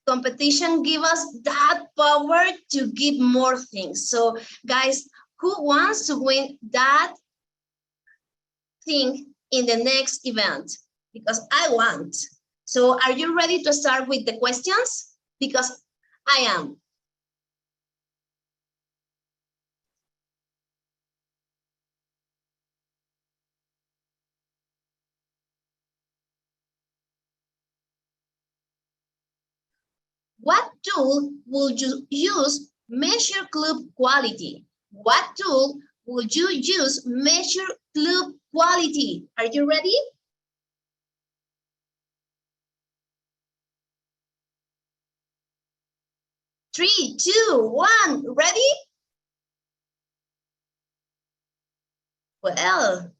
competition gives us that power to give more things. So guys, who wants to win that thing in the next event? Because I want. So are you ready to start with the questions? Because I am. What tool would you use measure club quality? What tool would you use measure club quality? Are you ready? Three, two, one, ready? Well,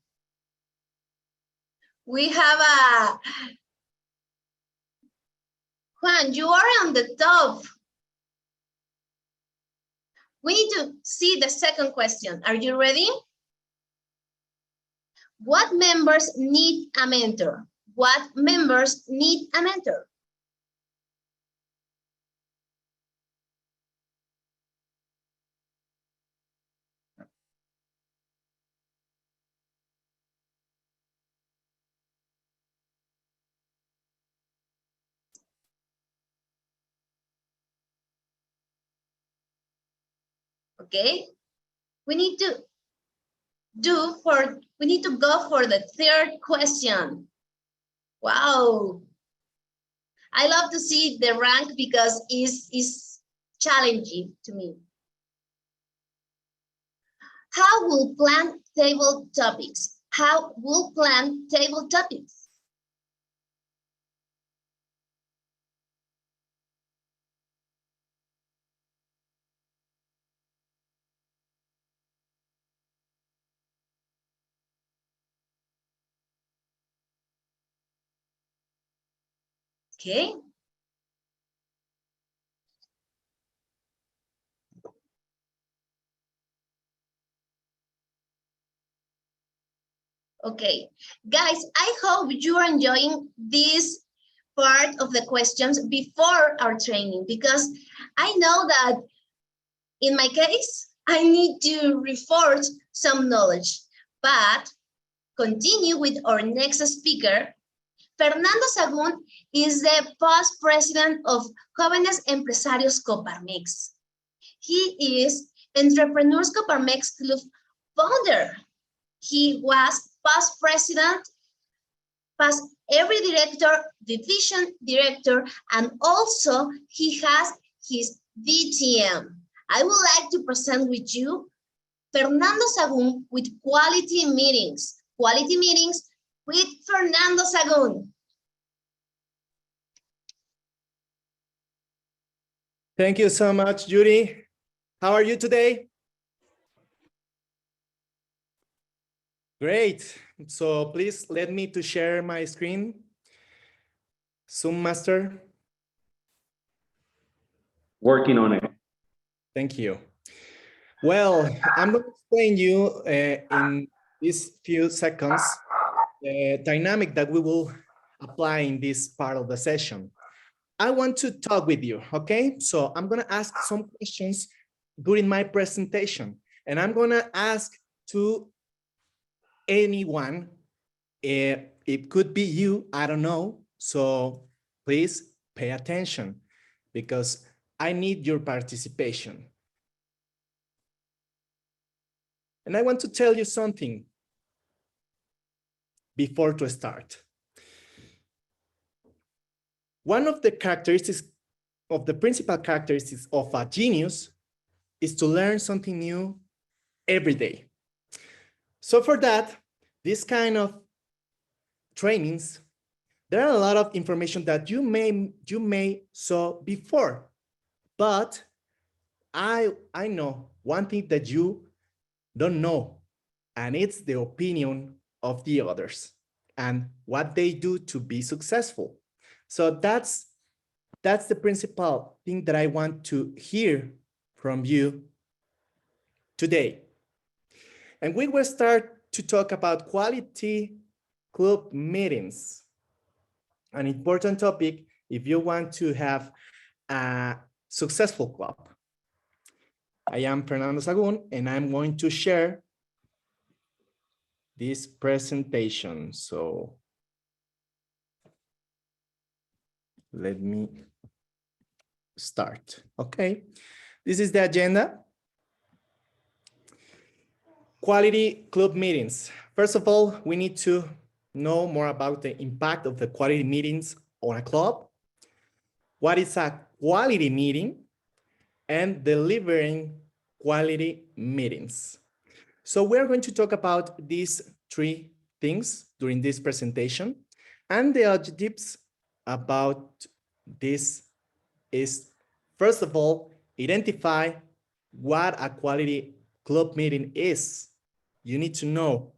we have a Juan, you are on the top. We need to see the second question. Are you ready? What members need a mentor? What members need a mentor? Okay, we need to go for the third question. Wow, I love to see the rank because it's challenging to me. How will plan table topics? How will plan table topics? Okay. Okay, guys, I hope you are enjoying this part of the questions before our training, because I know that in my case, I need to reinforce some knowledge, but continue with our next speaker. Fernando Sagún is the past president of Jóvenes Empresarios Coparmex. He is Entrepreneurs Coparmex Club founder. He was past president, past every director, division director, and also he has his DTM. I would like to present with you Fernando Sagún with quality meetings. Quality meetings with Fernando Sagún. Thank you so much, Judy. How are you today? Great. So please let me to share my screen. Zoom master. Working on it. Thank you. Well, I'm going to explain you in these few seconds the dynamic that we will apply in this part of the session. I want to talk with you, okay? So I'm going to ask some questions during my presentation, and I'm going to ask to anyone. It could be you, I don't know. So please pay attention because I need your participation. And I want to tell you something before to start. One of the characteristics of the principal characteristics of a genius is to learn something new every day. So for that, this kind of trainings, there are a lot of information that you may saw before, but I know one thing that you don't know, and it's the opinion of the others and what they do to be successful. So that's the principal thing that I want to hear from you today. And we will start to talk about quality club meetings, an important topic if you want to have a successful club. I am Fernando Sagún, and I'm going to share this presentation. So let me start. Okay, this is the agenda. Quality club meetings. First of all, we need to know more about the impact of the quality meetings on a club. What is a quality meeting? And delivering quality meetings. So we're going to talk about these three things during this presentation. And the objectives about this is, first of all, identify what a quality club meeting is. You need to know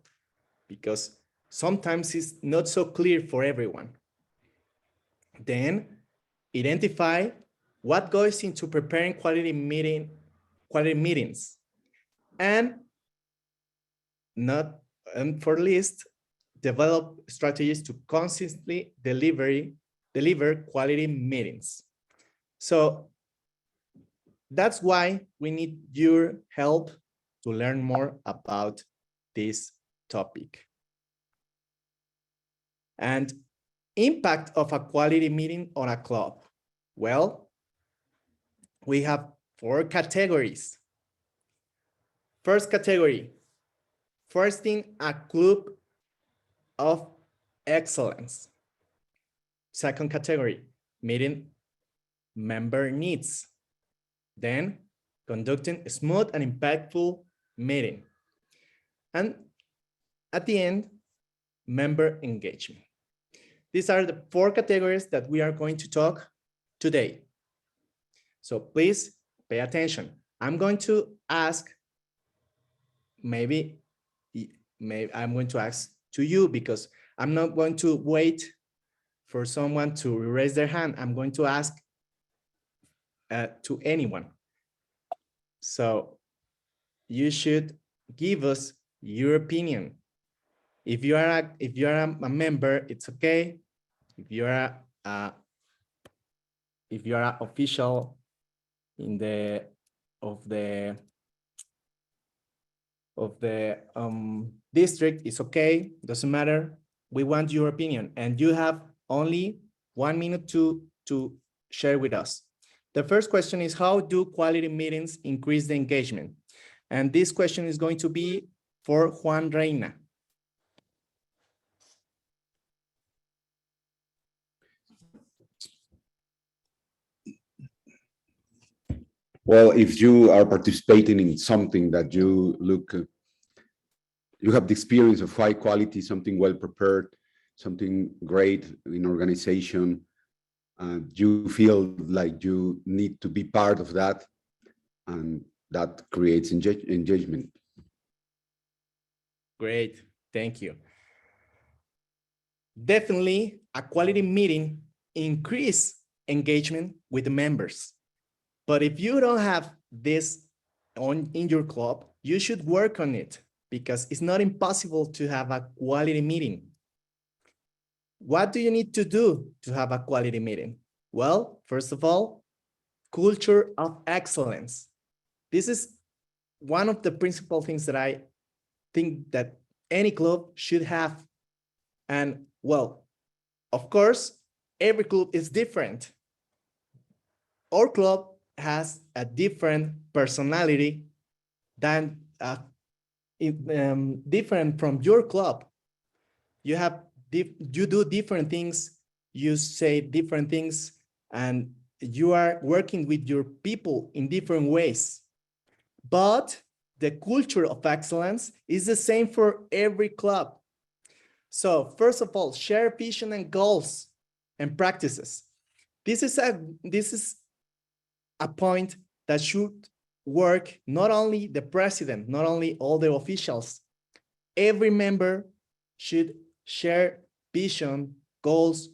because sometimes it's not so clear for everyone. Then identify what goes into preparing quality meetings, and for least, develop strategies to consistently deliver quality meetings. So that's why we need your help to learn more about this topic. And impact of a quality meeting on a club. Well, we have 4 categories. First category, fostering a club of excellence. Second category, meeting member needs. Then conducting a smooth and impactful meeting. And at the end, member engagement. These are the 4 categories that we are going to talk today. So please pay attention. I'm going to ask, maybe I'm going to ask to you, because I'm not going to wait for someone to raise their hand. I'm going to ask to anyone. So you should give us your opinion. If you are a member, it's okay. If you are an official of the district, it's okay. Doesn't matter. We want your opinion, and you have only 1 minute to share with us. The first question is, how do quality meetings increase the engagement? And this question is going to be for Juan Reina. Well, if you are participating in something that you have the experience of high quality, something well prepared, something great in organization, you feel like you need to be part of that, and that creates engagement. Great, thank you. Definitely, a quality meeting increase engagement with the members. But if you don't have this in your club, you should work on it, because it's not impossible to have a quality meeting. What do you need to do to have a quality meeting? Well, first of all, culture of excellence. This is one of the principal things that I think that any club should have. And well, of course, every club is different. Our club has a different personality than different from your club. You do different things, you say different things, and you are working with your people in different ways. But the culture of excellence is the same for every club. So first of all, share vision and goals and practices. This is a point that should work not only the president, not only all the officials. Every member should share vision, goals,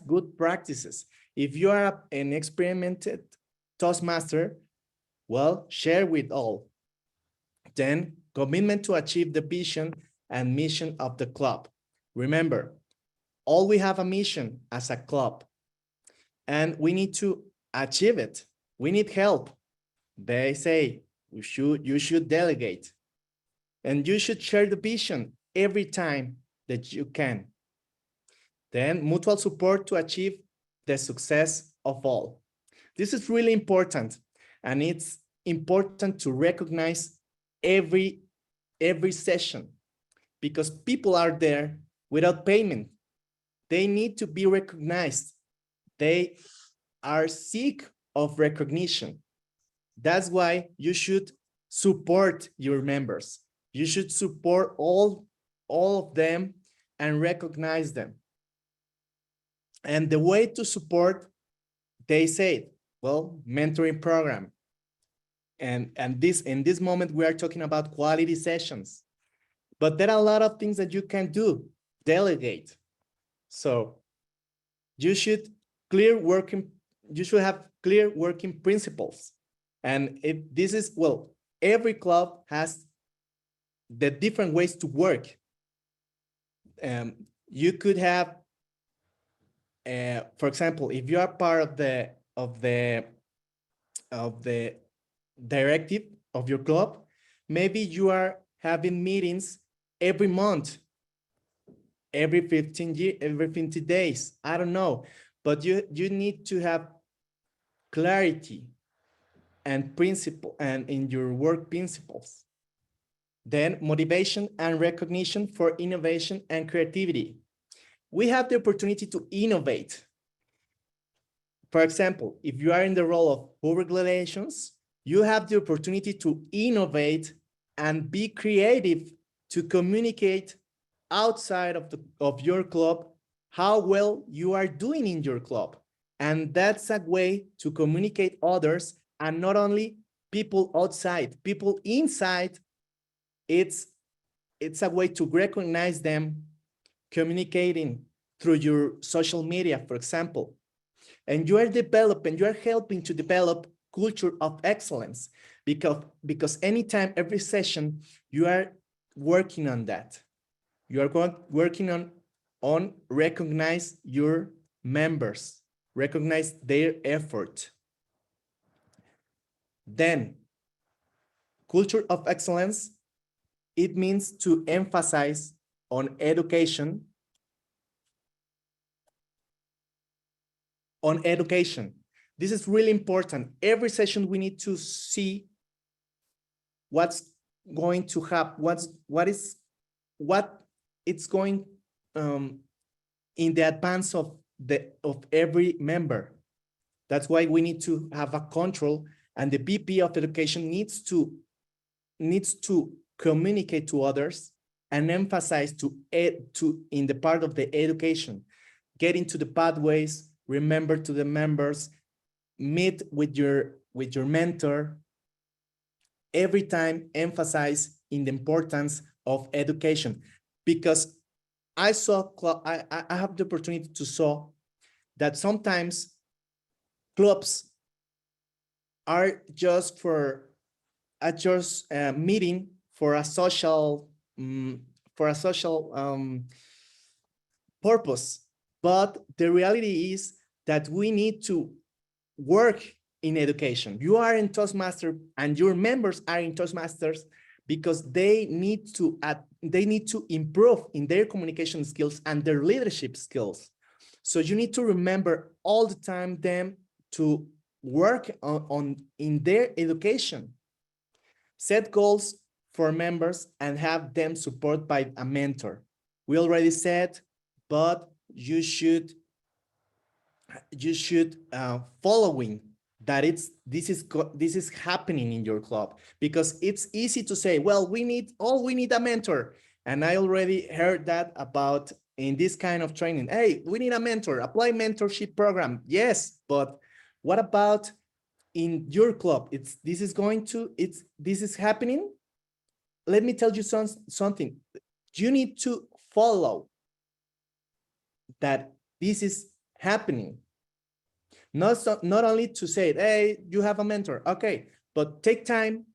good practices. If you are an experimented Toastmaster, well, share with all. Then, commitment to achieve the vision and mission of the club. Remember, all we have a mission as a club, and we need to achieve it. We need help. They say you should delegate, and you should share the vision every time that you can. Then mutual support to achieve the success of all. This is really important, and it's important to recognize every session, because people are there without payment. They need to be recognized. They are sick of recognition. That's why you should support your members. You should support all of them and recognize them. And the way to support, they say, well, mentoring program. And in this moment, we are talking about quality sessions. But there are a lot of things that you can do. Delegate. So you should clear working have clear working principles. And this is, well, every club has the different ways to work. You could have, for example, if you are part of the directive of your club, maybe you are having meetings every month, every 50 days. I don't know, but you need to have clarity and principle and in your work principles. Then motivation and recognition for innovation and creativity. We have the opportunity to innovate. For example, if you are in the role of public relations, you have the opportunity to innovate and be creative to communicate outside of your club how well you are doing in your club. And that's a way to communicate others, and not only people outside, people inside. It's a way to recognize them communicating through your social media, for example. And you are helping to develop culture of excellence, because anytime, every session, you are working on that. You are working on recognize your members, recognize their effort. Then, culture of excellence, it means to emphasize on education. On education. This is really important. Every session we need to see what's going to happen, what it's going in the advance of every member. That's why we need to have a control, and the VP of education needs to communicate to others and emphasize in the part of the education, get into the pathways, remember to the members, meet with your mentor. Every time emphasize in the importance of education, because I have the opportunity to saw that sometimes clubs are just meeting for a social purpose, but the reality is that we need to work in education. You are in Toastmasters and your members are in Toastmasters because they need to improve in their communication skills and their leadership skills. So you need to remember all the time them to work in their education. Set goals for members and have them supported by a mentor. We already said, but you should following that this is happening in your club, because it's easy to say, well, we need a mentor. And I already heard that about in this kind of training. Hey, we need a mentor, apply mentorship program. Yes, but what about in your club? This is happening. Let me tell you something. You need to follow that this is happening. Not only to say, hey, you have a mentor, okay, but take time,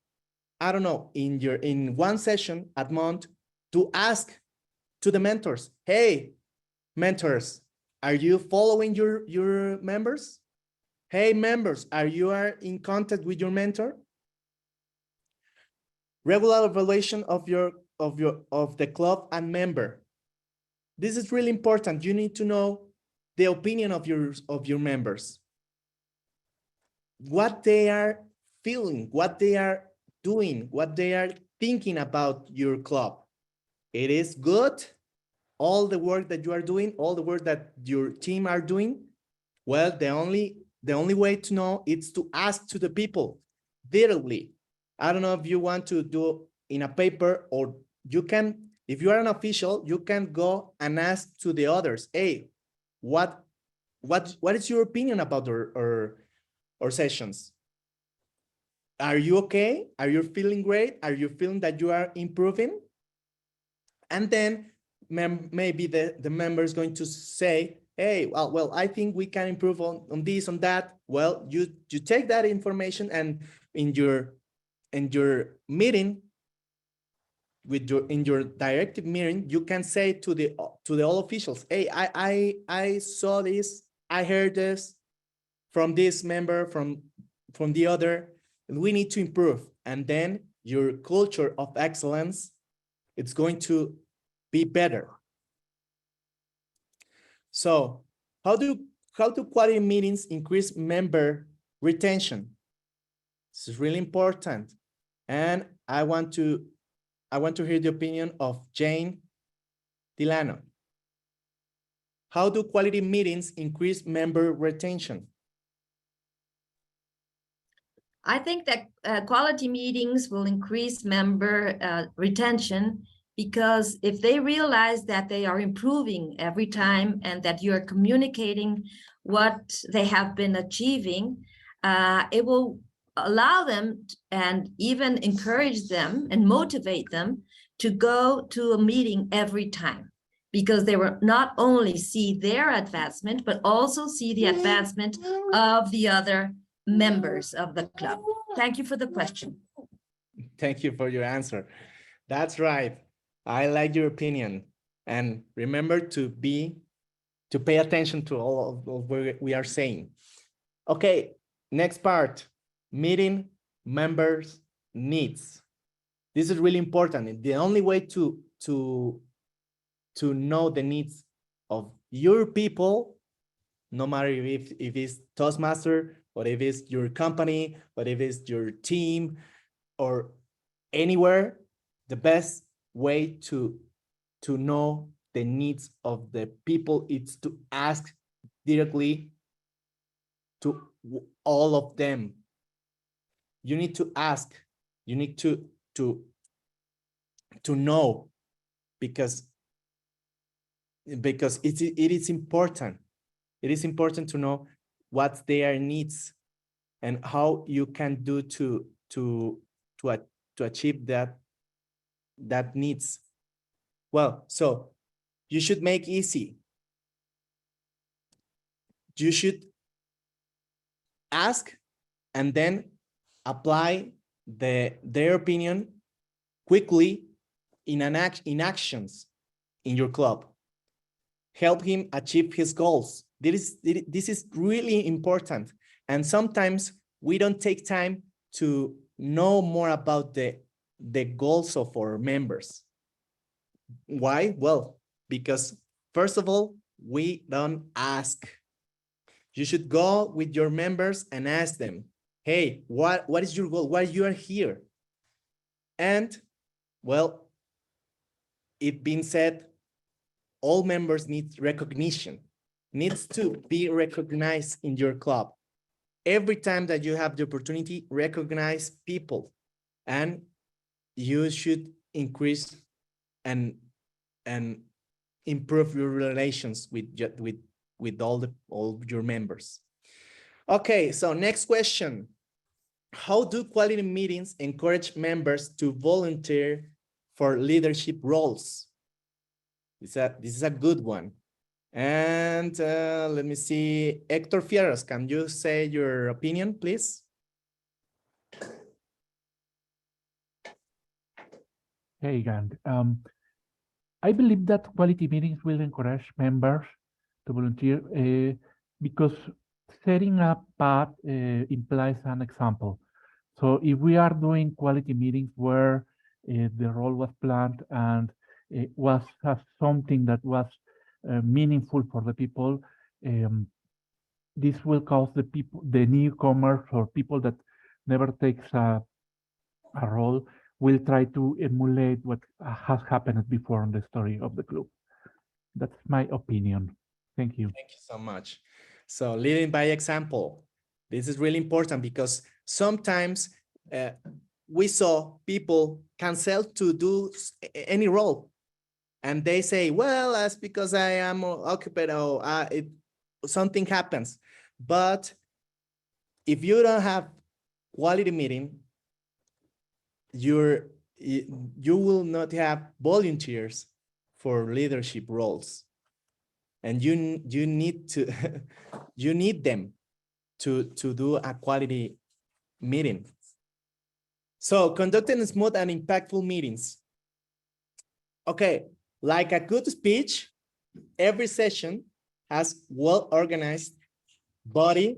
I don't know, in one session a month to ask to the mentors, hey, mentors, are you following your members? Hey, members, are you in contact with your mentor? Regular evaluation of the club and member. This is really important. You need to know the opinion of your members, what they are feeling, what they are doing, what they are thinking about your club. It is good, all the work that you are doing, all the work that your team are doing. Well, the only way to know is to ask to the people directly. I don't know if you want to do in a paper, or you can, if you are an official, you can go and ask to the others, hey, what is your opinion about our sessions? Are you okay? Are you feeling great? Are you feeling that you are improving? And then maybe the member is going to say, hey, well, I think we can improve on this, on that. Well, you take that information, and in your meeting, in your directive meeting, you can say to the all officials, hey, I saw this, I heard this from this member, from the other, and we need to improve. And then your culture of excellence, it's going to be better. So how do quality meetings increase member retention? This is really important. And I want to hear the opinion of Jane Delano. How do quality meetings increase member retention? I think that quality meetings will increase member retention, because if they realize that they are improving every time and that you are communicating what they have been achieving, it will allow them and even encourage them and motivate them to go to a meeting every time, because they will not only see their advancement, but also see the advancement of the other members of the club. Thank you for the question. Thank you for your answer. That's right. I like your opinion. And remember to pay attention to all of what we are saying. Okay, next part, meeting members' needs. This is really important. The only way to know the needs of your people, no matter if it's Toastmaster, or if it's your company, or if it's your team, or anywhere, the best way to know the needs of the people is to ask directly to all of them. You need to ask, you need to know, because it is important. It is important to know what their needs and how you can do to achieve that needs. Well, so you should make easy. You should ask and then apply their opinion quickly in actions in your club. Help him achieve his goals. This is really important. And sometimes we don't take time to know more about the goals of our members. Why? Well, because first of all, we don't ask. You should go with your members and ask them, hey, what is your goal? Why you are here? And well, it being said, all members need recognition, needs to be recognized in your club. Every time that you have the opportunity, recognize people, and you should increase and improve your relations with all your members. Okay, so next question. How do quality meetings encourage members to volunteer for leadership roles? This is a good one. And let me see, Hector Fierros, can you say your opinion, please? Hey, gang. I believe that quality meetings will encourage members to volunteer because setting up path implies an example. So if we are doing quality meetings where the role was planned and it was something that was meaningful for the people, this will cause the newcomers or people that never takes a role will try to emulate what has happened before in the story of the club. That's my opinion. Thank you. Thank you so much. So leading by example, this is really important because sometimes we saw people cancel to do any role. And they say, well, that's because I am occupied or something happens. But if you don't have quality meeting, you will not have volunteers for leadership roles. and you need to you need them to do a quality meeting. So conducting smooth and impactful meetings. Okay, like a good speech, every session has well-organized body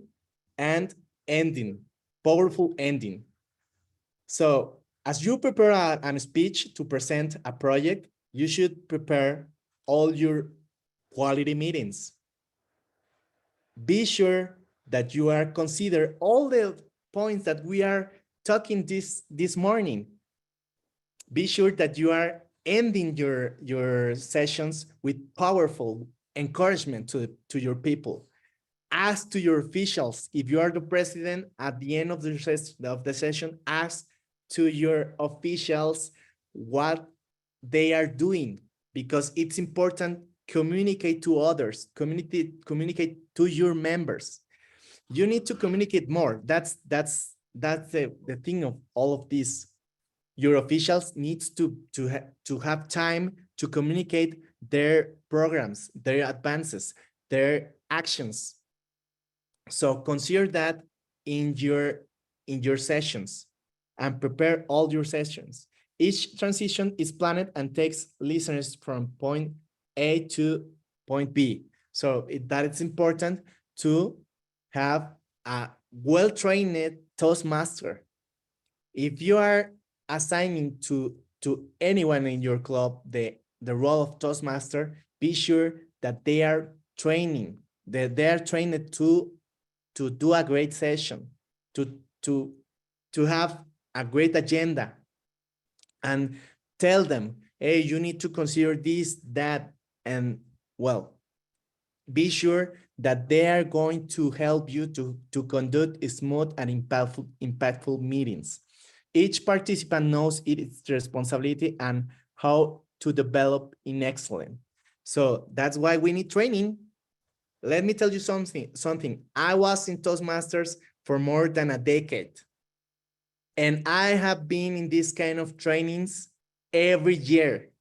and ending, powerful ending. So as you prepare a speech to present a project, you should prepare all your quality meetings. Be sure that you are consider all the points that we are talking this morning. Be sure that you are ending your sessions with powerful encouragement to your people. Ask to your officials, if you are the president, at the end of the session, ask to your officials what they are doing, because it's important. Communicate to others, communicate to your members. You need to communicate more. That's the thing of all of this. Your officials needs to have time to communicate their programs, their advances, their actions. So consider that in your sessions and prepare all your sessions. Each transition is planned and takes listeners from point A to point B. So that it's important to have a well-trained Toastmaster. If you are assigning to anyone in your club the role of Toastmaster, be sure that they are training, that they are trained to do a great session, to have a great agenda, and tell them, hey, you need to consider this, that, and well, be sure that they are going to help you to conduct smooth and impactful meetings. Each participant knows its responsibility and how to develop in excellence. So that's why we need training. Let me tell you something. I was in Toastmasters for more than a decade. And I have been in this kind of trainings every year.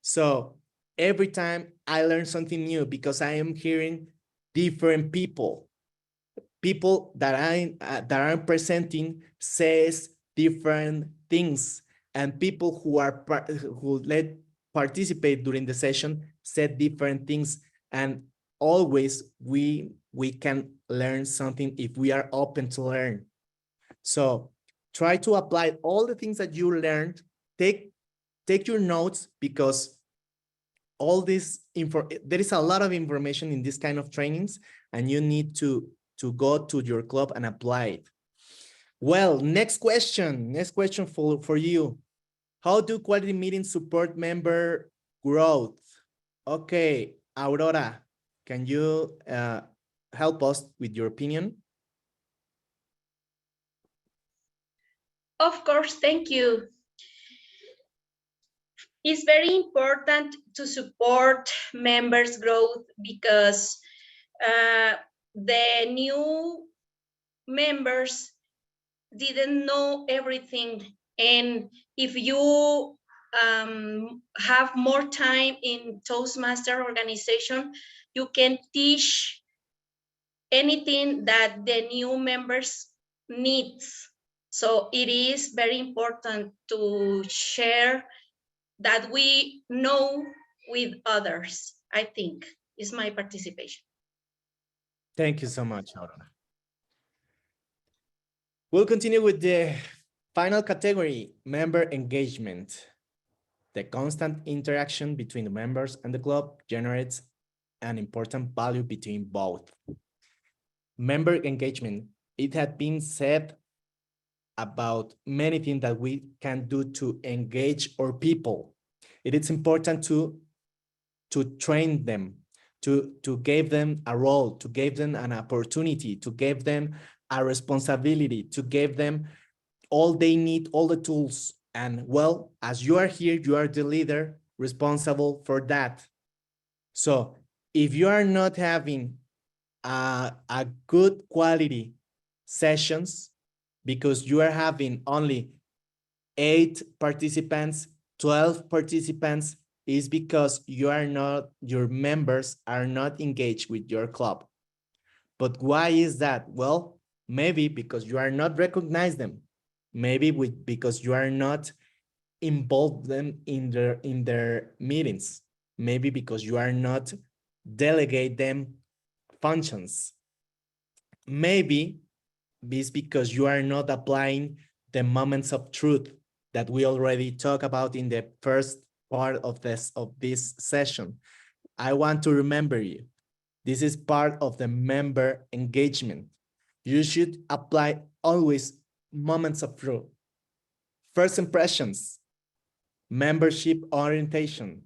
So every time I learn something new, because I am hearing different people that are presenting says different things, and people who participate during the session said different things. And always we can learn something if we are open to learn. So try to apply all the things that you learned. Take your notes, because all this there is a lot of information in this kind of trainings, and you need to go to your club and apply it. Well, next question for you. How do quality meetings support member growth? Okay, Aurora, can you help us with your opinion? Of course, thank you. It's very important to support members' growth, because the new members didn't know everything. And if you have more time in Toastmaster organization, you can teach anything that the new members needs. So it is very important to share that we know with others, I think, is my participation. Thank you so much, Aurora. We'll continue with the final category, member engagement. The constant interaction between the members and the club generates an important value between both. Member engagement, it had been said about many things that we can do to engage our people. It is important to train them, to give them a role, to give them an opportunity, to give them a responsibility, to give them all they need, all the tools. And well, as you are here, you are the leader responsible for that. So if you are not having a good quality sessions, because you are having only 8 participants, 12 participants, is because your members are not engaged with your club. But why is that? Well, maybe because you are not recognize them. Maybe because you are not involve them in their meetings. Maybe because you are not delegate them functions. Maybe it's because you are not applying the moments of truth that we already talked about in the first part of this session. I want to remember you. This is part of the member engagement. You should apply always moments of truth. First impressions, membership orientation,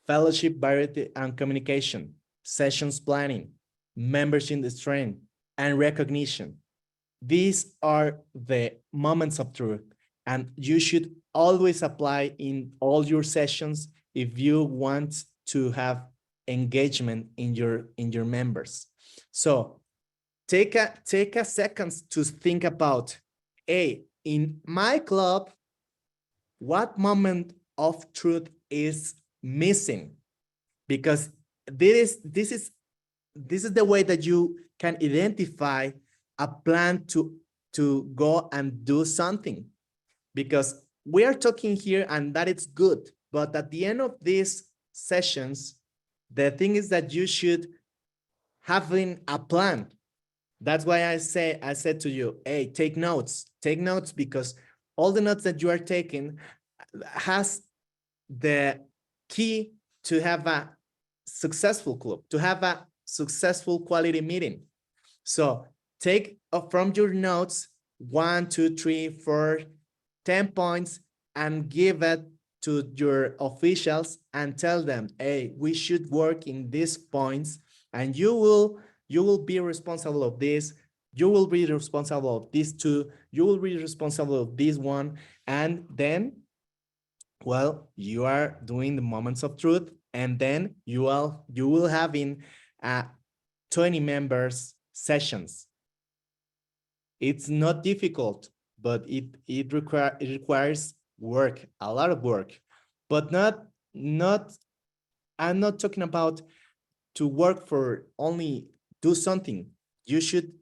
fellowship variety and communication, sessions planning, membership strength, and recognition. These are the moments of truth, and you should always apply in all your sessions if you want to have engagement in your members. So take a second to think about, hey, in my club, what moment of truth is missing? Because this is the way that you can identify a plan to go and do something. Because we are talking here and that it's good, but at the end of these sessions, the thing is that you should having a plan. That's why I said to you, hey, take notes because all the notes that you are taking has the key to have a successful club, to have a successful quality meeting. So take from your notes 1, 2, 3, 4, 10 points and give it to your officials and tell them, hey, we should work in these points and you will be responsible of this. You will be responsible of these two. You will be responsible of this one. And then, well, you are doing the moments of truth. And then you will have in 20 members sessions. It's not difficult, but it requires work, a lot of work, but I'm not talking about to work for only do something. You should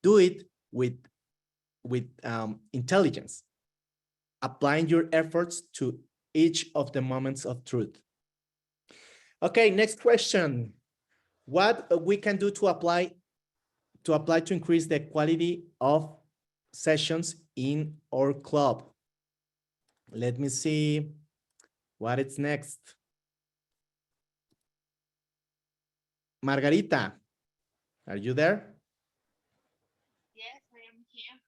do it with intelligence, applying your efforts to each of the moments of truth. Okay, next question. What we can do to apply to increase the quality of sessions in our club? Let me see what is next. Margarita, are you there? Yes, I am here.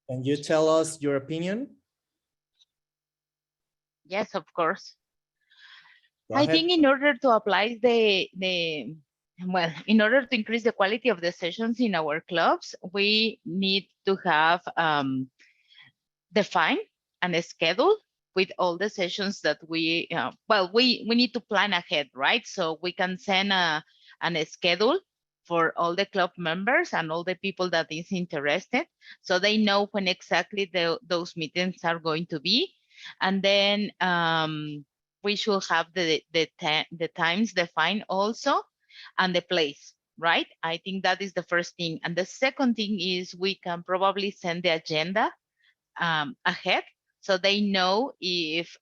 Can you tell us your opinion? Yes, of course. Go I ahead. think in order to apply well, in order to increase the quality of the sessions in our clubs, we need to have define and a schedule with all the sessions that we need to plan ahead, right? So we can send a schedule for all the club members and all the people that is interested, so they know when exactly those meetings are going to be. And then we should have the times defined also, and the place, right? I think that is the first thing. And the second thing is we can probably send the agenda ahead, so they know if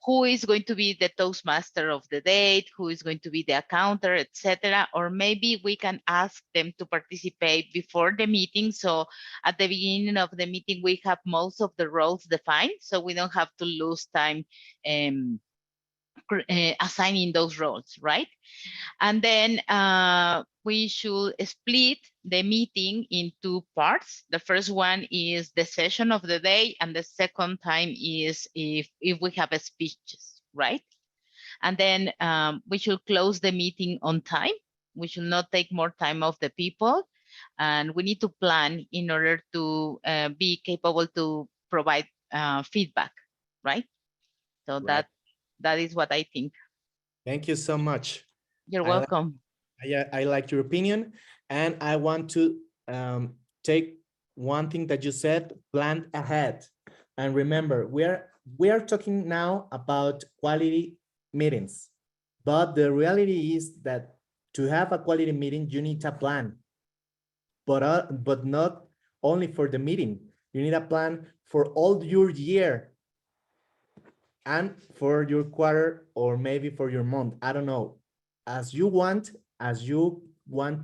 who is going to be the Toastmaster of the date, who is going to be the accounter, etc. Or maybe we can ask them to participate before the meeting, so at the beginning of the meeting we have most of the roles defined, so we don't have to lose time assigning those roles, right? And then we should split the meeting in 2 parts. The first one is the session of the day, and the second time is if we have a speeches, right? And then we should close the meeting on time. We should not take more time of the people, and we need to plan in order to be capable to provide feedback, right? So Right. that is what I think. Thank you so much. You're welcome. I like your opinion, and I want to take one thing that you said, plan ahead. And remember, we are talking now about quality meetings, but the reality is that to have a quality meeting, you need a plan, but not only for the meeting. You need a plan for all your year and for your quarter, or maybe for your month. I don't know. As you want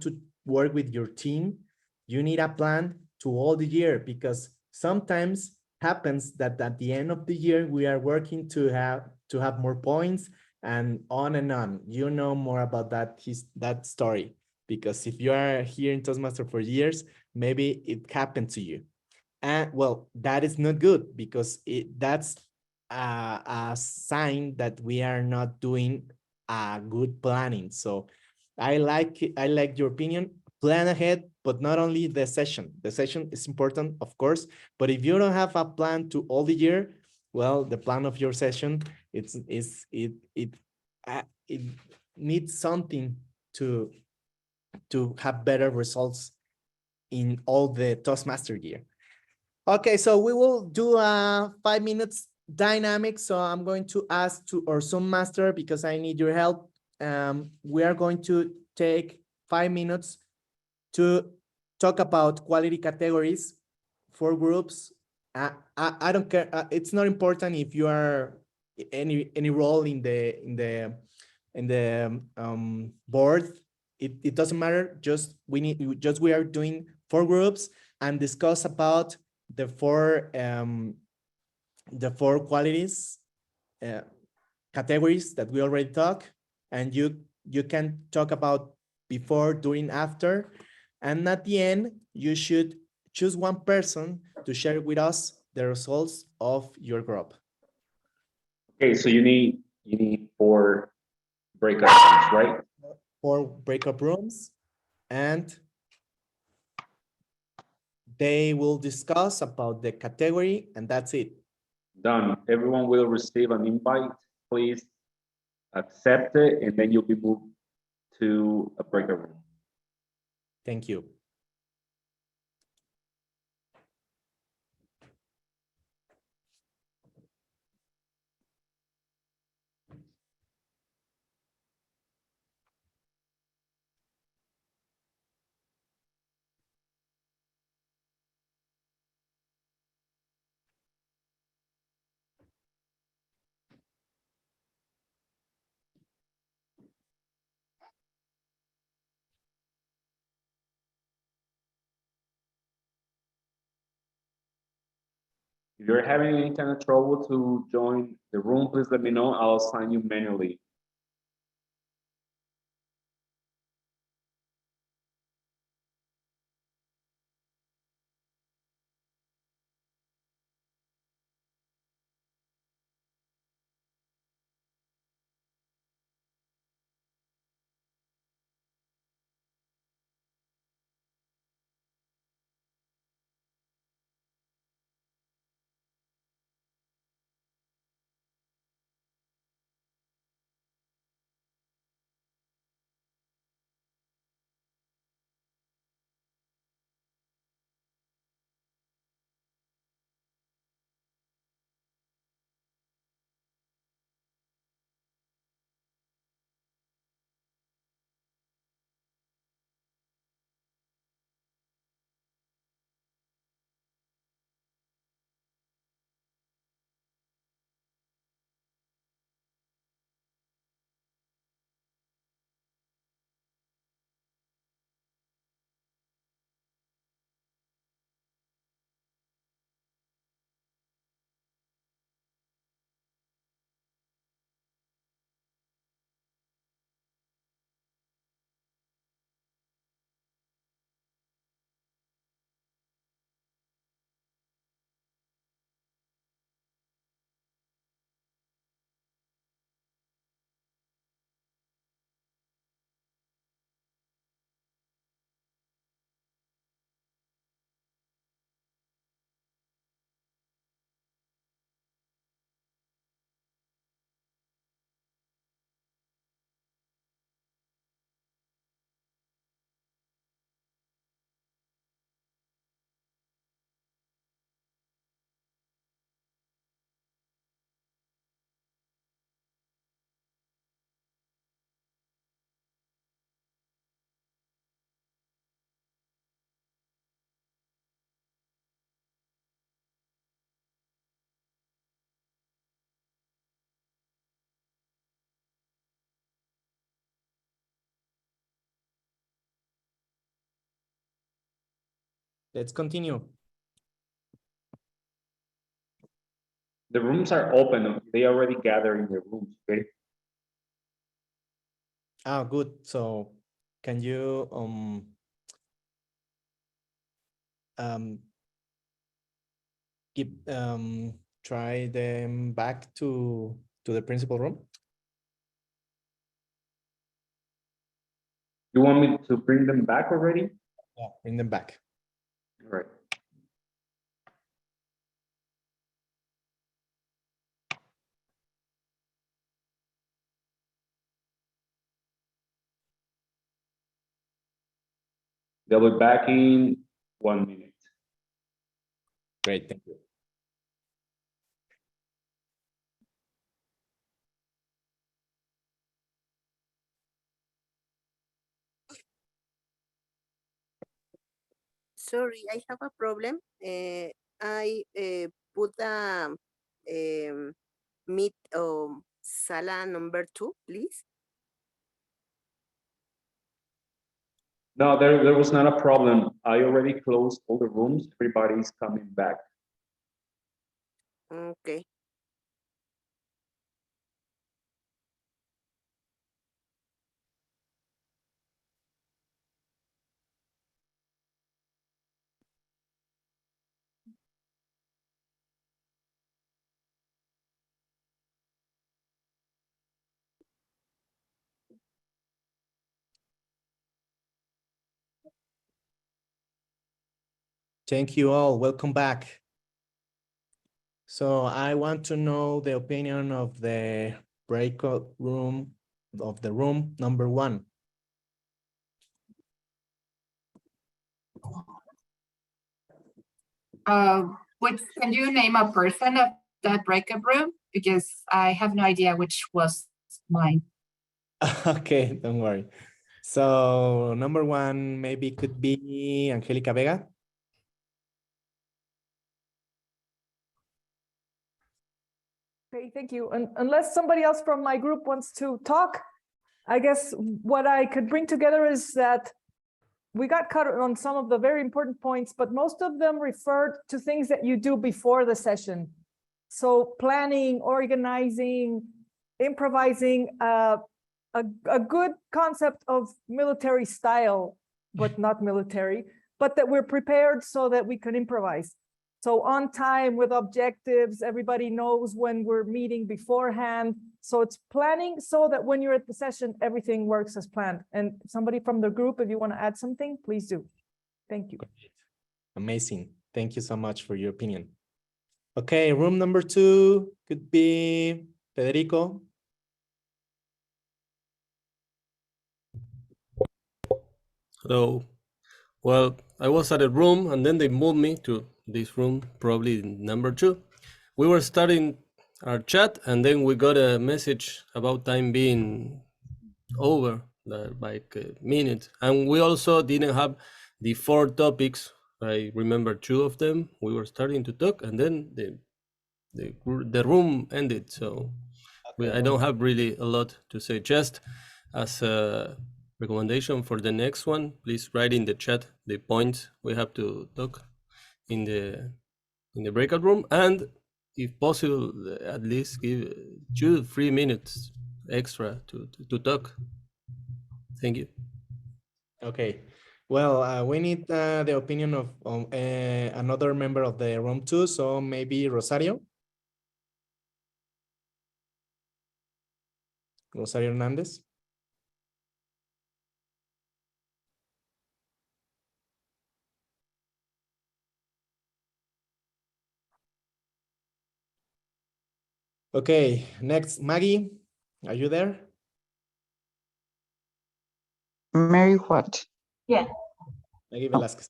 to work with your team, you need a plan to all the year, because sometimes happens that at the end of the year, we are working to have more points and on and on. You know more about that story, because if you are here in Toastmaster for years, maybe it happened to you. And well, that is not good, because that's a sign that we are not doing a good planning. So I like your opinion. Plan ahead, but not only the session. The session is important, of course, but if you don't have a plan to all the year, well, the plan of your session, it needs something to have better results in all the Toastmaster year. Okay, so we will do a 5 minutes dynamic. So I'm going to ask to our Zoom master, because I need your help. We are going to take 5 minutes to talk about quality categories for groups. I don't care. It's not important if you are any role in the board. It doesn't matter. We are doing 4 groups and discuss about the four qualities categories that we already talked, and you can talk about before, during, after, and at the end you should choose one person to share with us the results of your group. Okay, so you need 4 breakout rooms, right? 4 breakup rooms, and they will discuss about the category, and that's it. Done. Everyone will receive an invite. Please accept it, and then you'll be moved to a breakout room. Thank you. If you're having any kind of trouble to join the room, please let me know. I'll assign you manually. let's continue. The rooms are open. They already gather in the rooms, okay? Ah, good. So can you keep try them back to the principal room? You want me to bring them back already? Yeah, bring them back. All right. They'll be back in 1 minute. Great, thank you. Sorry, I have a problem. I put the meet sala number 2, please. No, there was not a problem. I already closed all the rooms. Everybody's coming back. Okay. Thank you all. Welcome back. So I want to know the opinion of the breakout room of the room number 1. Which, can you name a person of that breakup room? Because I have no idea which was mine. Okay, don't worry. So number 1 maybe could be Angelica Vega. Okay, thank you. And unless somebody else from my group wants to talk, I guess what I could bring together is that we got caught on some of the very important points, but most of them referred to things that you do before the session. So planning, organizing, improvising, a good concept of military style, but not military, but that we're prepared so that we can improvise. So on time with objectives, everybody knows when we're meeting beforehand. So it's planning so that when you're at the session, everything works as planned. And somebody from the group, if you want to add something, please do. Thank you. Amazing. Thank you so much for your opinion. Okay, room number 2 could be Federico. Hello. Well, I was at a room and then they moved me to this room, probably number 2. We were starting our chat and then we got a message about time being over, like a minute. And we also didn't have the 4 topics. I remember 2 of them. We were starting to talk and then the room ended. So I don't have really a lot to say. Just as a recommendation for the next one, please write in the chat the points we have to talk in the breakout room, and if possible, at least give 2-3 minutes extra to talk. Thank you. Okay. Well, we need the opinion of another member of the room 2, so maybe Rosario. Rosario Hernandez. Okay, next, Maggie, are you there? Mary what? Yeah. Maggie Velasquez.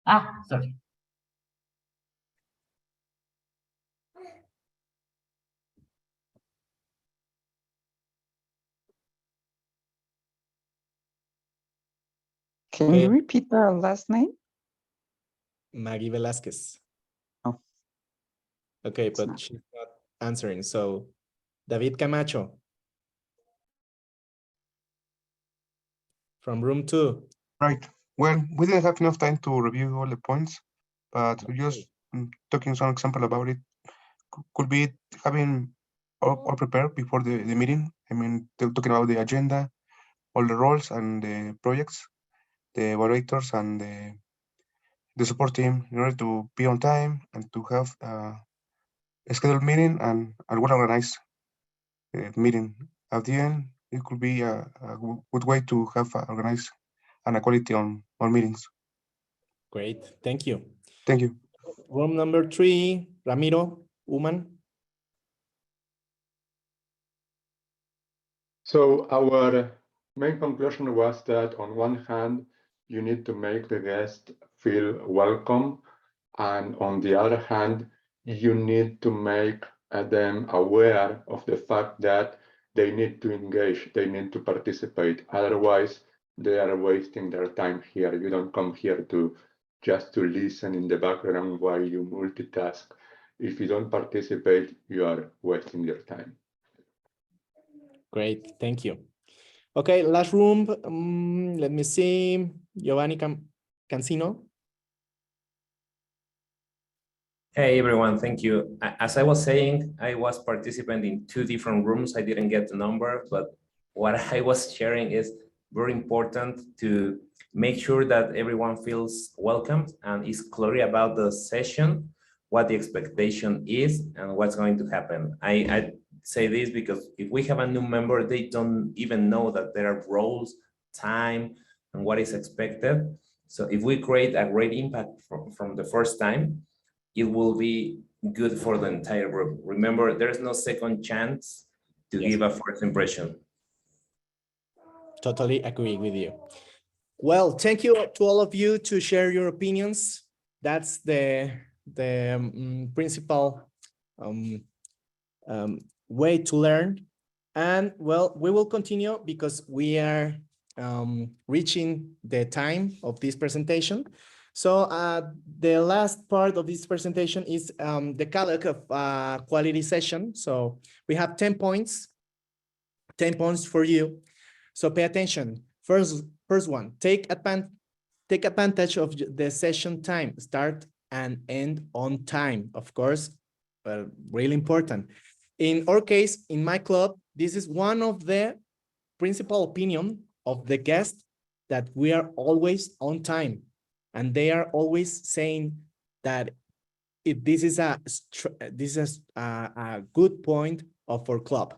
Ah, sorry. Can you repeat the last name? Maggie Velasquez. Oh. Okay, but she's not answering. So, David Camacho. From room 2. Right. Well, we didn't have enough time to review all the points, but just talking some example about it could be having all prepared before the meeting. I mean, talking about the agenda, all the roles and the projects, the evaluators and the support team in order to be on time and to have a scheduled meeting and a well-organized meeting. At the end, it could be a good way to have organized and a quality on meetings. Great, thank you. Thank you. Room number 3, Ramiro, Uman. So our main conclusion was that on one hand, you need to make the guest feel welcome. And on the other hand, you need to make them aware of the fact that they need to engage, they need to participate. Otherwise, they are wasting their time here. You don't come here just to listen in the background while you multitask. If you don't participate, you are wasting your time. Great, thank you. Okay, last room. Let me see. Giovanni Cancino. Hey everyone, thank you. As I was saying, I was participating in 2 different rooms. I didn't get the number, but what I was sharing is very important to make sure that everyone feels welcomed and is clear about the session, what the expectation is, and what's going to happen. I say this because if we have a new member, they don't even know that there are roles, time, and what is expected. So if we create a great impact from the first time, it will be good for the entire group. Remember, there's no second chance to give a first impression. Totally agree with you. Well, thank you to all of you to share your opinions. That's the principal way to learn. And well, we will continue because we are reaching the time of this presentation. So the last part of this presentation is the calc of quality session. So we have 10 points for you. So pay attention. First one, take advantage of the session time, start and end on time, of course, really important. In our case, in my club, this is one of the principal opinion of the guests that we are always on time. And they are always saying that this is a good point of our club.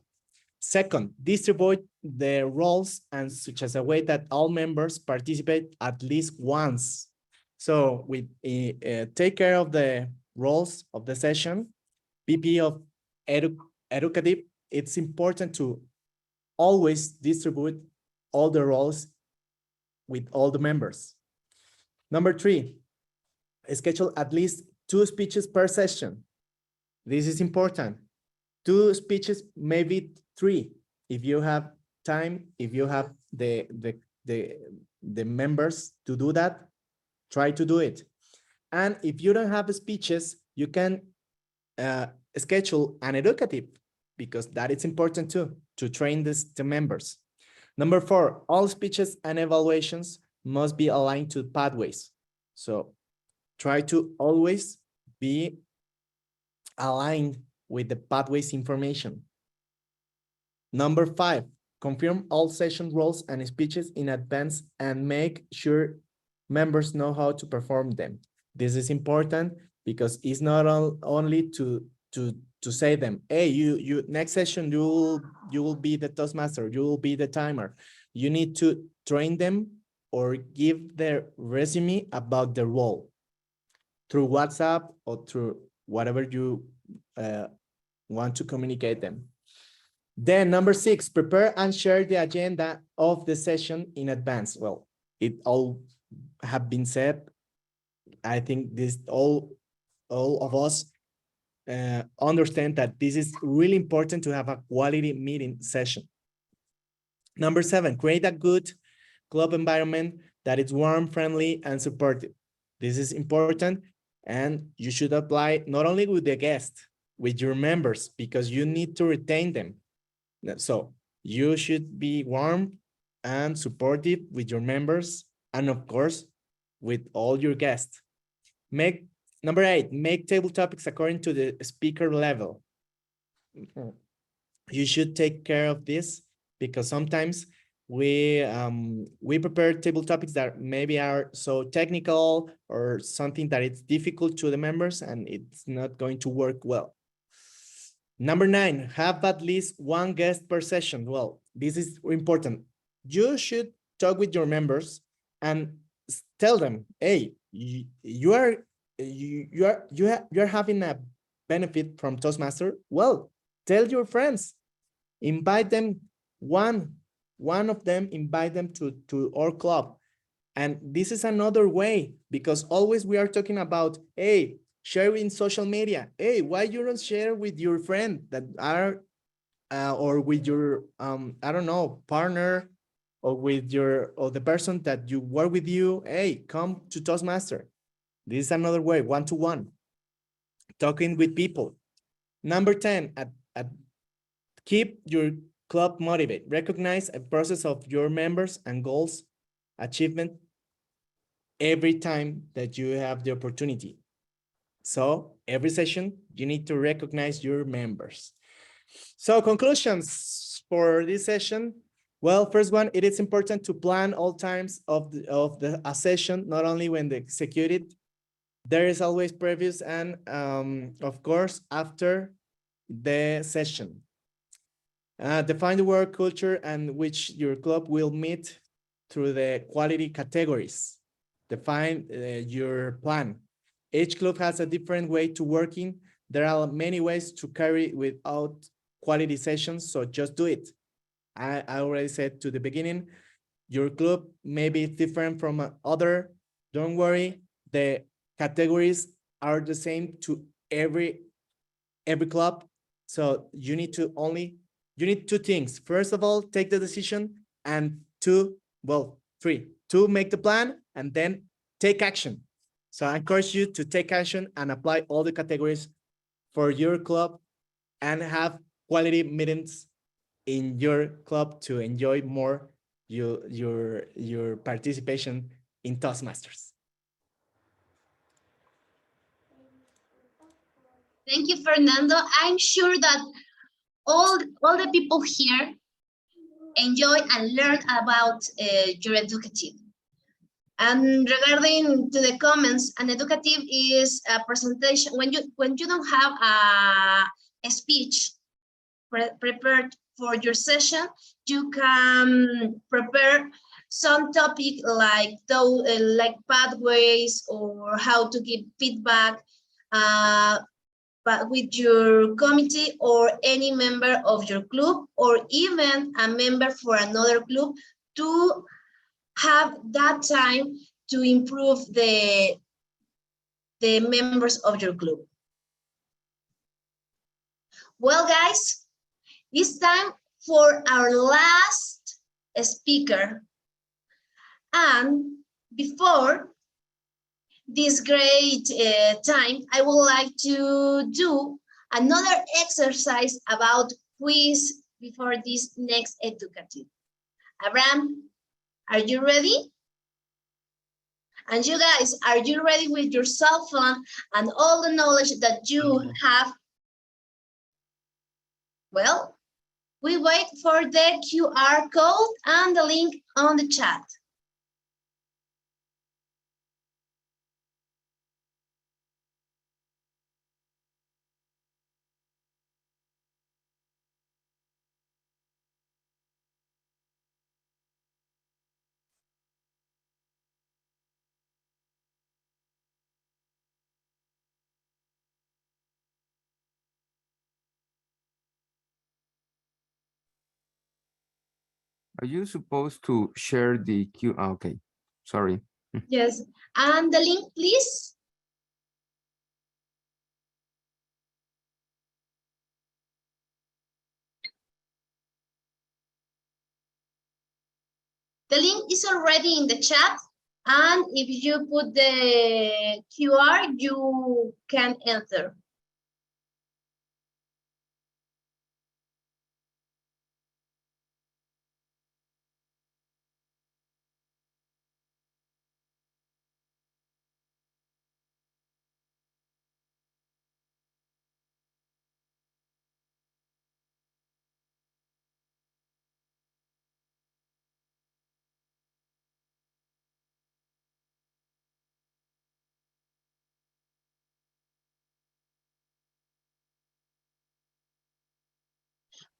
Second, distribute the roles and such as a way that all members participate at least once. So we take care of the roles of the session. VP of educative, it's important to always distribute all the roles with all the members. Number 3, schedule at least 2 speeches per session. This is important. 2 speeches, maybe 3. If you have time, if you have the members to do that, try to do it. And if you don't have speeches, you can schedule an educative because that is important too, to train the members. Number 4, all speeches and evaluations must be aligned to pathways. So try to always be aligned with the pathways information. Number 5, confirm all session roles and speeches in advance and make sure members know how to perform them. This is important because it's not only to say them, hey, you next session you will be the Toastmaster, you will be the timer. You need to train them or give their resume about the role through WhatsApp or through whatever you want to communicate them. Then number 6, prepare and share the agenda of the session in advance. Well, it all have been said. I think this all of us understand that this is really important to have a quality meeting session. Number 7, create a good club environment that is warm, friendly, and supportive. This is important, and you should apply not only with the guests, with your members, because you need to retain them. So you should be warm and supportive with your members and of course, with all your guests. Number 8, make table topics according to the speaker level. You should take care of this because sometimes we prepare table topics that maybe are so technical or something that it's difficult to the members and it's not going to work well. Number 9, have at least one guest per session. Well, this is important. You should talk with your members and tell them, hey, you're having a benefit from Toastmaster. Well, tell your friends, invite them, one of them, invite them to our club. And this is another way, because always we are talking about, hey, share in social media. Hey, why you don't share with your friend that are, or with your, I don't know, partner, or with or the person that you work with you. Hey, come to Toastmaster. This is another way, one-to-one, talking with people. Number 10, keep your club motivated. Recognize a process of your members and goals achievement every time that you have the opportunity. So every session, you need to recognize your members. So conclusions for this session. Well, first one, it is important to plan all times of a session, not only when they execute it. There is always previous and of course, after the session. Define the work culture and which your club will meet through the quality categories. Define your plan. Each club has a different way to working. There are many ways to carry without quality sessions, so just do it. I already said to the beginning, your club may be different from other. Don't worry, the categories are the same to every club. So you need two things. First of all, take the decision, and three, to make the plan and then take action. So I encourage you to take action and apply all the categories for your club and have quality meetings in your club to enjoy more your participation in Toastmasters. Thank you, Fernando. I'm sure that all the people here enjoy and learn about your educative. And regarding to the comments, an educative is a presentation when you don't have a speech prepared for your session, you can prepare some topic like pathways or how to give feedback, but with your committee or any member of your club, or even a member for another club, to have that time to improve the members of your club. Well, guys, it's time for our last speaker. And before this great time, I would like to do another exercise about quiz before this next educative. Abraham, are you ready? And you guys, are you ready with your cell phone and all the knowledge that you have? Well, we wait for the QR code and the link on the chat. Are you supposed to share the Q? Okay, sorry. Yes, and the link, please. The link is already in the chat, and if you put the QR, you can enter.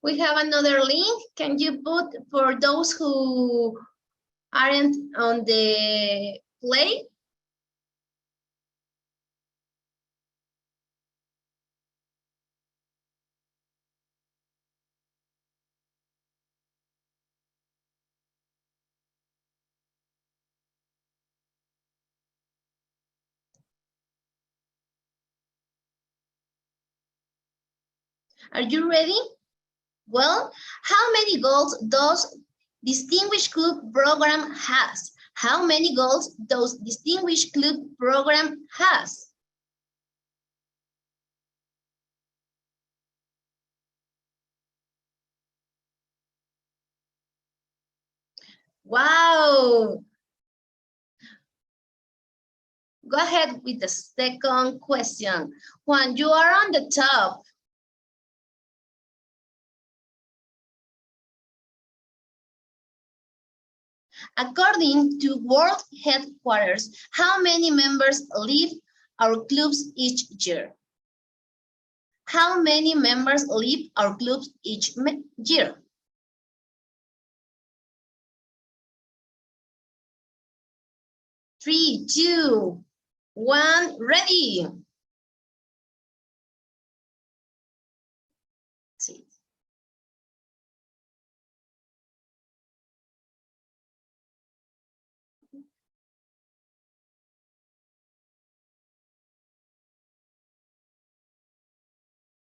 We have another link. Can you put for those who aren't on the play? Are you ready? Well, how many goals does Distinguished Club program has? How many goals does Distinguished Club program has? Wow. Go ahead with the second question. Juan, you are on the top. According to World Headquarters, how many members leave our clubs each year? How many members leave our clubs each year? Three, two, one, ready. See.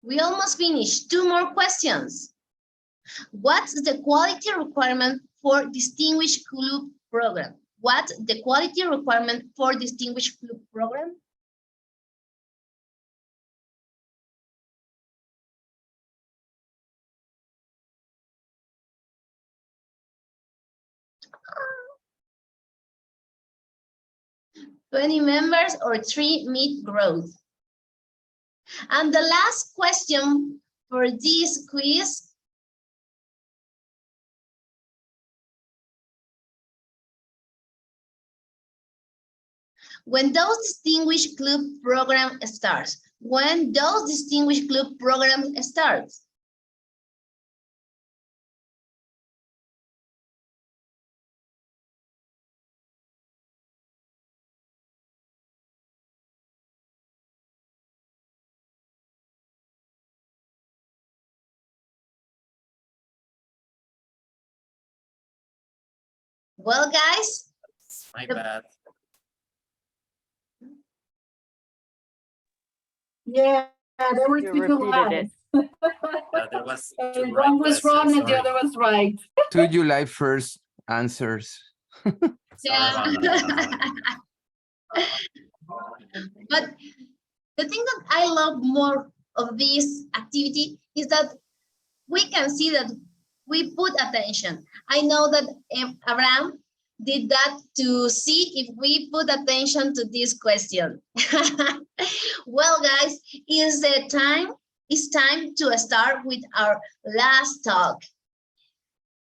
We almost finished. Two more questions. What's the quality requirement for Distinguished Club program? What's the quality requirement for Distinguished Club program? $20 members or 3 meet growth. And the last question for this quiz. When those Distinguished Club program starts? When those Distinguished Club program starts? Well, guys. My bad. Yeah, there were You two repeated lines. There was One was wrong and the other was right. 2 July 1st answers. Yeah. But the thing that I love more of this activity is that we can see that we put attention. I know that Abraham did that to see if we put attention to this question. Well, guys, it's time to start with our last talk.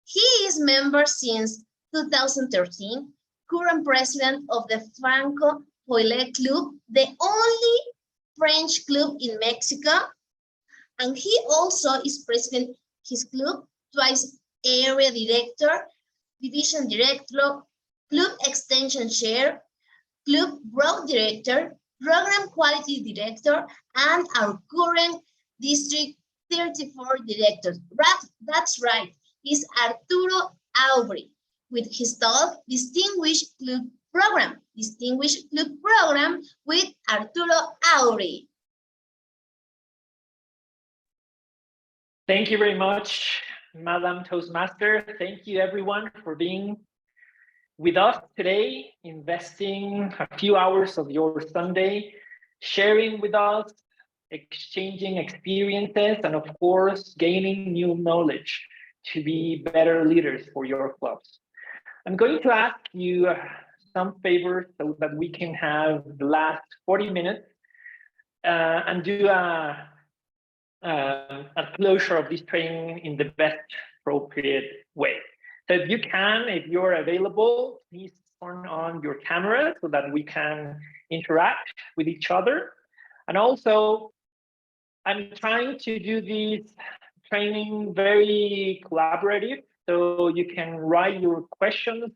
He is member since 2013, current president of the Franco Poilé Club, the only French club in Mexico. And he also is president of his club, twice area director, division director, club extension chair, club growth director, program quality director, and our current district 34 director. That's right, he's Arturo Aubry with his talk, Distinguished Club Program. Distinguished Club Program with Arturo Aubry. Thank you very much, Madam Toastmaster. Thank you everyone for being with us today, investing a few hours of your Sunday, sharing with us, exchanging experiences, and of course, gaining new knowledge to be better leaders for your clubs. I'm going to ask you some favors so that we can have the last 40 minutes and do a closure of this training in the best appropriate way. So if you can, if you're available, please turn on your camera so that we can interact with each other. And also, I'm trying to do this training very collaborative, so you can write your questions,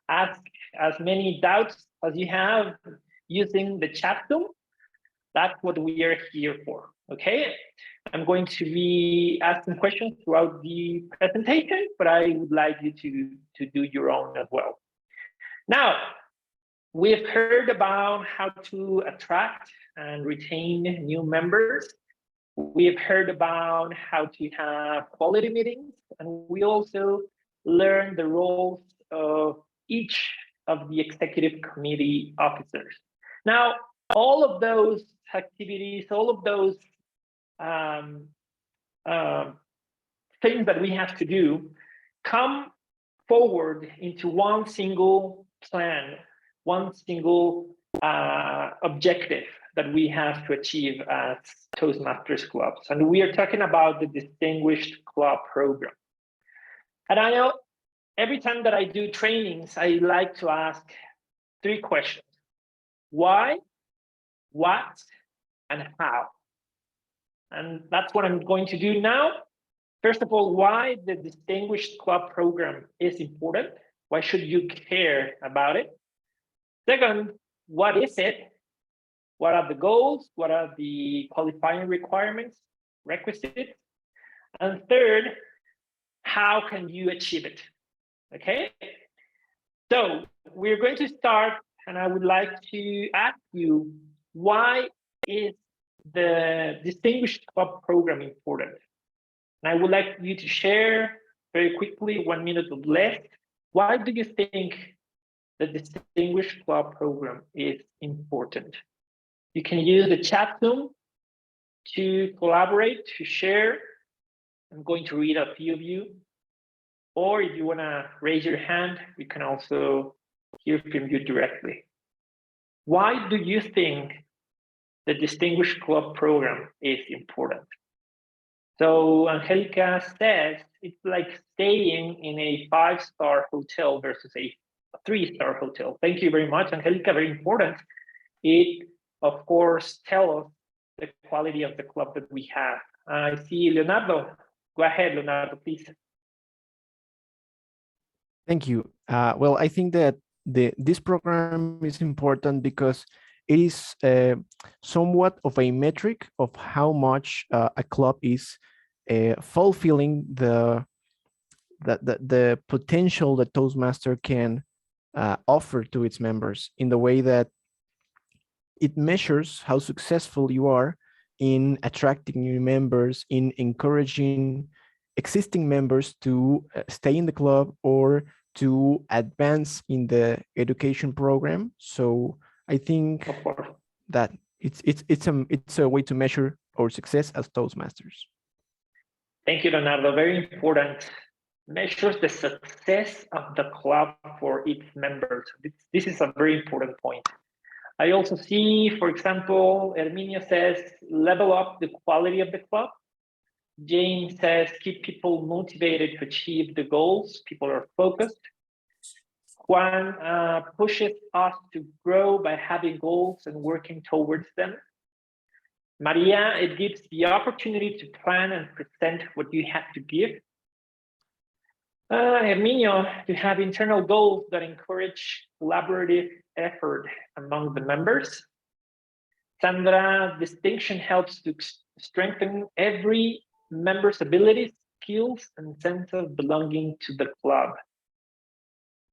ask as many doubts as you have using the chat tool. That's what we are here for, okay? I'm going to be asking questions throughout the presentation, but I would like you to do your own as well. Now, we've heard about how to attract and retain new members. We've heard about how to have quality meetings, and we also learned the roles of each of the executive committee officers. Now, all of those activities, all of those things that we have to do come forward into one single plan, one single objective that we have to achieve as Toastmasters clubs. And we are talking about the Distinguished Club Program. And I know every time that I do trainings, I like to ask 3 questions. Why, what, and how? And that's what I'm going to do now. First of all, why the Distinguished Club Program is important. Why should you care about it? Second, what is it? What are the goals? What are the qualifying requirements, requisites? And third, how can you achieve it? Okay, so we're going to start, and I would like to ask you, why is the Distinguished Club Program important? And I would like you to share very quickly, 1 minute or less. Why do you think the Distinguished Club Program is important? You can use the chat room to collaborate, to share. I'm going to read a few of you. Or if you want to raise your hand, we can also hear from you directly. Why do you think the Distinguished Club Program is important? So Angelica says it's like staying in a 5-star hotel versus a 3-star hotel. Thank you very much, Angelica, very important. It, of course, tells us the quality of the club that we have. I see Leonardo. Go ahead, Leonardo, please. Thank you. Well, I think that this program is important because it is somewhat of a metric of how much a club is fulfilling the potential that Toastmaster can offer to its members, in the way that it measures how successful you are in attracting new members, in encouraging existing members to stay in the club or to advance in the education program. So I think that it's a way to measure our success as Toastmasters. Thank you, Leonardo. Very important. Measures the success of the club for its members. This is a very important point. I also see, for example, Herminia says, level up the quality of the club. Jane says, keep people motivated to achieve the goals. People are focused. Juan pushes us to grow by having goals and working towards them. Maria, it gives the opportunity to plan and present what you have to give. Herminio, to have internal goals that encourage collaborative effort among the members. Sandra, distinction helps to strengthen every member's abilities, skills, and sense of belonging to the club.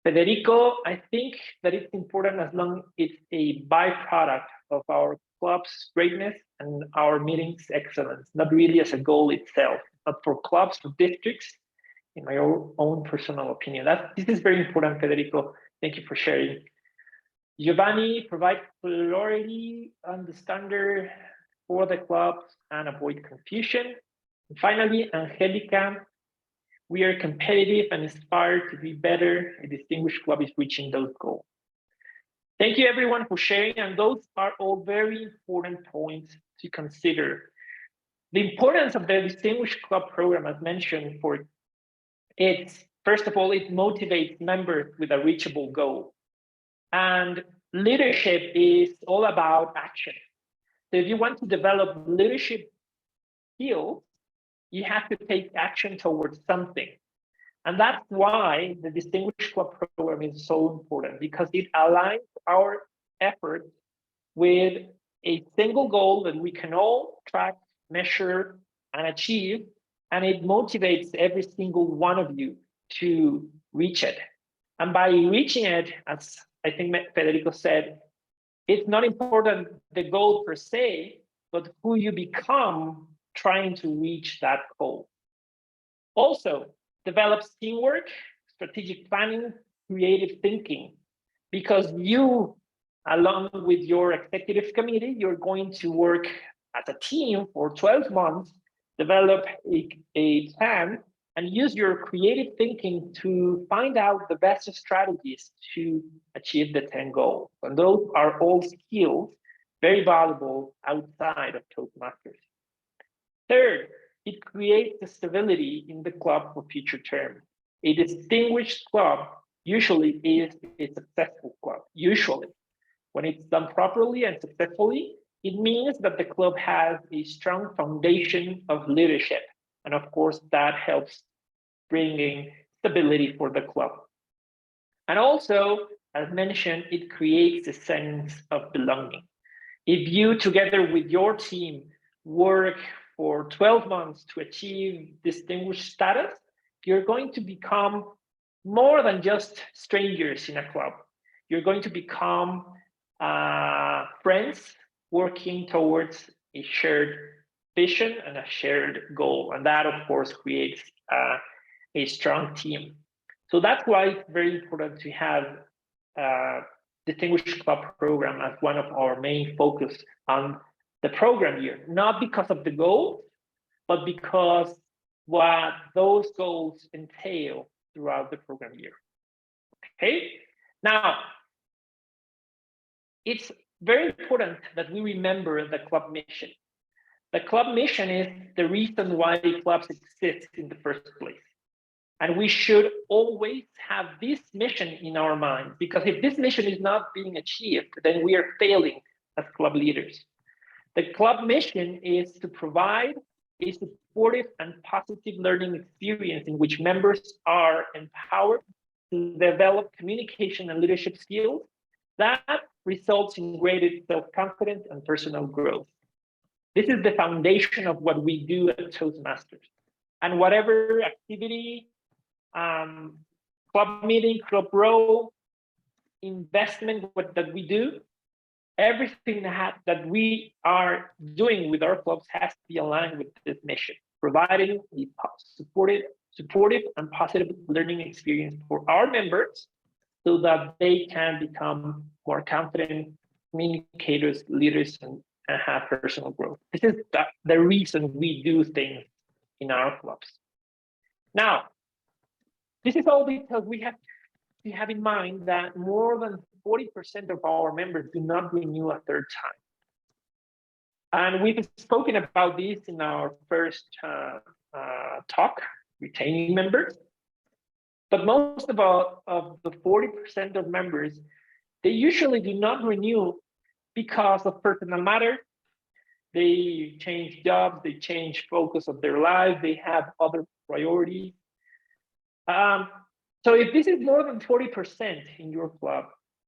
Federico, I think that it's important as long as it's a byproduct of our club's greatness and our meetings' excellence, not really as a goal itself, not for clubs, for districts, in my own personal opinion. This is very important, Federico. Thank you for sharing. Giovanni, provide clarity on the standard for the clubs and avoid confusion. And finally, Angelica, we are competitive and inspired to be better. A distinguished club is reaching those goals. Thank you everyone for sharing, and those are all very important points to consider. The importance of the Distinguished Club Program, as mentioned, it's, first of all, it motivates members with a reachable goal. And leadership is all about action. So if you want to develop leadership skills, you have to take action towards something. And that's why the Distinguished Club program is so important, because it aligns our efforts with a single goal that we can all track, measure, and achieve. And it motivates every single one of you to reach it. And by reaching it, as I think Federico said, it's not important the goal per se, but who you become trying to reach that goal. Also, develops teamwork, strategic planning, creative thinking, because you, along with your executive committee, you're going to work as a team for 12 months, develop a plan, and use your creative thinking to find out the best strategies to achieve the 10 goals. And those are all skills very valuable outside of Toastmasters. Third, it creates a stability in the club for future terms. A distinguished club usually is a successful club, usually. When it's done properly and successfully, it means that the club has a strong foundation of leadership. And of course, that helps bringing stability for the club. And also, as mentioned, it creates a sense of belonging. If you, together with your team, work for 12 months to achieve distinguished status, you're going to become more than just strangers in a club. You're going to become friends working towards a shared vision and a shared goal. And that, of course, creates a strong team. So that's why it's very important to have Distinguished Club program as one of our main focus on the program year, not because of the goals, but because what those goals entail throughout the program year. Okay, now it's very important that we remember the club mission. The club mission is the reason why clubs exist in the first place. And we should always have this mission in our mind, because if this mission is not being achieved, then we are failing as club leaders. The club mission is to provide a supportive and positive learning experience in which members are empowered to develop communication and leadership skills that results in greater self-confidence and personal growth. This is the foundation of what we do at Toastmasters. And whatever activity, club meeting, club row, investment that we do, everything that we are doing with our clubs has to be aligned with this mission, providing a supportive and positive learning experience for our members so that they can become more confident communicators, leaders, and have personal growth. This is the reason we do things in our clubs. Now, this is all because we have to have in mind that more than 40% of our members do not renew a third time. And we've spoken about this in our first talk, retaining members. But most of the 40% of members, they usually do not renew because of personal matter. They change jobs, they change focus of their life, they have other priorities. So if this is more than 40% in your club,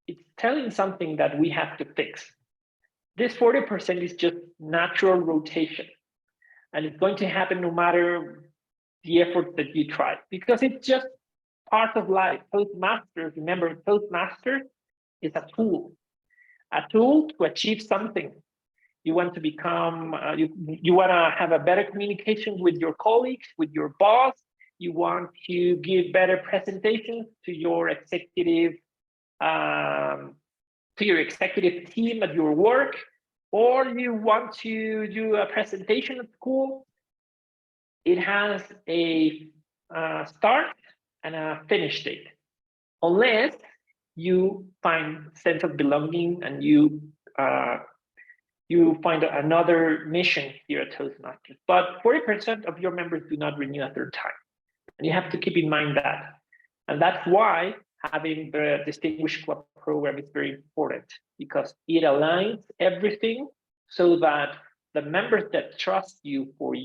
it's telling something that we have to fix. This 40% is just natural rotation. And it's going to happen no matter the effort that you try, because it's just part of life. Toastmasters, remember, Toastmasters is a tool to achieve something. You want to become, you want to have a better communication with your colleagues, with your boss. You want to give better presentations to your executive team at your work, or you want to do a presentation at school. It has a start and a finish date, unless you find sense of belonging and you find another mission here at Toastmasters. But 40% of your members do not renew a third time. And you have to keep in mind that. And that's why having the Distinguished Club program is very important, because it aligns everything so that the members that trust you for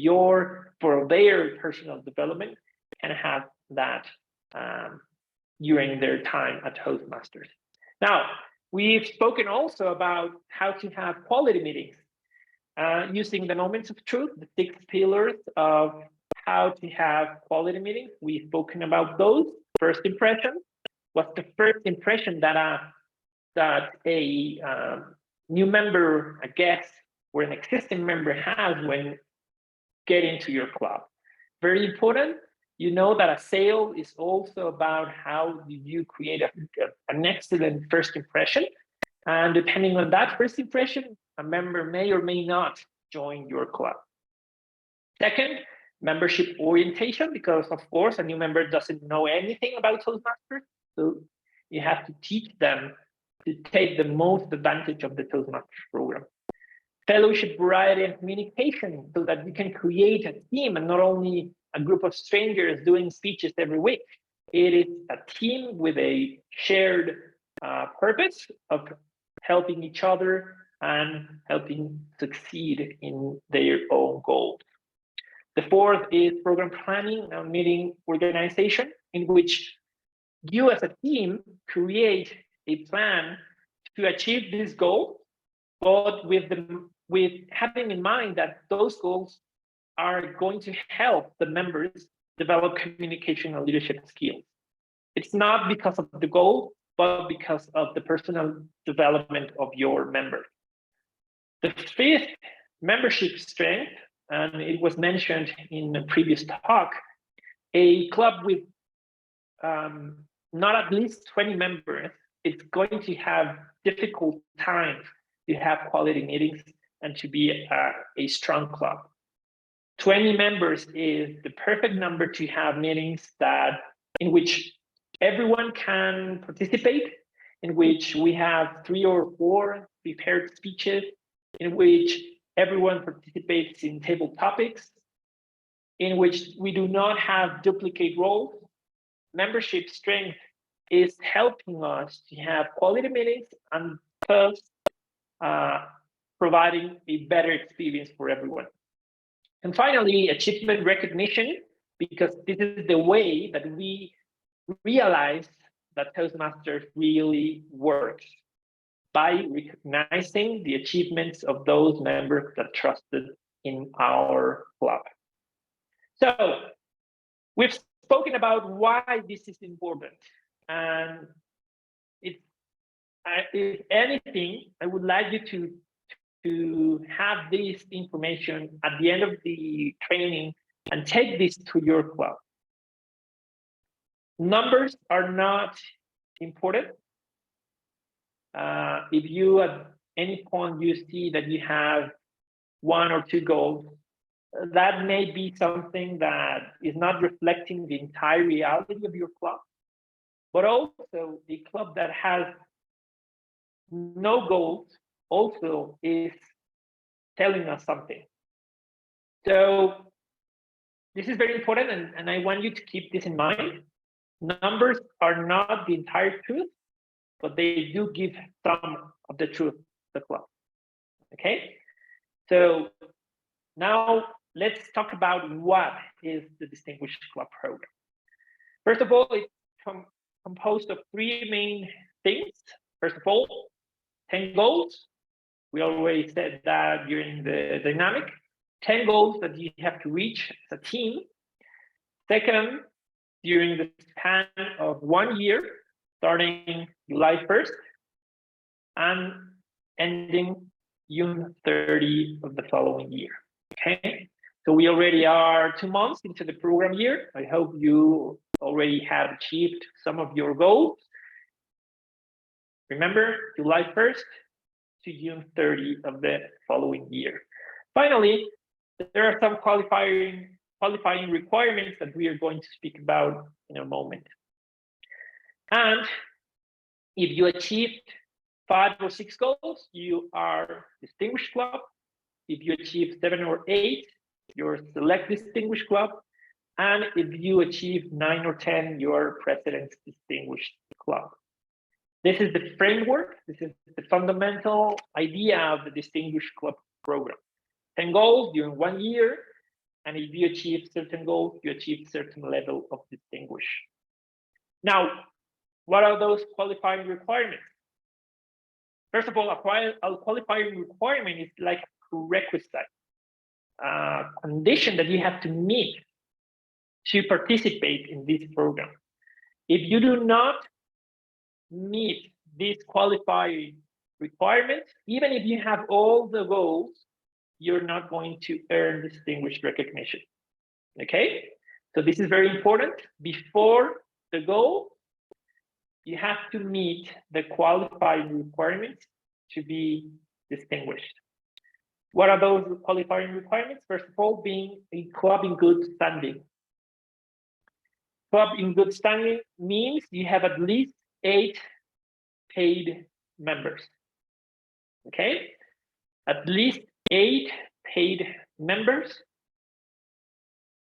their personal development can have that during their time at Toastmasters. Now, we've spoken also about how to have quality meetings using the moments of truth, the 6 pillars of how to have quality meetings. We've spoken about those. First impression. What's the first impression that a new member, a guest, or an existing member has when getting to your club? Very important. You know that a sale is also about how do you create an excellent first impression. And depending on that first impression, a member may or may not join your club. Second, membership orientation, because of course, a new member doesn't know anything about Toastmasters. So you have to teach them to take the most advantage of the Toastmasters program. Fellowship, variety, and communication, so that you can create a team and not only a group of strangers doing speeches every week. It is a team with a shared purpose of helping each other and helping succeed in their own goals. The fourth is program planning and meeting organization, in which you as a team create a plan to achieve this goal, but with having in mind that those goals are going to help the members develop communication and leadership skills. It's not because of the goal, but because of the personal development of your members. The fifth, membership strength, and it was mentioned in the previous talk, a club with not at least 20 members, it's going to have difficult times to have quality meetings and to be a strong club. 20 members is the perfect number to have meetings in which everyone can participate, in which we have 3 or 4 prepared speeches, in which everyone participates in table topics, in which we do not have duplicate roles. Membership strength is helping us to have quality meetings and thus providing a better experience for everyone. And finally, achievement recognition, because this is the way that we realize that Toastmasters really works, by recognizing the achievements of those members that trusted in our club. So we've spoken about why this is important. And if anything, I would like you to have this information at the end of the training and take this to your club. Numbers are not important. If you at any point you see that you have 1 or 2 goals, that may be something that is not reflecting the entire reality of your club. But also the club that has no goals also is telling us something. So this is very important, and I want you to keep this in mind. Numbers are not the entire truth, but they do give some of the truth to the club. Okay, so now let's talk about what is the Distinguished Club Program. First of all, it's composed of 3 main things. First of all, 10 goals. We already said that during the dynamic. 10 goals that you have to reach as a team. Second, during the span of 1 year, starting July 1st and ending June 30 of the following year. Okay, so we already are 2 months into the program year. I hope you already have achieved some of your goals. Remember, July 1st to June 30 of the following year. Finally, there are some qualifying requirements that we are going to speak about in a moment. And if you achieved 5 or 6 goals, you are Distinguished Club. If you achieve 7 or 8, you're Select Distinguished Club. And if you achieve 9 or 10, you're President's Distinguished Club. This is the framework. This is the fundamental idea of the Distinguished Club program. 10 goals during 1 year. And if you achieve certain goals, you achieve certain level of distinguish. Now, what are those qualifying requirements? First of all, a qualifying requirement is like a prerequisite, condition that you have to meet to participate in this program. If you do not meet these qualifying requirements, even if you have all the goals, you're not going to earn distinguished recognition. Okay, so this is very important. Before the goal, you have to meet the qualifying requirements to be distinguished. What are those qualifying requirements? First of all, being a club in good standing. Club in good standing means you have at least 8 paid members. Okay, at least 8 paid members,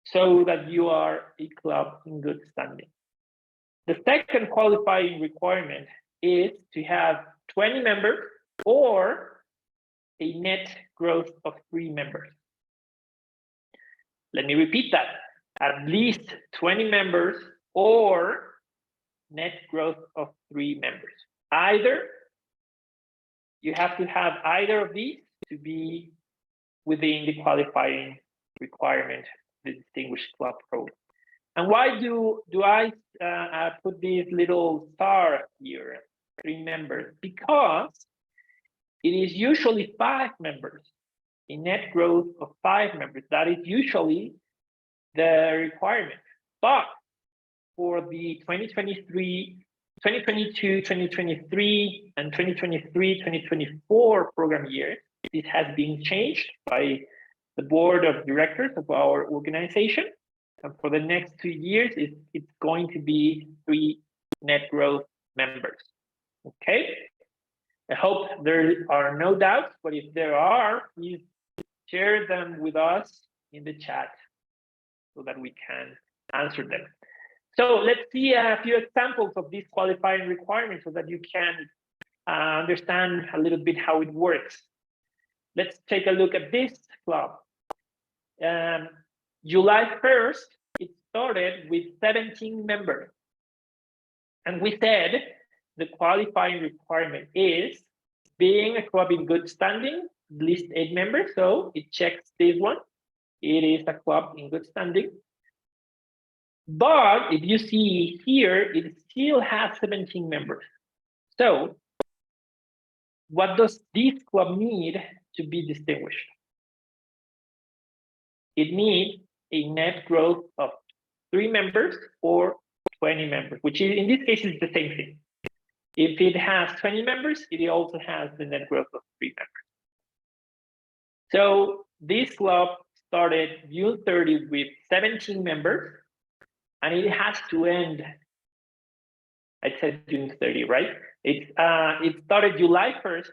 so that you are a club in good standing. The second qualifying requirement is to have 20 members or a net growth of 3 members. Let me repeat that. At least 20 members or net growth of 3 members. Either you have to have either of these to be within the qualifying requirement, the Distinguished Club program. And why do I put this little star here, 3 members? Because it is usually 5 members, a net growth of 5 members. That is usually the requirement. But for the 2022, 2023, and 2023-2024 program years, this has been changed by the board of directors of our organization. And for the next 2 years, it's going to be 3 net growth members. Okay. I hope there are no doubts, but if there are, please share them with us in the chat so that we can answer them. So let's see a few examples of these qualifying requirements so that you can understand a little bit how it works. Let's take a look at this club. July 1st, it started with 17 members. And we said the qualifying requirement is being a club in good standing, at least 8 members. So it checks this one. It is a club in good standing. But if you see here, it still has 17 members. So what does this club need to be distinguished? It needs a net growth of 3 members or 20 members, which is, in this case is the same thing. If it has 20 members, it also has the net growth of 3 members. So this club started June 30 with 17 members, and it has to end, I said June 30, right? It started July 1st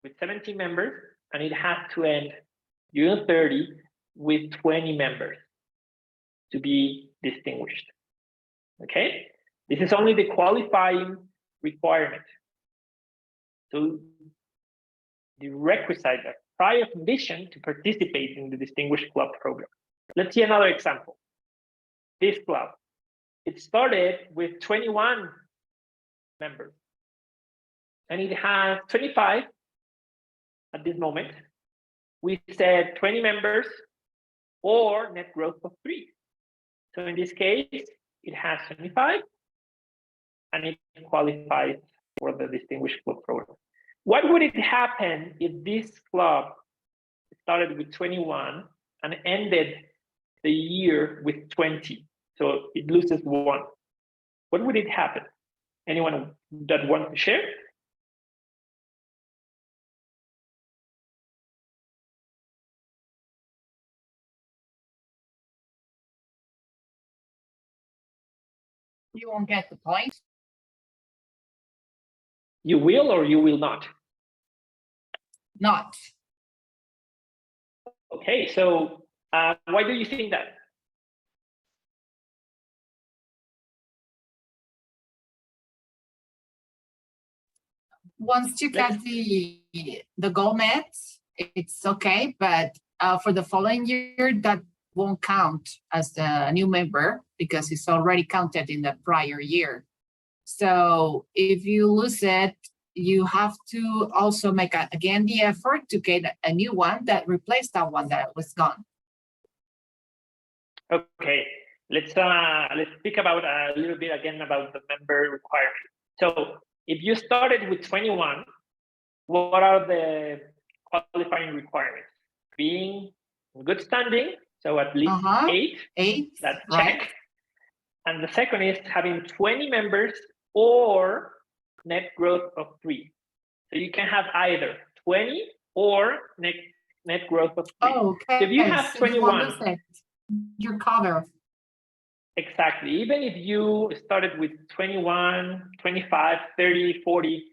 with 17 members, and it has to end June 30 with 20 members to be distinguished. Okay, this is only the qualifying requirement. So the requisite, the prior condition to participate in the Distinguished Club program. Let's see another example. This club, it started with 21 members, and it has 25 at this moment. We said 20 members or net growth of 3. So in this case, it has 25, and it qualifies for the Distinguished Club program. What would it happen if this club started with 21 and ended the year with 20? So it loses 1. What would it happen? Anyone that wants to share? You won't get the point. You will or you will not? Not. Okay, so why do you think that? Once you get the goal met, it's okay, but for the following year, that won't count as a new member because it's already counted in the prior year. So if you lose it, you have to also make again the effort to get a new one that replaced that one that was gone. Okay, let's speak about a little bit again about the member requirement. So if you started with 21, what are the qualifying requirements? Being in good standing, so at least eight, that's right. check. And the second is having 20 members or net growth of 3. So you can have either 20 or net growth of 3. Oh, okay. So if you have so 21, you're covered. Exactly. Even if you started with 21, 25, 30, 40,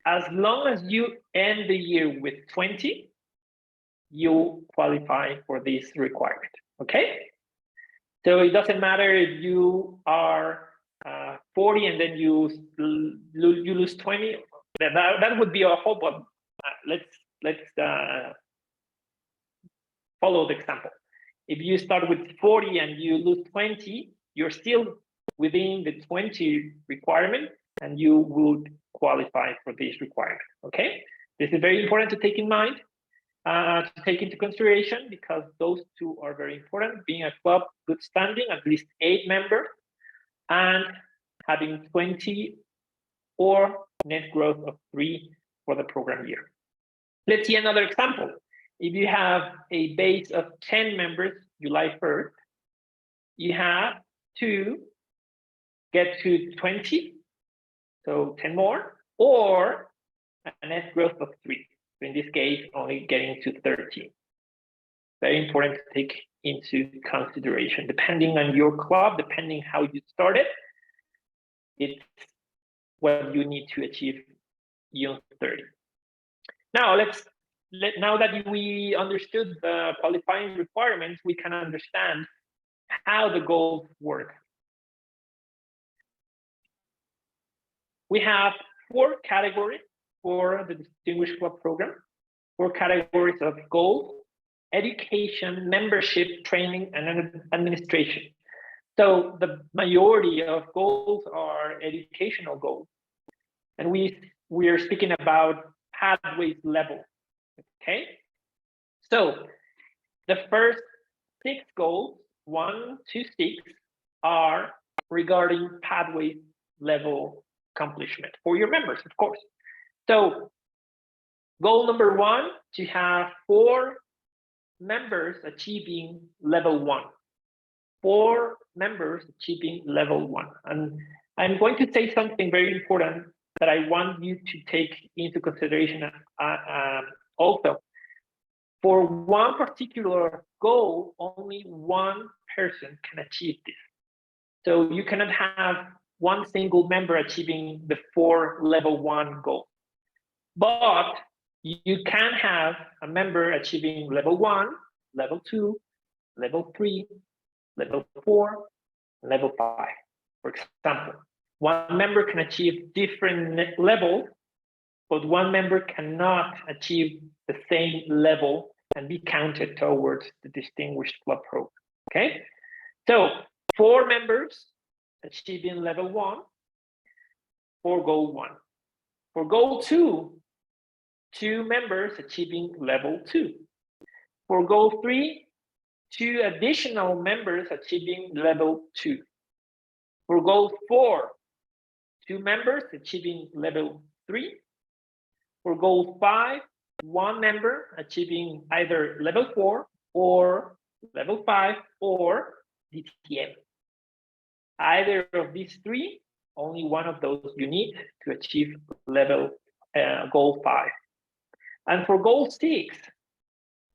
as long as you end the year with 20, you qualify for this requirement. Okay? So it doesn't matter if you are 40 and then you lose 20. That would be awful, but let's follow the example. If you start with 40 and you lose 20, you're still within the 20 requirement and you would qualify for this requirement. Okay, this is very important to take in mind, to take into consideration, because those two are very important: being a club, good standing, at least 8 members, and having 20 or net growth of 3 for the program year. Let's see another example. If you have a base of 10 members, July 1st, you have to get to 20, so 10 more, or a net growth of 3. So in this case, only getting to 13. Very important to take into consideration. Depending on your club, depending how you started, it's what you need to achieve June 30. Now now that we understood the qualifying requirements, we can understand how the goals work. We have 4 categories for the Distinguished Club program, 4 categories of goals: education, membership, training, and administration. So the majority of goals are educational goals. And we are speaking about pathways level. Okay, so the first 6 goals, 1 to 6, are regarding pathway level accomplishment for your members, of course. So goal number 1, to have 4 members achieving level 1. 4 members achieving level 1. And I'm going to say something very important that I want you to take into consideration also. For one particular goal, only one person can achieve this. So you cannot have one single member achieving the 4 level 1 goals. But you can have a member achieving level 1, level 2, level 3, level 4, level 5. For example, one member can achieve different levels, but one member cannot achieve the same level and be counted towards the Distinguished Club program. Okay, so 4 members achieving level 1 for goal 1. For goal 2, 2 members achieving level 2. For goal 3, 2 additional members achieving level 2. For goal 4, 2 members achieving level 3. For goal 5, 1 member achieving either level 4 or level 5 or DTM. Either of these 3, only one of those you need to achieve level goal 5. And for goal 6,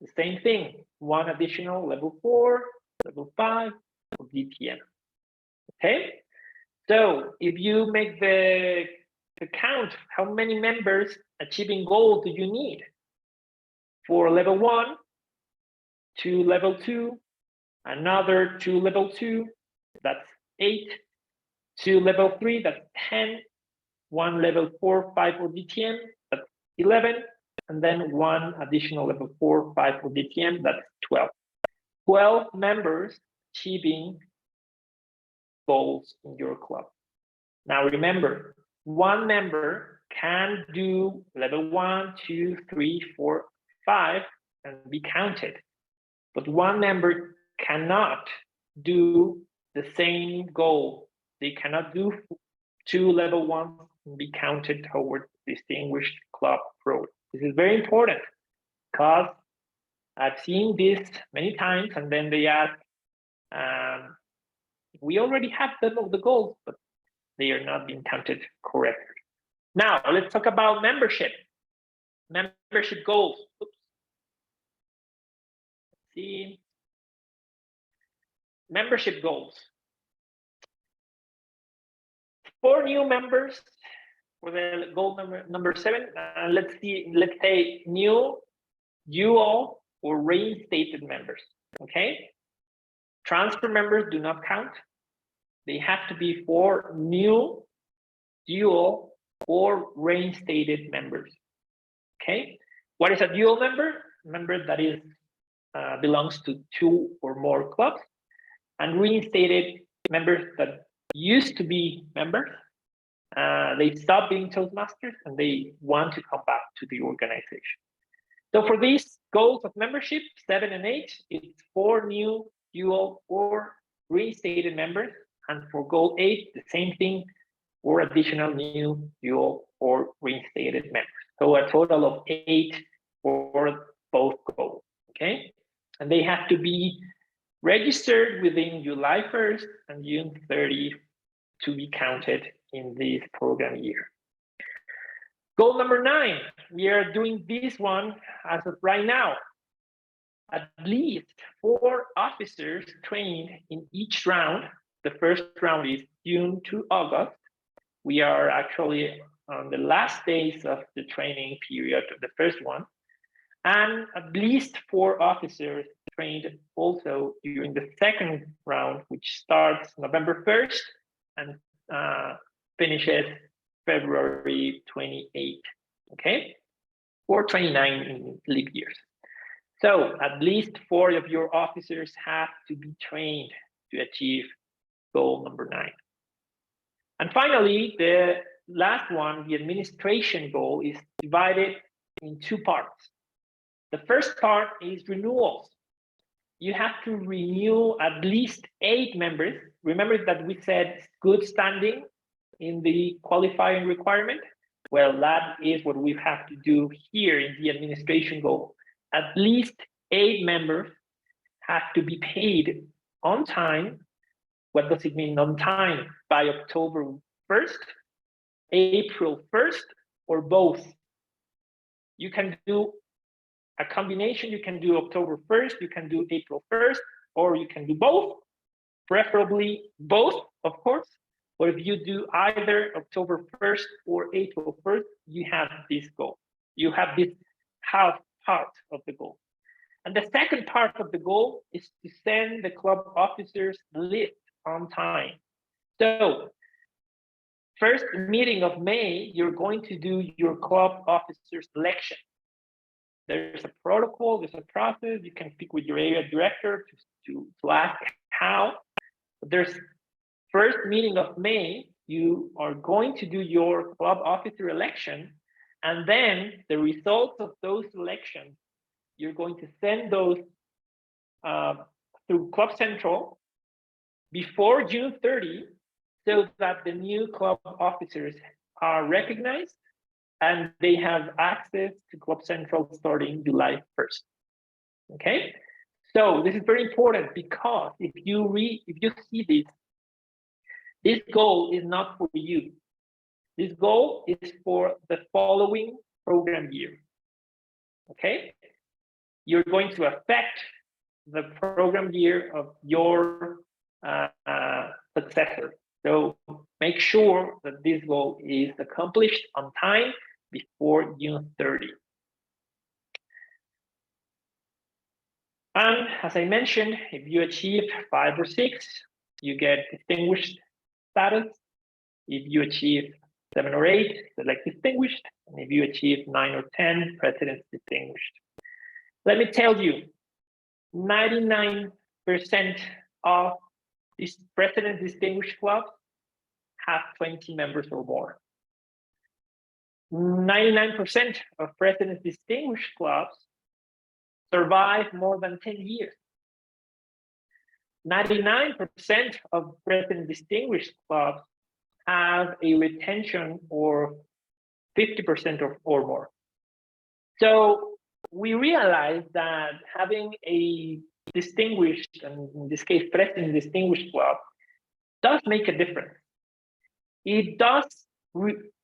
the same thing: 1 additional level 4, level 5, or DTM. Okay, so if you make the count, how many members achieving goal do you need? For level 1, 2 level 2, another 2 level 2, that's 8, 2 level 3, that's 10, 1 level 4, 5 or DTM, that's 11, and then 1 additional level 4, 5 for DTM, that's 12. 12 members achieving goals in your club. Now remember, 1 member can do level 1, 2, 3, 4, 5 and be counted. But 1 member cannot do the same goal. They cannot do 2 level 1s and be counted toward distinguished club program. This is very important because I've seen this many times, and then they ask, we already have some of the goals, but they are not being counted correctly. Now, let's talk about membership. Membership goals. Oops. Let's see. Membership goals. For new members, for the goal number 7, let's say new, dual, or reinstated members. Okay. Transfer members do not count. They have to be for new, dual, or reinstated members. Okay. What is a dual member? Member that is belongs to 2 or more clubs, and reinstated members that used to be members. They stopped being Toastmasters and they want to come back to the organization. So for these goals of membership, 7 and 8, it's for new, dual, or reinstated members. And for goal 8, the same thing for additional new, dual, or reinstated members. So a total of 8 for both goals, okay? And they have to be registered within July 1st and June 30 to be counted in this program year. Goal number 9, we are doing this one as of right now. At least 4 officers trained in each round. The first round is June to August. We are actually on the last days of the training period of the first one. And at least 4 officers trained also during the second round, which starts November 1st and finishes February 28th, okay? Or 29 in leap years. So at least 4 of your officers have to be trained to achieve goal number 9. And finally, the last one, the administration goal, is divided in 2 parts. The first part is renewals. You have to renew at least 8 members. Remember that we said good standing in the qualifying requirement? Well, that is what we have to do here in the administration goal. At least 8 members have to be paid on time. What does it mean on time? By October 1st, April 1st, or both. You can do a combination. You can do October 1st, you can do April 1st, or you can do both, preferably both, of course. But if you do either October 1st or April 1st, you have this goal. You have this half part of the goal. And the second part of the goal is to send the club officers list on time. So first meeting of May, you're going to do your club officer selection. There's a protocol, there's a process. You can speak with your area director to ask how. But there's first meeting of May, you are going to do your club officer election, and then the results of those elections, you're going to send those through Club Central before June 30, so that the new club officers are recognized and they have access to Club Central starting July 1st. Okay, so this is very important because if you see this goal is not for you. This goal is for the following program year. Okay, you're going to affect the program year of your successor. So make sure that this goal is accomplished on time before June 30. And as I mentioned, if you achieve 5 or 6, you get distinguished status. If you achieve 7 or 8, select distinguished. And if you achieve 9 or 10, presidents distinguished. Let me tell you, 99% of these presidents distinguished clubs have 20 members or more. 99% of presidents distinguished clubs survive more than 10 years. 99% of president distinguished clubs have a retention or 50% or more. So we realize that having a distinguished, and in this case, president distinguished club, does make a difference. It does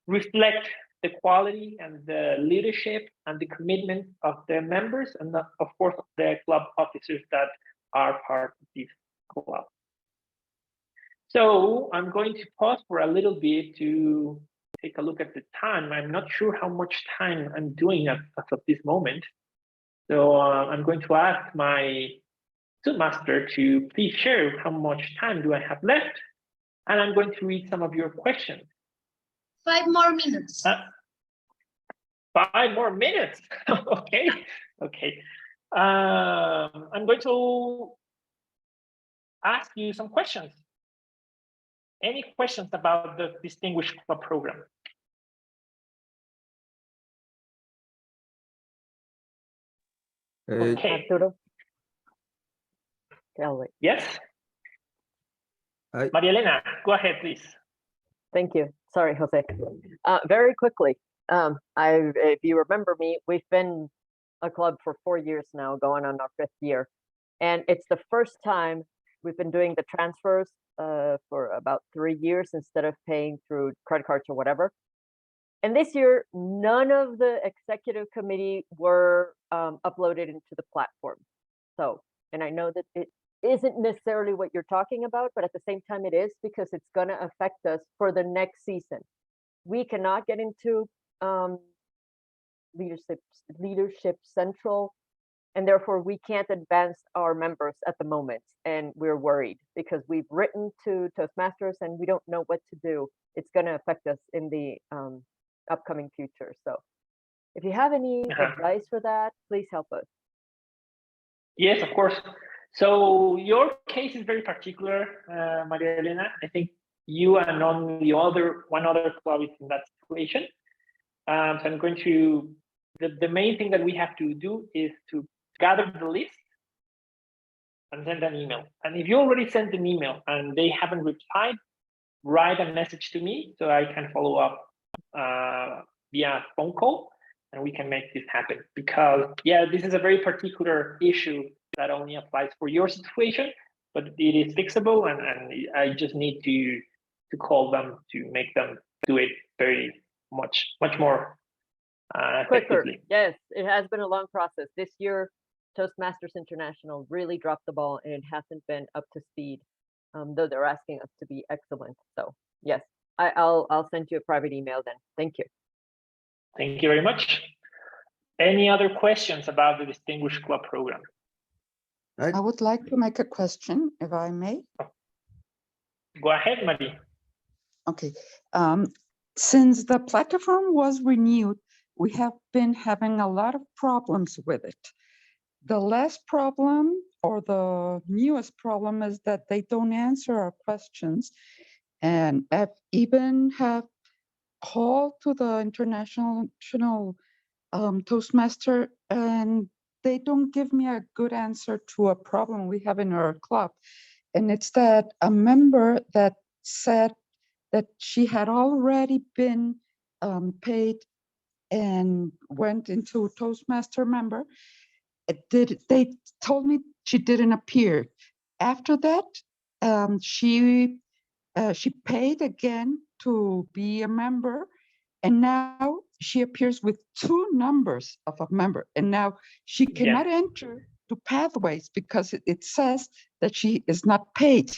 reflect the quality and the leadership and the commitment of the members and of course the club officers that are part of this club. So I'm going to pause for a little bit to take a look at the time. I'm not sure how much time I'm doing as of this moment. So I'm going to ask my Toastmaster to please share how much time do I have left. And I'm going to read some of your questions. 5 more minutes. 5 more minutes. Okay. Okay. I'm going to ask you some questions. Any questions about the Distinguished Club program? Okay. Arturo? Yes. Maria Elena, go ahead, please. Thank you. Sorry, Jose. Very quickly, if you remember me, we've been a club for 4 years now, going on our 5th year. And it's the first time we've been doing the transfers for about 3 years instead of paying through credit cards or whatever. And this year, none of the executive committee were uploaded into the platform. So, and I know that it isn't necessarily what you're talking about, but at the same time it is, because it's going to affect us for the next season. We cannot get into leadership central, and therefore we can't advance our members at the moment. And we're worried because we've written to Toastmasters and we don't know what to do. It's going to affect us in the upcoming future. So if you have any advice for that, please help us. Yes, of course. So your case is very particular, Maria Elena. I think you and only one other club is in that situation. So I'm going to, the main thing that we have to do is to gather the list and send an email. And if you already sent an email and they haven't replied, write a message to me so I can follow up via phone call and we can make this happen. Because yeah, this is a very particular issue that only applies for your situation, but it is fixable, and I just need to call them to make them do it very much more effectively. Yes, it has been a long process. This year, Toastmasters International really dropped the ball and it hasn't been up to speed, though they're asking us to be excellent. So yes, I'll send you a private email then. Thank you. Thank you very much. Any other questions about the Distinguished Club program? I would like to make a question, if I may. Go ahead, Marie. Okay. Since the platform was renewed, we have been having a lot of problems with it. The last problem, or the newest problem, is that they don't answer our questions. And I've even have called to the international Toastmaster, and they don't give me a good answer to a problem we have in our club. And it's that a member that said that she had already been paid and went into Toastmaster member. They told me she didn't appear. After that, she paid again to be a member, and now she appears with 2 numbers of a member, and now she cannot enter to Pathways because it says that she is not paid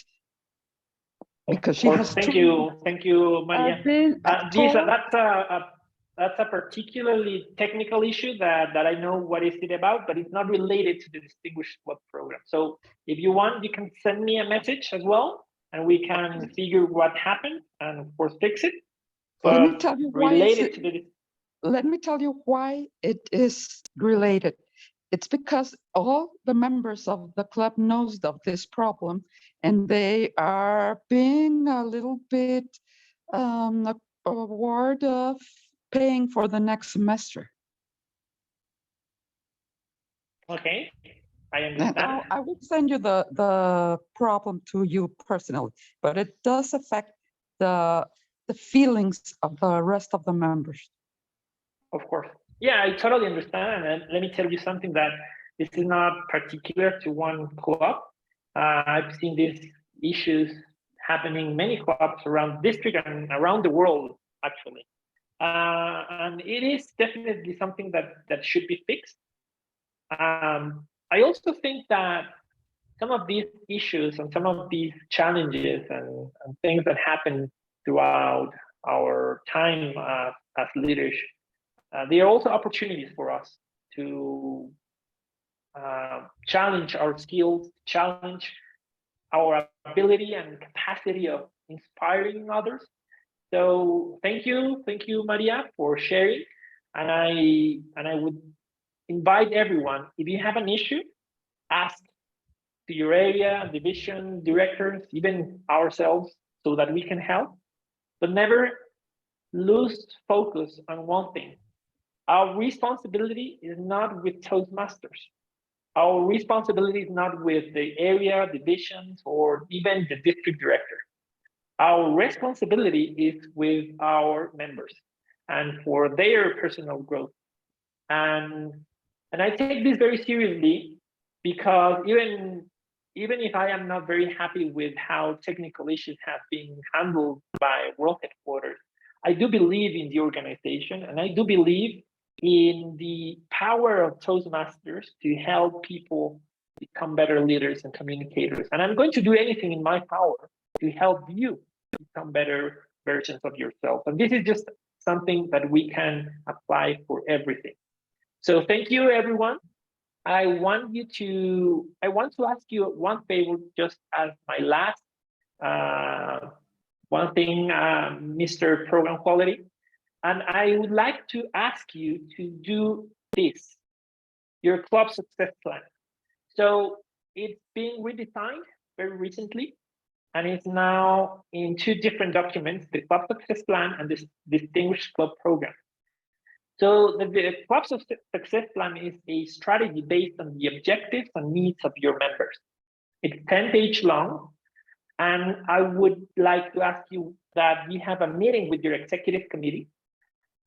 because she has Thank you, Maria. That's a particularly technical issue that I know what is it about, but it's not related to the Distinguished Club program. So if you want, you can send me a message as well, and we can figure what happened and of course fix it. Let me but tell you why related to the let me tell you why it is related. It's because all the members of the club knows of this problem, and they are being a little bit award of paying for the next semester. Okay, I And understand. I will send you the problem to you personally, but it does affect the feelings of the rest of the members. Of course. Yeah, I totally understand. And let me tell you something that this is not particular to one club. I've seen these issues happening in many clubs around the district and around the world, actually. And it is definitely something that should be fixed. I also think that some of these issues and some of these challenges and things that happen throughout our time as leaders, they are also opportunities for us to challenge our skills, challenge our ability and capacity of inspiring others. So thank you, Maria, for sharing. And I would invite everyone, if you have an issue, ask to your area, division, directors, even ourselves, so that we can help. But never lose focus on one thing. Our responsibility is not with Toastmasters. Our responsibility is not with the area, divisions, or even the district director. Our responsibility is with our members and for their personal growth. And I take this very seriously because even if I am not very happy with how technical issues have been handled by World Headquarters, I do believe in the organization, and I do believe in the power of Toastmasters to help people become better leaders and communicators. And I'm going to do anything in my power to help you become better versions of yourself. And this is just something that we can apply for everything. So thank you, everyone. I want to ask you one favor, just as my last one thing, Mr. Program Quality. And I would like to ask you to do this, your club success plan. So it's being redesigned very recently, and it's now in two different documents, the club success plan and the distinguished club program. So the club success plan is a strategy based on the objectives and needs of your members. It's 10 pages long, and I would like to ask you that we have a meeting with your executive committee,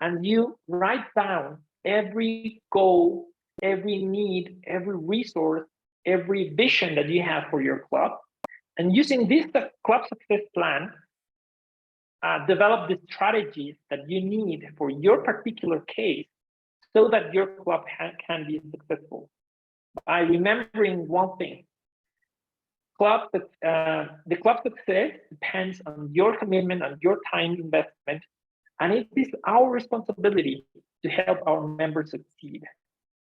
and you write down every goal, every need, every resource, every vision that you have for your club. And using this club success plan, develop the strategies that you need for your particular case so that your club can be successful. By remembering one thing, the club success depends on your commitment and your time investment, and it is our responsibility to help our members succeed.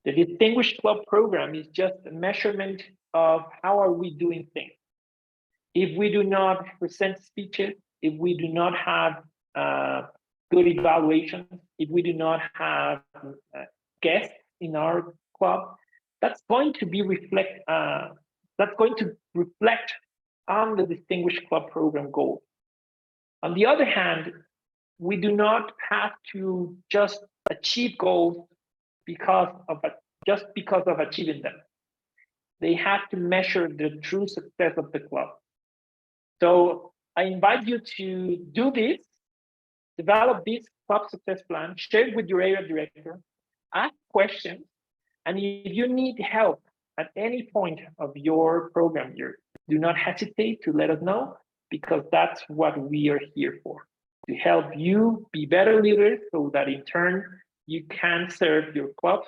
The Distinguished Club program is just a measurement of how are we doing things. If we do not present speeches, if we do not have good evaluations, if we do not have guests in our club, that's going to reflect on the Distinguished Club program goal. On the other hand, we do not have to just achieve goals just because of achieving them. They have to measure the true success of the club. So I invite you to do this, develop this club success plan, share it with your area director, ask questions, and if you need help at any point of your program year, do not hesitate to let us know, because that's what we are here for, to help you be better leaders so that in turn you can serve your clubs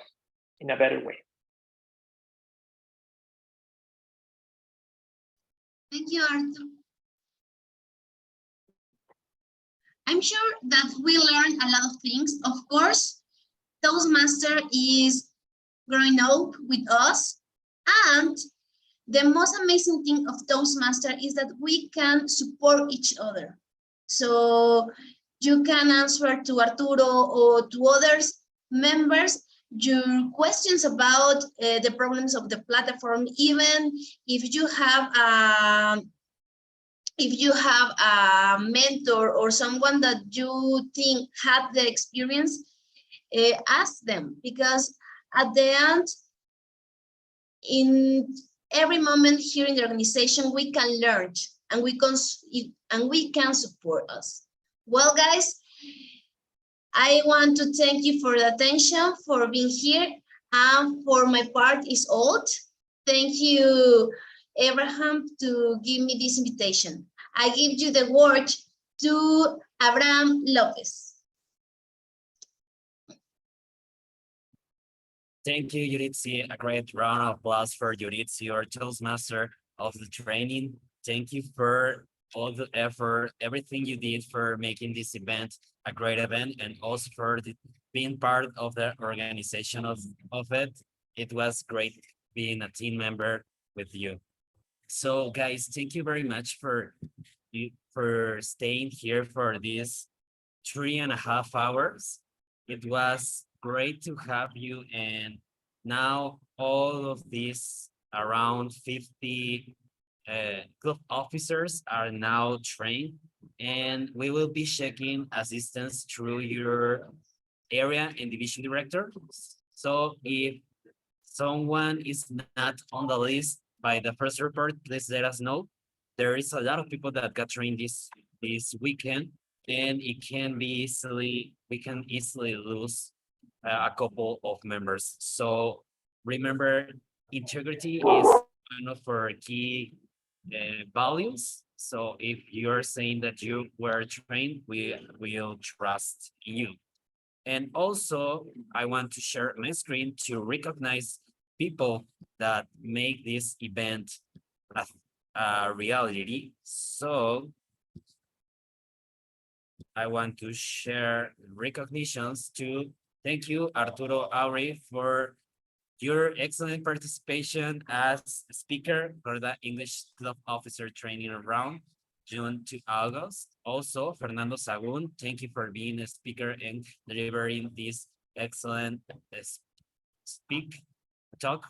in a better way. Thank you, Arthur. I'm sure that we learned a lot of things. Of course, Toastmaster is growing up with us, and the most amazing thing of Toastmaster is that we can support each other. So you can answer to Arturo or to others members your questions about the problems of the platform, even if you have a mentor or someone that you think had the experience, ask them, because at the end, in every moment here in the organization, we can learn and we can support us. Well, guys, I want to thank you for the attention, for being here, and for my part is all. Thank you, Abraham, to give me this invitation. I give you the word to Abraham Lopez. Thank you, Yuritsi. A great round of applause for Yuritsi, our Toastmaster of the training. Thank you for all the effort, everything you did for making this event a great event, and also for being part of the organization of it. It was great being a team member with you. So guys, thank you very much for staying here for these 3.5 hours. It was great to have you, and now all of these around 50 club officers are now trained, and we will be checking assistance through your area and division director. So if someone is not on the list by the first report, please let us know. There is a lot of people that got trained this weekend, and it can be we can easily lose a couple of members. So remember, integrity is one of our key values. So if you're saying that you were trained, we will trust you. And also, I want to share my screen to recognize people that make this event a reality. So I want to share recognitions to thank you, Arturo Auri, for your excellent participation as a speaker for the English Club Officer Training round, June to August. Also, Fernando Sagun, thank you for being a speaker and delivering this excellent talk.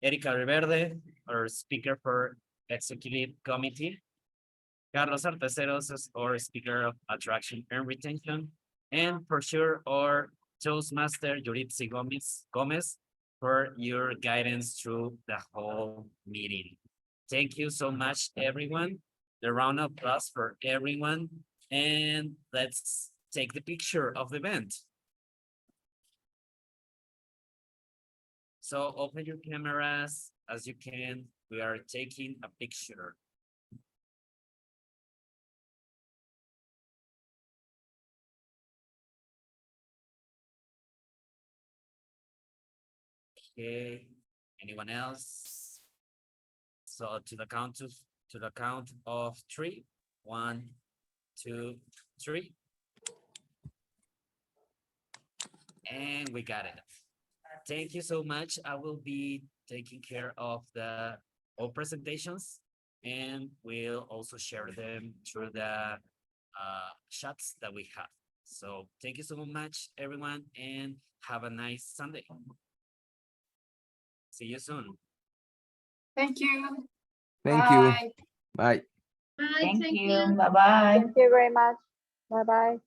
Erika Riverde, our speaker for Executive Committee. Carlos Arteceros is our speaker of Attraction and Retention. And for sure, our Toastmaster Yuritsi Gomez for your guidance through the whole meeting. Thank you so much, everyone. The round of applause for everyone. And let's take the picture of the event. So open your cameras as you can. We are taking a picture. Okay, anyone else? So to the count of 3. 1, 2, 3. And we got it. Thank you so much. I will be taking care of all presentations, and we'll also share them through the chats that we have. So thank you so much, everyone, and have a nice Sunday. See you soon. Thank you. Thank Bye. you. Bye. Bye, Thank thank you. you. Bye-bye. Thank you very much. Bye-bye.